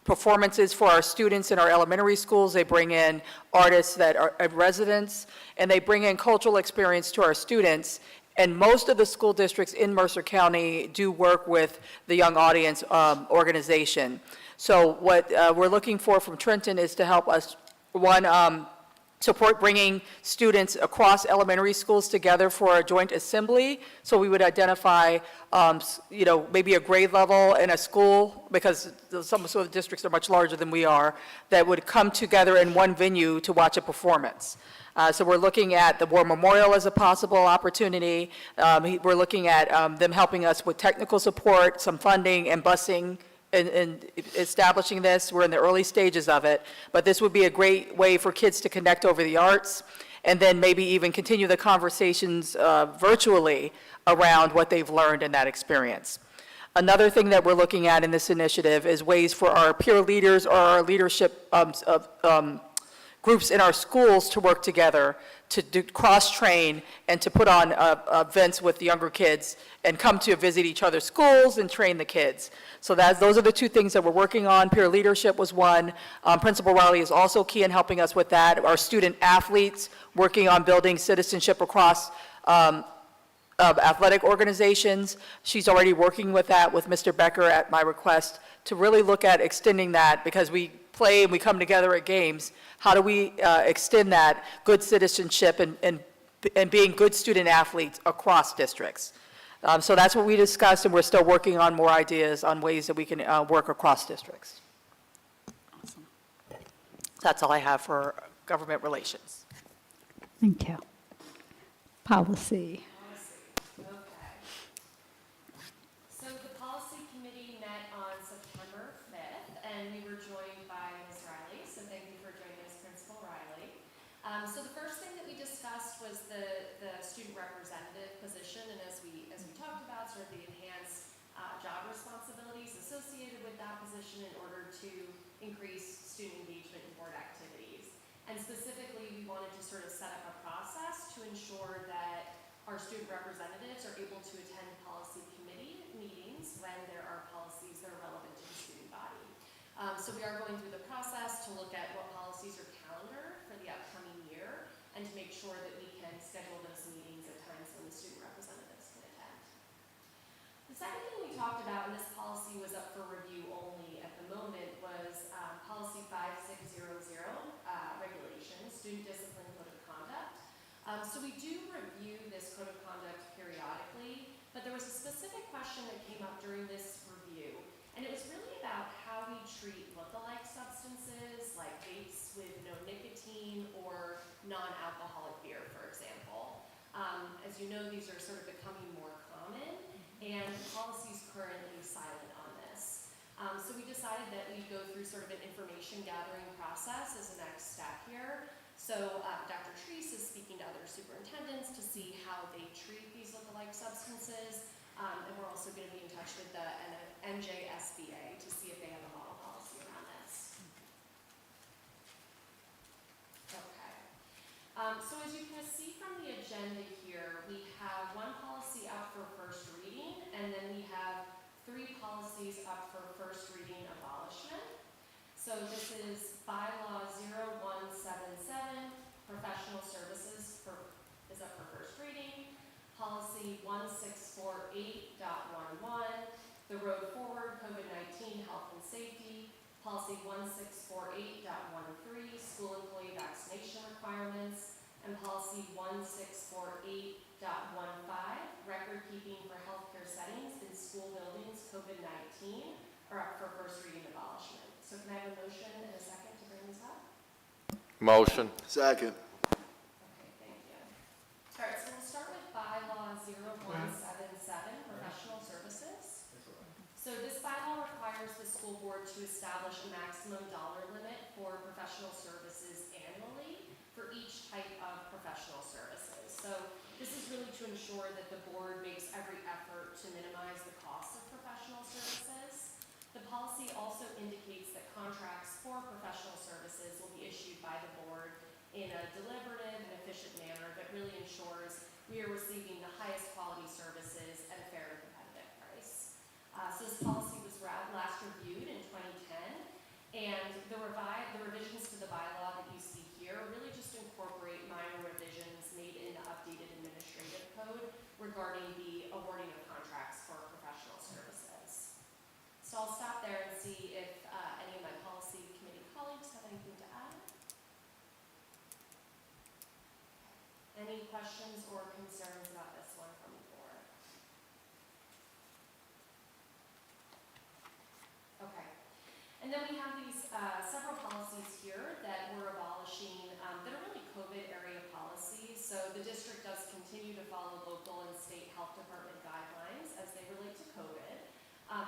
performances for our students in our elementary schools. They bring in artists that are residents, and they bring in cultural experience to our students And most of the school districts in Mercer County do work with the Young Audience organization. So what we're looking for from Trenton is to help us, one, support bringing students across elementary schools together for a joint assembly. So we would identify, maybe a grade level in a school, because some of the districts are much larger than we are, that would come together in one venue to watch a performance. So we're looking at the War Memorial as a possible opportunity. We're looking at them helping us with technical support, some funding and busing, in establishing this. We're in the early stages of it, but this would be a great way for kids to connect over the arts, and then maybe even continue the conversations virtually around what they've learned in that experience. Another thing that we're looking at in this initiative is ways for our peer leaders or our leadership groups in our schools to work together, to do cross-train and to put on events with the younger kids and come to visit each other's schools and train the kids. So those are the two things that we're working on. Peer leadership was one. Principal Riley is also key in helping us with that. Our student athletes, working on building citizenship across athletic organizations. She's already working with that with Mr. Becker at my request to really look at extending that, because we play and we come together at games. How do we extend that good citizenship and being good student athletes across districts? So that's what we discussed, and we're still working on more ideas on ways that we can work across districts. Awesome. That's all I have for government relations. Thank you. Policy. So the policy committee met on September 5th, and we were joined by Ms. Riley, so thank you for joining us, Principal Riley. So the first thing that we discussed was the student representative position, and as we talked about, sort of the enhanced job responsibilities associated with that position in order to increase student engagement in board activities. And specifically, we wanted to sort of set up a process to ensure that our student representatives are able to attend policy committee meetings when there are policies that are relevant to the student body. So we are going through the process to look at what policies are calendar for the upcoming year and to make sure that we can schedule those meetings at times when the student representatives can attend. The second thing we talked about, and this policy was up for review only at the moment, was policy 5600, regulations, student discipline code of conduct. So we do review this code of conduct periodically, but there was a specific question that came up during this review, and it was really about how we treat look-alike substances like vapes with no nicotine or non-alcoholic beer, for example. As you know, these are sort of becoming more common, and the policy is currently silent on this. So we decided that we'd go through sort of an information gathering process as the next step here. So Dr. Treese is speaking to other superintendents to see how they treat these look-alike substances, and we're also going to be in touch with the NJSBA to see if they have a model policy around this. Okay. So as you can see from the agenda here, we have one policy up for first reading, and then we have 3 policies up for first reading abolishment. So this is bylaw 0177, professional services is up for first reading. Policy 1648.11, the road forward, COVID-19 health and safety. Policy 1648.13, school employee vaccination requirements. And policy 1648.15, record keeping for healthcare settings in school buildings, COVID-19, are up for first reading abolishment. So can I have a motion and a second to bring this up? Motion. Second. Okay, thank you. All right, so we'll start with bylaw 0177, professional services. So this bylaw requires the school board to establish a maximum dollar limit for professional services annually for each type of professional services. So this is really to ensure that the board makes every effort to minimize the cost of professional services. The policy also indicates that contracts for professional services will be issued by the board in a deliberative and efficient manner that really ensures we are receiving the highest quality services at a fair and competitive price. So this policy was last reviewed in 2010, and the revisions to the bylaw that you see here really just incorporate minor revisions made in the updated administrative code, where regarding the awarding of contracts for professional services. So I'll stop there and see if any of my policy committee colleagues have anything to add. Any questions or concerns about this one from the board? Okay. And then we have these several policies here that we're abolishing that are really COVID area policies. So the district does continue to follow local and state health department guidelines as they relate to COVID.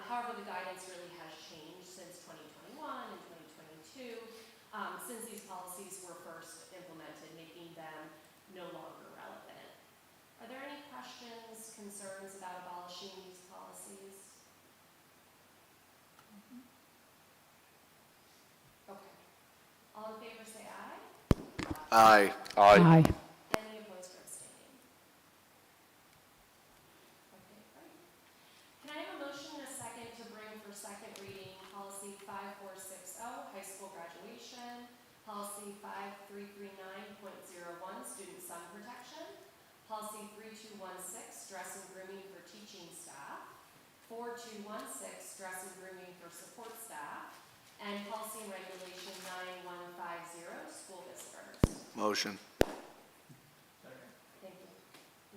However, the guidance really has changed since 2021 and 2022, since these policies were first implemented, making them no longer relevant. Are there any questions, concerns about abolishing these policies? Okay. All in favor say aye. Aye. Aye. Any opposed or abstaining? Okay, great. Can I have a motion and a second to bring for second reading policy 5460, high school graduation, policy 5339.01, student sun protection, policy 3216, dress and grooming for teaching staff, 4216, dress and grooming for support staff, and policy and regulation 9150, school visitors. Motion. Thank you.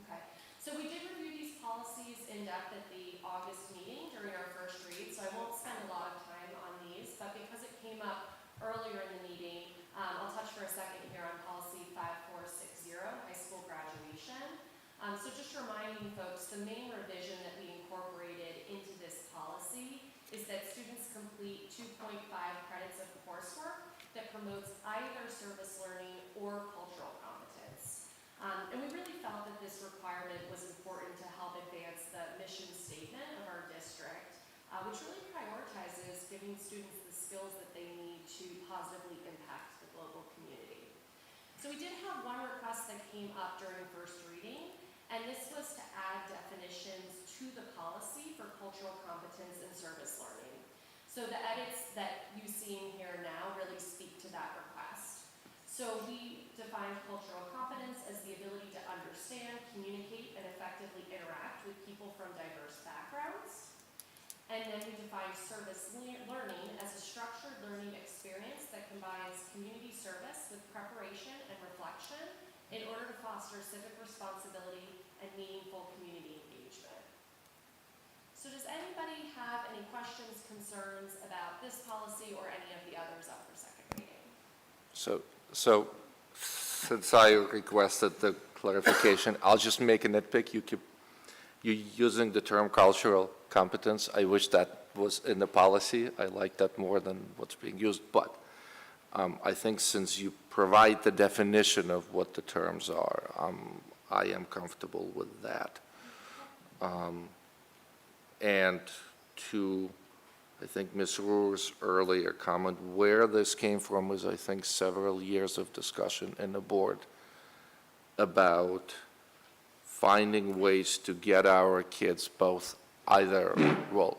Okay. So we did review these policies in depth at the August meeting during our first read, so I won't spend a lot of time on these, but because it came up earlier in the meeting, I'll touch for a second here on policy 5460, high school graduation. So just reminding folks, the main revision that we incorporated into this policy is that students complete 2.5 credits of coursework that promotes either service learning or cultural competence. And we really felt that this requirement was important to help advance the mission statement of our district, which really prioritizes giving students the skills that they need to positively impact the global community. So we did have one request that came up during first reading, and this was to add definitions to the policy for cultural competence and service learning. So the edits that you see in here now really speak to that request. So we defined cultural competence as the ability to understand, communicate, and effectively interact with people from diverse backgrounds. And then we defined service learning as a structured learning experience that combines community service with preparation and reflection in order to foster civic responsibility and meaningful community engagement. So does anybody have any questions, concerns about this policy or any of the others up for second reading? So since I requested the clarification, I'll just make a nitpick. You're using the term cultural competence. I wish that was in the policy. I like that more than what's being used. But I think since you provide the definition of what the terms are, I am comfortable with that. And to, I think, Ms. Ruhr's earlier comment, where this came from was, I think, several years of discussion in the board about finding ways to get our kids both either, well,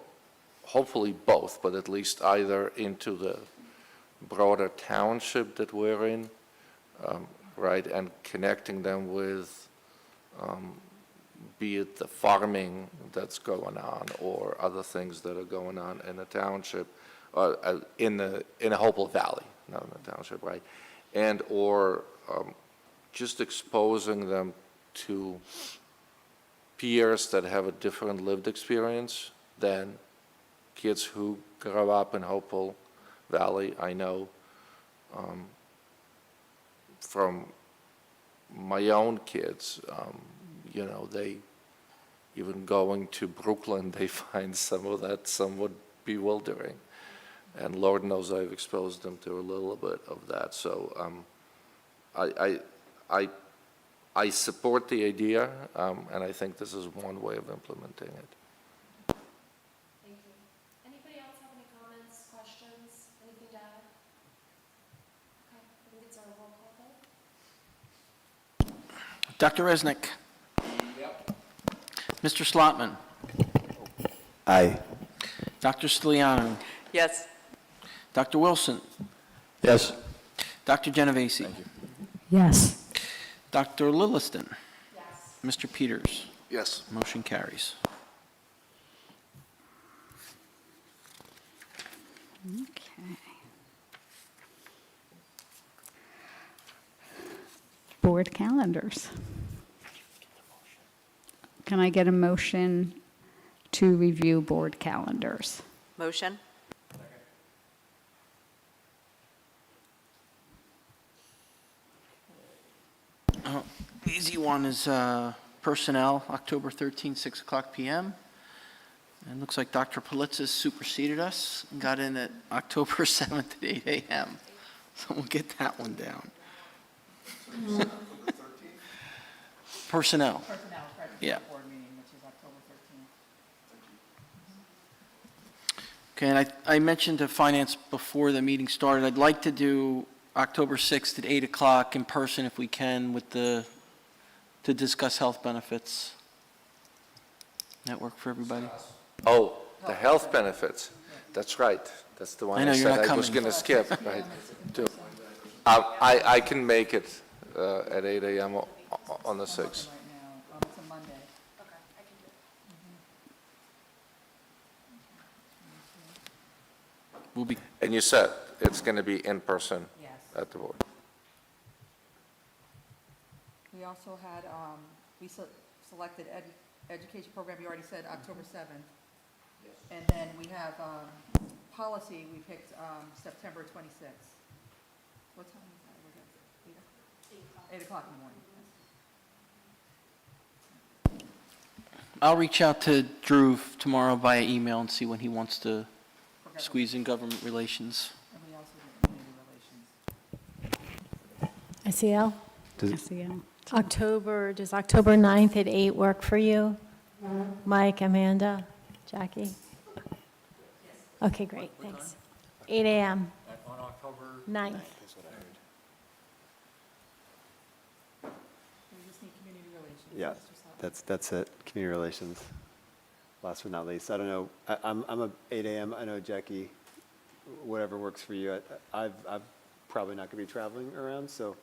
hopefully both, but at least either into the broader township that we're in, right, and connecting them with, be it the farming that's going on or other things that are going on in the township, in the Hopewell Valley, not in the township, right, and or just exposing them to peers that have a different lived experience than kids who grow up in Hopewell Valley. I know from my own kids, you know, they, even going to Brooklyn, they find some of that somewhat bewildering. And Lord knows I've exposed them to a little bit of that. So I support the idea, and I think this is one way of implementing it. Thank you. Anybody else have any comments, questions, anything to add? Okay, I think it's our roll call vote. Dr. Resnick. Yep. Mr. Slotman. Aye. Dr. Stiliano. Yes. Dr. Wilson. Yes. Dr. Genovese. Yes. Dr. Lilliston. Yes. Mr. Peters. Yes. Motion carries. Okay. Board calendars. Can I get a motion to review board calendars? Motion? Easy one is personnel, October 13th, 6 o'clock PM. And it looks like Dr. Politza superseded us and got in at October 7th at 8 AM. So we'll get that one down. Personnel. Yeah. Okay, and I mentioned to finance before the meeting started, I'd like to do October 6th at 8 o'clock in person if we can to discuss health benefits. That work for everybody? Oh, the health benefits. That's right. That's the one I know I you're said not I was coming. going to skip, right? I can make it at 8 AM on the 6th. We'll be, And you said it's going to be in person at the board. We also had, we selected education program, you already said October 7th. And then we have policy, we picked September 26th. What time is that? 8 o'clock in the morning. I'll reach out to Drew tomorrow via email and see when he wants to squeeze in government relations. SEL? SEL. Does October 9th at 8 work for you? Mike, Amanda, Jackie? Okay, great, thanks. 8 AM, On October 9th. Yeah, that's it, community relations. Last but not least, I don't know, I'm a 8 AM, I know Jackie, whatever works for you. I'm probably not going to be traveling around, so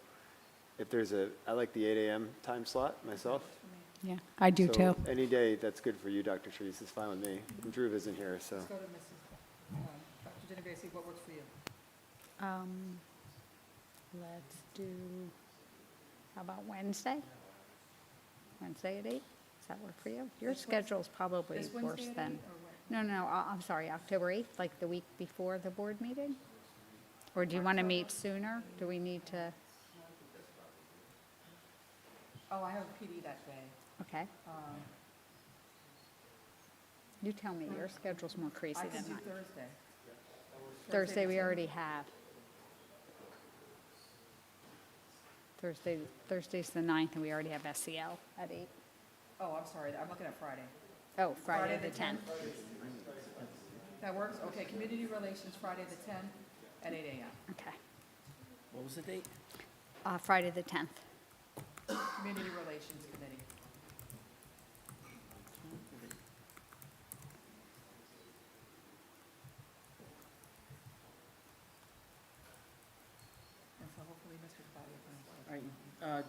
if there's I like the 8 AM time slot myself. Yeah, I do too. So any day that's good for you, Dr. Therese, is fine with me. Drew isn't here, so. Let's go to Mrs. Dr. Genovese, what works for you? Let's do, how about Wednesday? Wednesday at 8? Does that work for you? Your schedule's probably This Wednesday worse at than. 8 or what? No, I'm sorry, October 8th, like the week before the board meeting? Or do you want to meet sooner? Do we need to? Oh, I have a PD that day. Okay. You tell me, your schedule's more crazy I than can do mine. Thursday. Thursday, we the already have. Thursday's the 9th, and we already have SEL at 8. Oh, I'm sorry, I'm looking at Friday. Oh, Friday the 10th. That works? Okay, community relations, Friday the 10th at 8 AM. Okay. What was the date? Friday the 10th. Community Relations Committee. And so hopefully Mr. Kapadia finds out.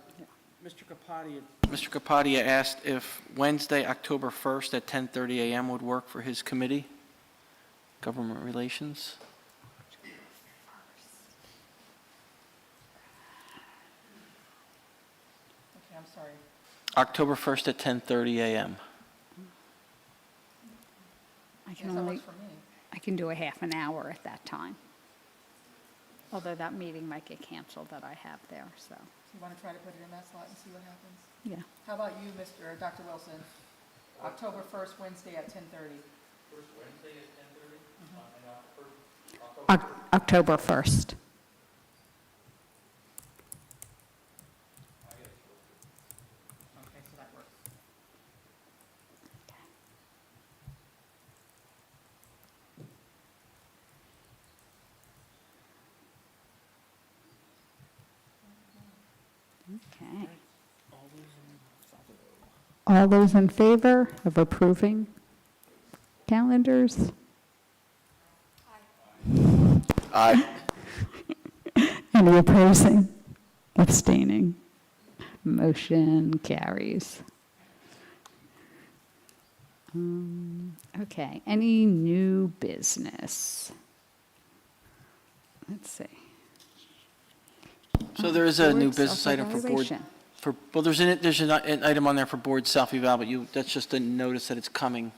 Mr. Kapadia asked if Wednesday, October 1st at 10:30 AM would work for his committee, government relations. Okay, I'm sorry. October 1st at 10:30 AM. I Yes, can that only, works for me. I can do a half an hour at that time. Although that meeting might get canceled that I have there, so, So you want to try to put it in that slot and see what happens? yeah. How about you, Dr. Wilson? October 1st, Wednesday at 10:30. First Wednesday at 10:30? October 1st. Okay, so that works. Okay. All those in favor of approving calendars? Aye. Any opposing? Abstaining? Motion carries. Okay, any new business? Let's see. So there is a new Board business item for board, self-evaluation. well, there's an item on there for board self-eval, but that's just a notice that it's coming.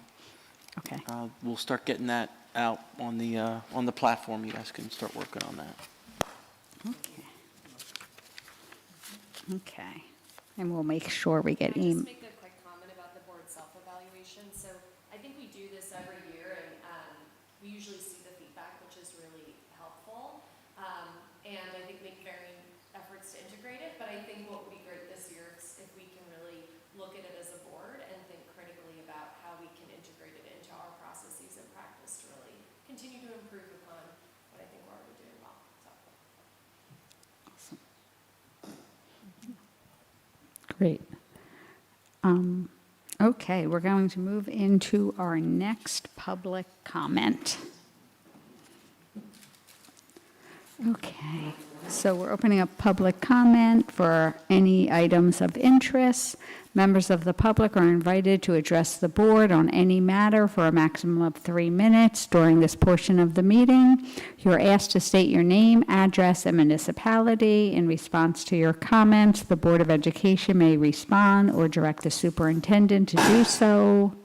Okay. We'll start getting that out on the platform. You guys can start working on that. Okay. Okay. And we'll make sure we get Can I just email. make a quick comment about the board self-evaluation? So I think we do this every year, and we usually see the feedback, which is really helpful. And I think make varying efforts to integrate it, but I think what would be great this year is if we can really look at it as a board and think critically about how we can integrate it into our processes and practice to really continue to improve upon what I think we're already doing well. So. Great. Okay, we're going to move into our next public comment. Okay, so we're opening up public comment for any items of interest. Members of the public are invited to address the board on any matter for a maximum of 3 minutes during this portion of the meeting. You're asked to state your name, address, and municipality. In response to your comments, the Board of Education may respond or direct the superintendent to do so.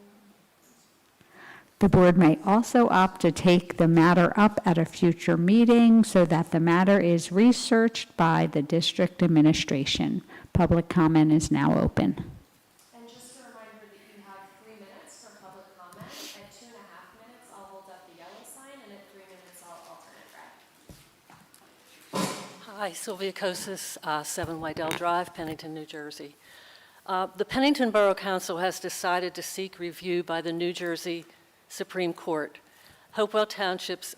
The board may also opt to take the matter up at a future meeting so that the matter is researched by the district administration. Public comment is now open. And just a reminder that you have 3 minutes for public comment. At 2.5 minutes, I'll hold up the yellow sign, and at 3 minutes, I'll turn it red. Hi, Sylvia Kosis, 7 Wydell Drive, Pennington, New Jersey. The Pennington Borough Council has decided to seek review by the New Jersey Supreme Court Hopewell Township's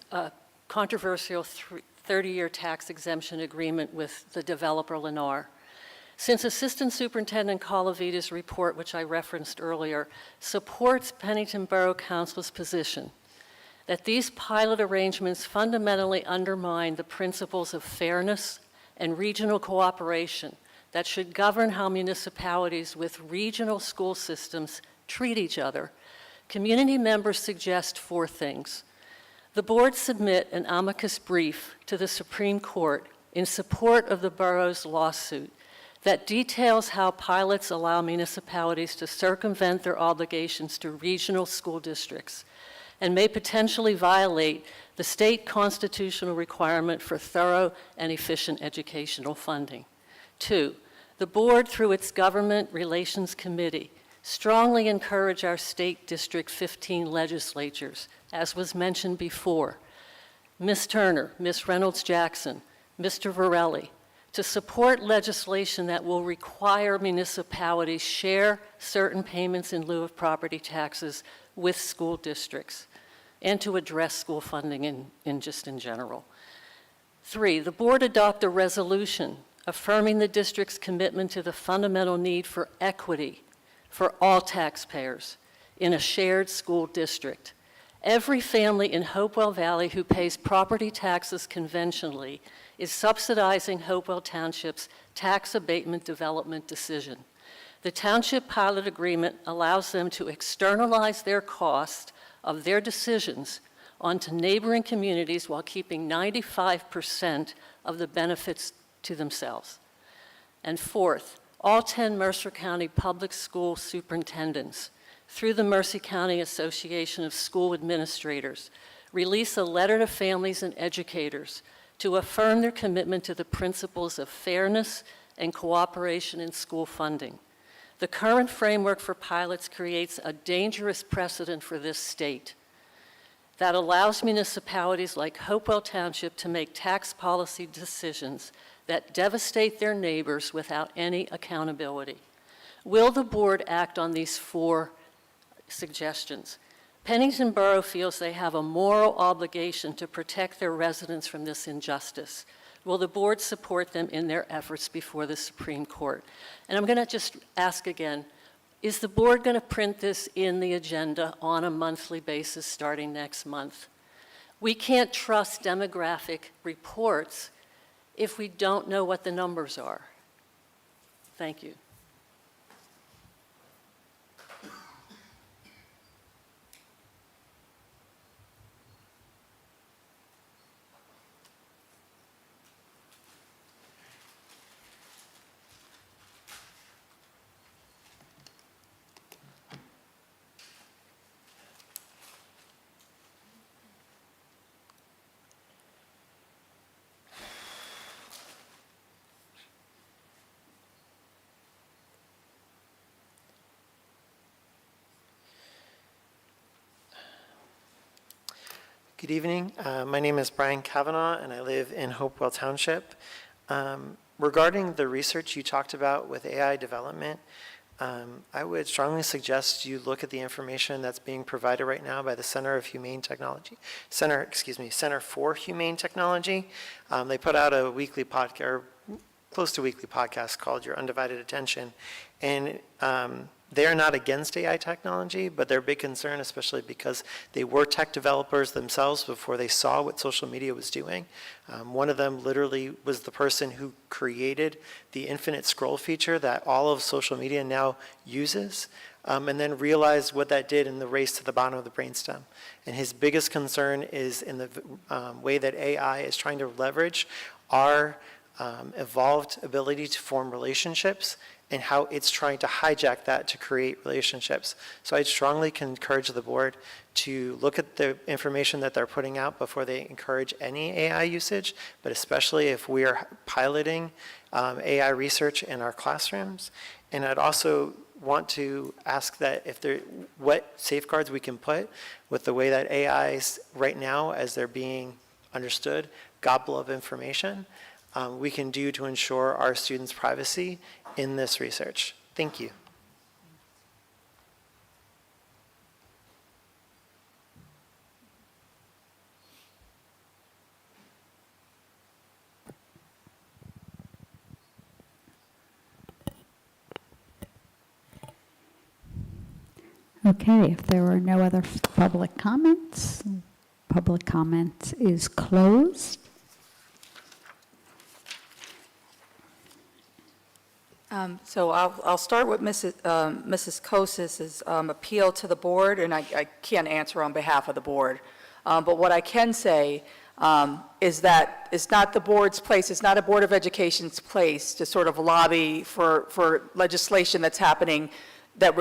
controversial 30-year tax exemption agreement with the developer Lennar. Since Assistant Superintendent Colavita's report, which I referenced earlier, supports Pennington Borough Council's position that these pilot arrangements fundamentally undermine the principles of fairness and regional cooperation that should govern how municipalities with regional school systems treat each other, community members suggest 4 things. The board submit an amicus brief to the Supreme Court in support of the borough's lawsuit that details how pilots allow municipalities to circumvent their obligations to regional school districts and may potentially violate the state constitutional requirement for thorough and efficient educational funding. 2, the board, through its Government Relations Committee, strongly encourage our state District 15 legislatures, as was mentioned before, Ms. Turner, Ms. Reynolds-Jackson, Mr. Varelli, to support legislation that will require municipalities share certain payments in lieu of property taxes with school districts, and to address school funding in general. 3, the board adopt a resolution affirming the district's commitment to the fundamental need for equity for all taxpayers in a shared school district. Every family in Hopewell Valley who pays property taxes conventionally is subsidizing Hopewell Township's tax abatement development decision. The township pilot agreement allows them to externalize their cost of their decisions onto neighboring communities while keeping 95% of the benefits to themselves. And 4th, all 10 Mercer County public school superintendents, through the Mercer County Association of School Administrators, release a letter to families and educators to affirm their commitment to the principles of fairness and cooperation in school funding. The current framework for pilots creates a dangerous precedent for this state that allows municipalities like Hopewell Township to make tax policy decisions that devastate their neighbors without any accountability. Will the board act on these 4 suggestions? Pennington Borough feels they have a moral obligation to protect their residents from this injustice. Will the board support them in their efforts before the Supreme Court? And I'm going to just ask again, is the board going to print this in the agenda on a monthly basis starting next month? We can't trust demographic reports if we don't know what the numbers are. Thank you. Good evening. My name is Brian Kavanaugh, and I live in Hopewell Township. Regarding the research you talked about with AI development, I would strongly suggest you look at the information that's being provided right now by the Center for Humane Technology. They put out a weekly podcast, or close to weekly podcast, called Your Undivided Attention. And they are not against AI technology, but their big concern, especially because they were tech developers themselves before they saw what social media was doing. One of them literally was the person who created the infinite scroll feature that all of social media now uses, and then realized what that did in the race to the bottom of the brainstem. And his biggest concern is in the way that AI is trying to leverage our evolved ability to form relationships, and how it's trying to hijack that to create relationships. So I'd strongly encourage the board to look at the information that they're putting out before they encourage any AI usage, but especially if we are piloting AI research in our classrooms. And I'd also want to ask that what safeguards we can put with the way that AIs right now, as they're being understood, gobble up information, we can do to ensure our students' privacy in this research. Thank you. Okay, if there are no other public comment is closed. So I'll start with Mrs. Kosis's appeal to the board, and I can't answer on behalf of the board. But what I can say is that it's not the board's place, it's not a Board of Education's place to sort of lobby for legislation that's happening that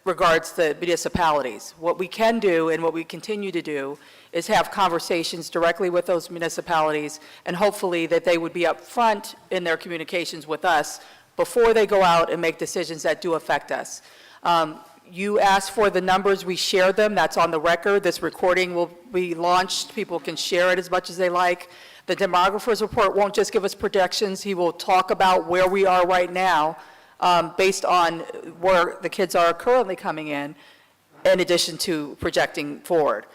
regards the municipalities. What we can do and what we continue to do is have conversations directly with those municipalities, and hopefully that they would be upfront in their communications with us before they go out and make decisions that do affect us. You asked for the numbers, we share them, that's on the record. This recording will be launched, people can share it as much as they like. The demographer's report won't just give us projections, he will talk about where we are right now based on where the kids are currently coming in addition to projecting forward.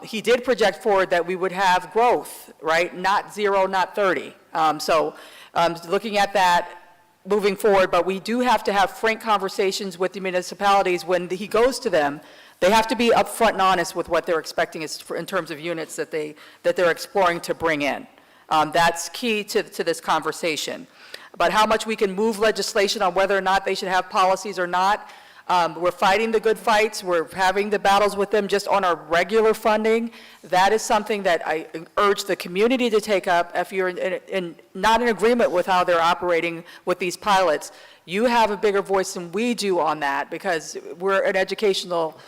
He did project forward that we would have growth, right? Not 0, not 30. Looking at that, moving forward, but we do have to have frank conversations with the municipalities when he goes to them. They have to be upfront and honest with what they're expecting in terms of units that they're exploring to bring in. That's key to this conversation. About how much we can move legislation on whether or not they should have policies or not. We're fighting the good fights. We're having the battles with them just on our regular funding. That is something that I urge the community to take up. If you're not in agreement with how they're operating with these pilots, you have a bigger voice than we do on that, because we're an educational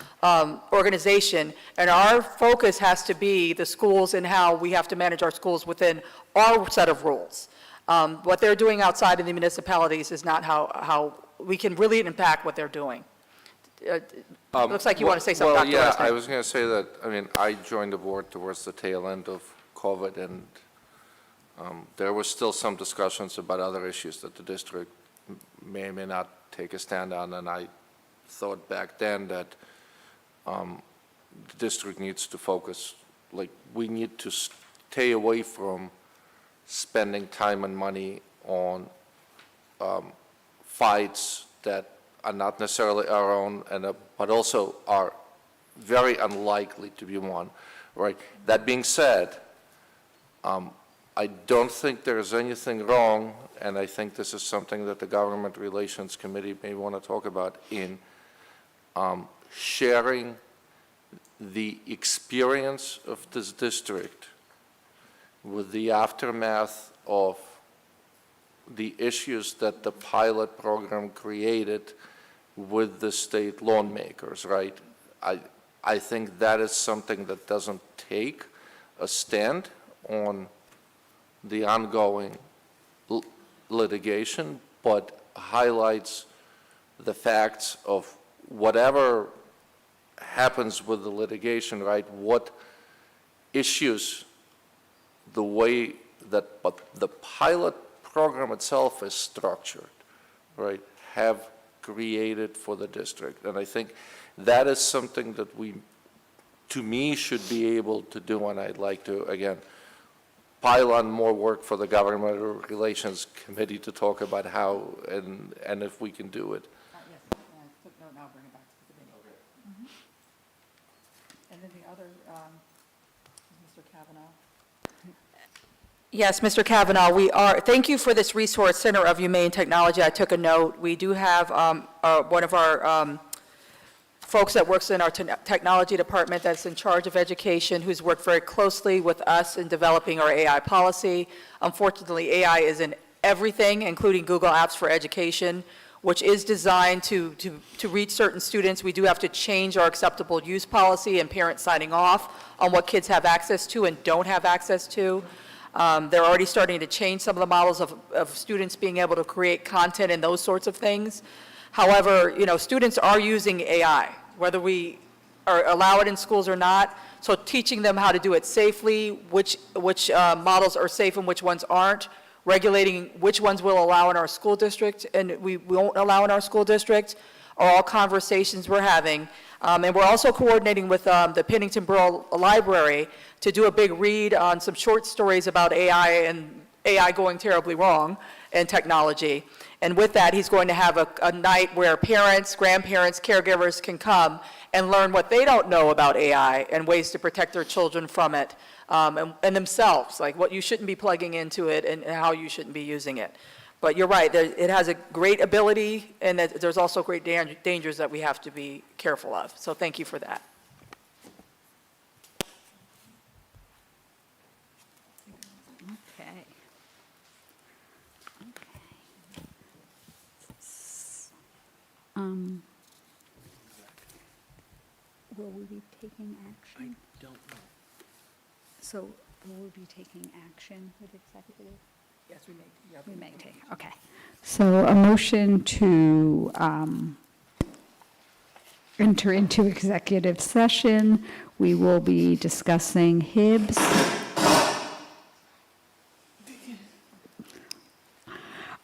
organization, and our focus has to be the schools and how we have to manage our schools within our set of rules. What they're doing outside in the municipalities is not how we can really impact what they're doing. Looks like you want to say something, Well, Dr. yeah, Weston. I was going to say that, I joined the board towards the tail end of COVID, and there were still some discussions about other issues that the district may or may not take a stand on, and I thought back then that the district needs to focus, we need to stay away from spending time and money on fights that are not necessarily our own, but also are very unlikely to be won, right? That being said, I don't think there's anything wrong, and I think this is something that the Government Relations Committee may want to talk about, in sharing the experience of this district with the aftermath of the issues that the pilot program created with the state lawmakers, right? I think that is something that doesn't take a stand on the ongoing litigation, but highlights the facts of whatever happens with the litigation, right? What issues, the way that but the pilot program itself is structured, right, have created for the district. And I think that is something that we, to me, should be able to do, and I'd like to, again, pile on more work for the Government Relations Committee to talk about how and if we can do it. Now bring it back to the committee. And then the other, Mr. Kavanaugh. Yes, Mr. Kavanaugh, thank you for this Resource Center of Humane Technology. I took a note. We do have one of our folks that works in our technology department that's in charge of education, who's worked very closely with us in developing our AI policy. Unfortunately, AI is in everything, including Google Apps for Education, which is designed to reach certain students. We do have to change our acceptable use policy and parents signing off on what kids have access to and don't have access to. They're already starting to change some of the models of students being able to create content and those sorts of things. However, students are using AI, whether we allow it in schools or not. So teaching them how to do it safely, which models are safe and which ones aren't, regulating which ones we'll allow in our school district and we won't allow in our school district, are all conversations we're having. And we're also coordinating with the Pennington Borough Library to do a big read on some short stories about AI and AI going terribly wrong in technology. And with that, he's going to have a night where parents, grandparents, caregivers can come and learn what they don't know about AI and ways to protect their children from it, and themselves, like what you shouldn't be plugging into it and how you shouldn't be using it. But you're right, it has a great ability, and there's also great dangers that we have to be careful of. So thank you for that. Okay. Will we be taking action? I don't know. So will we be taking action with executive? Yes, we may. Yeah, We may take, okay. So a motion to enter into executive session. We will be discussing Hibbs,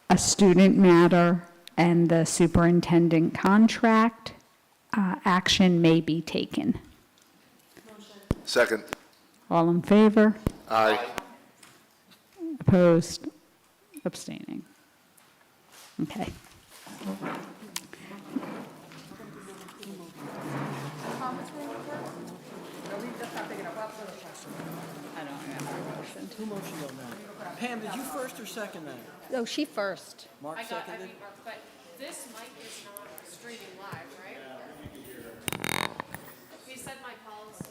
a student matter, and the superintendent contract. Action may be taken. Second. All in favor? Aye. Opposed? Abstaining? Okay. Who motioned on that? Pam, did you first or second that? Oh, she first. Mark seconded? But this mic is not streaming live, right? He said my calls.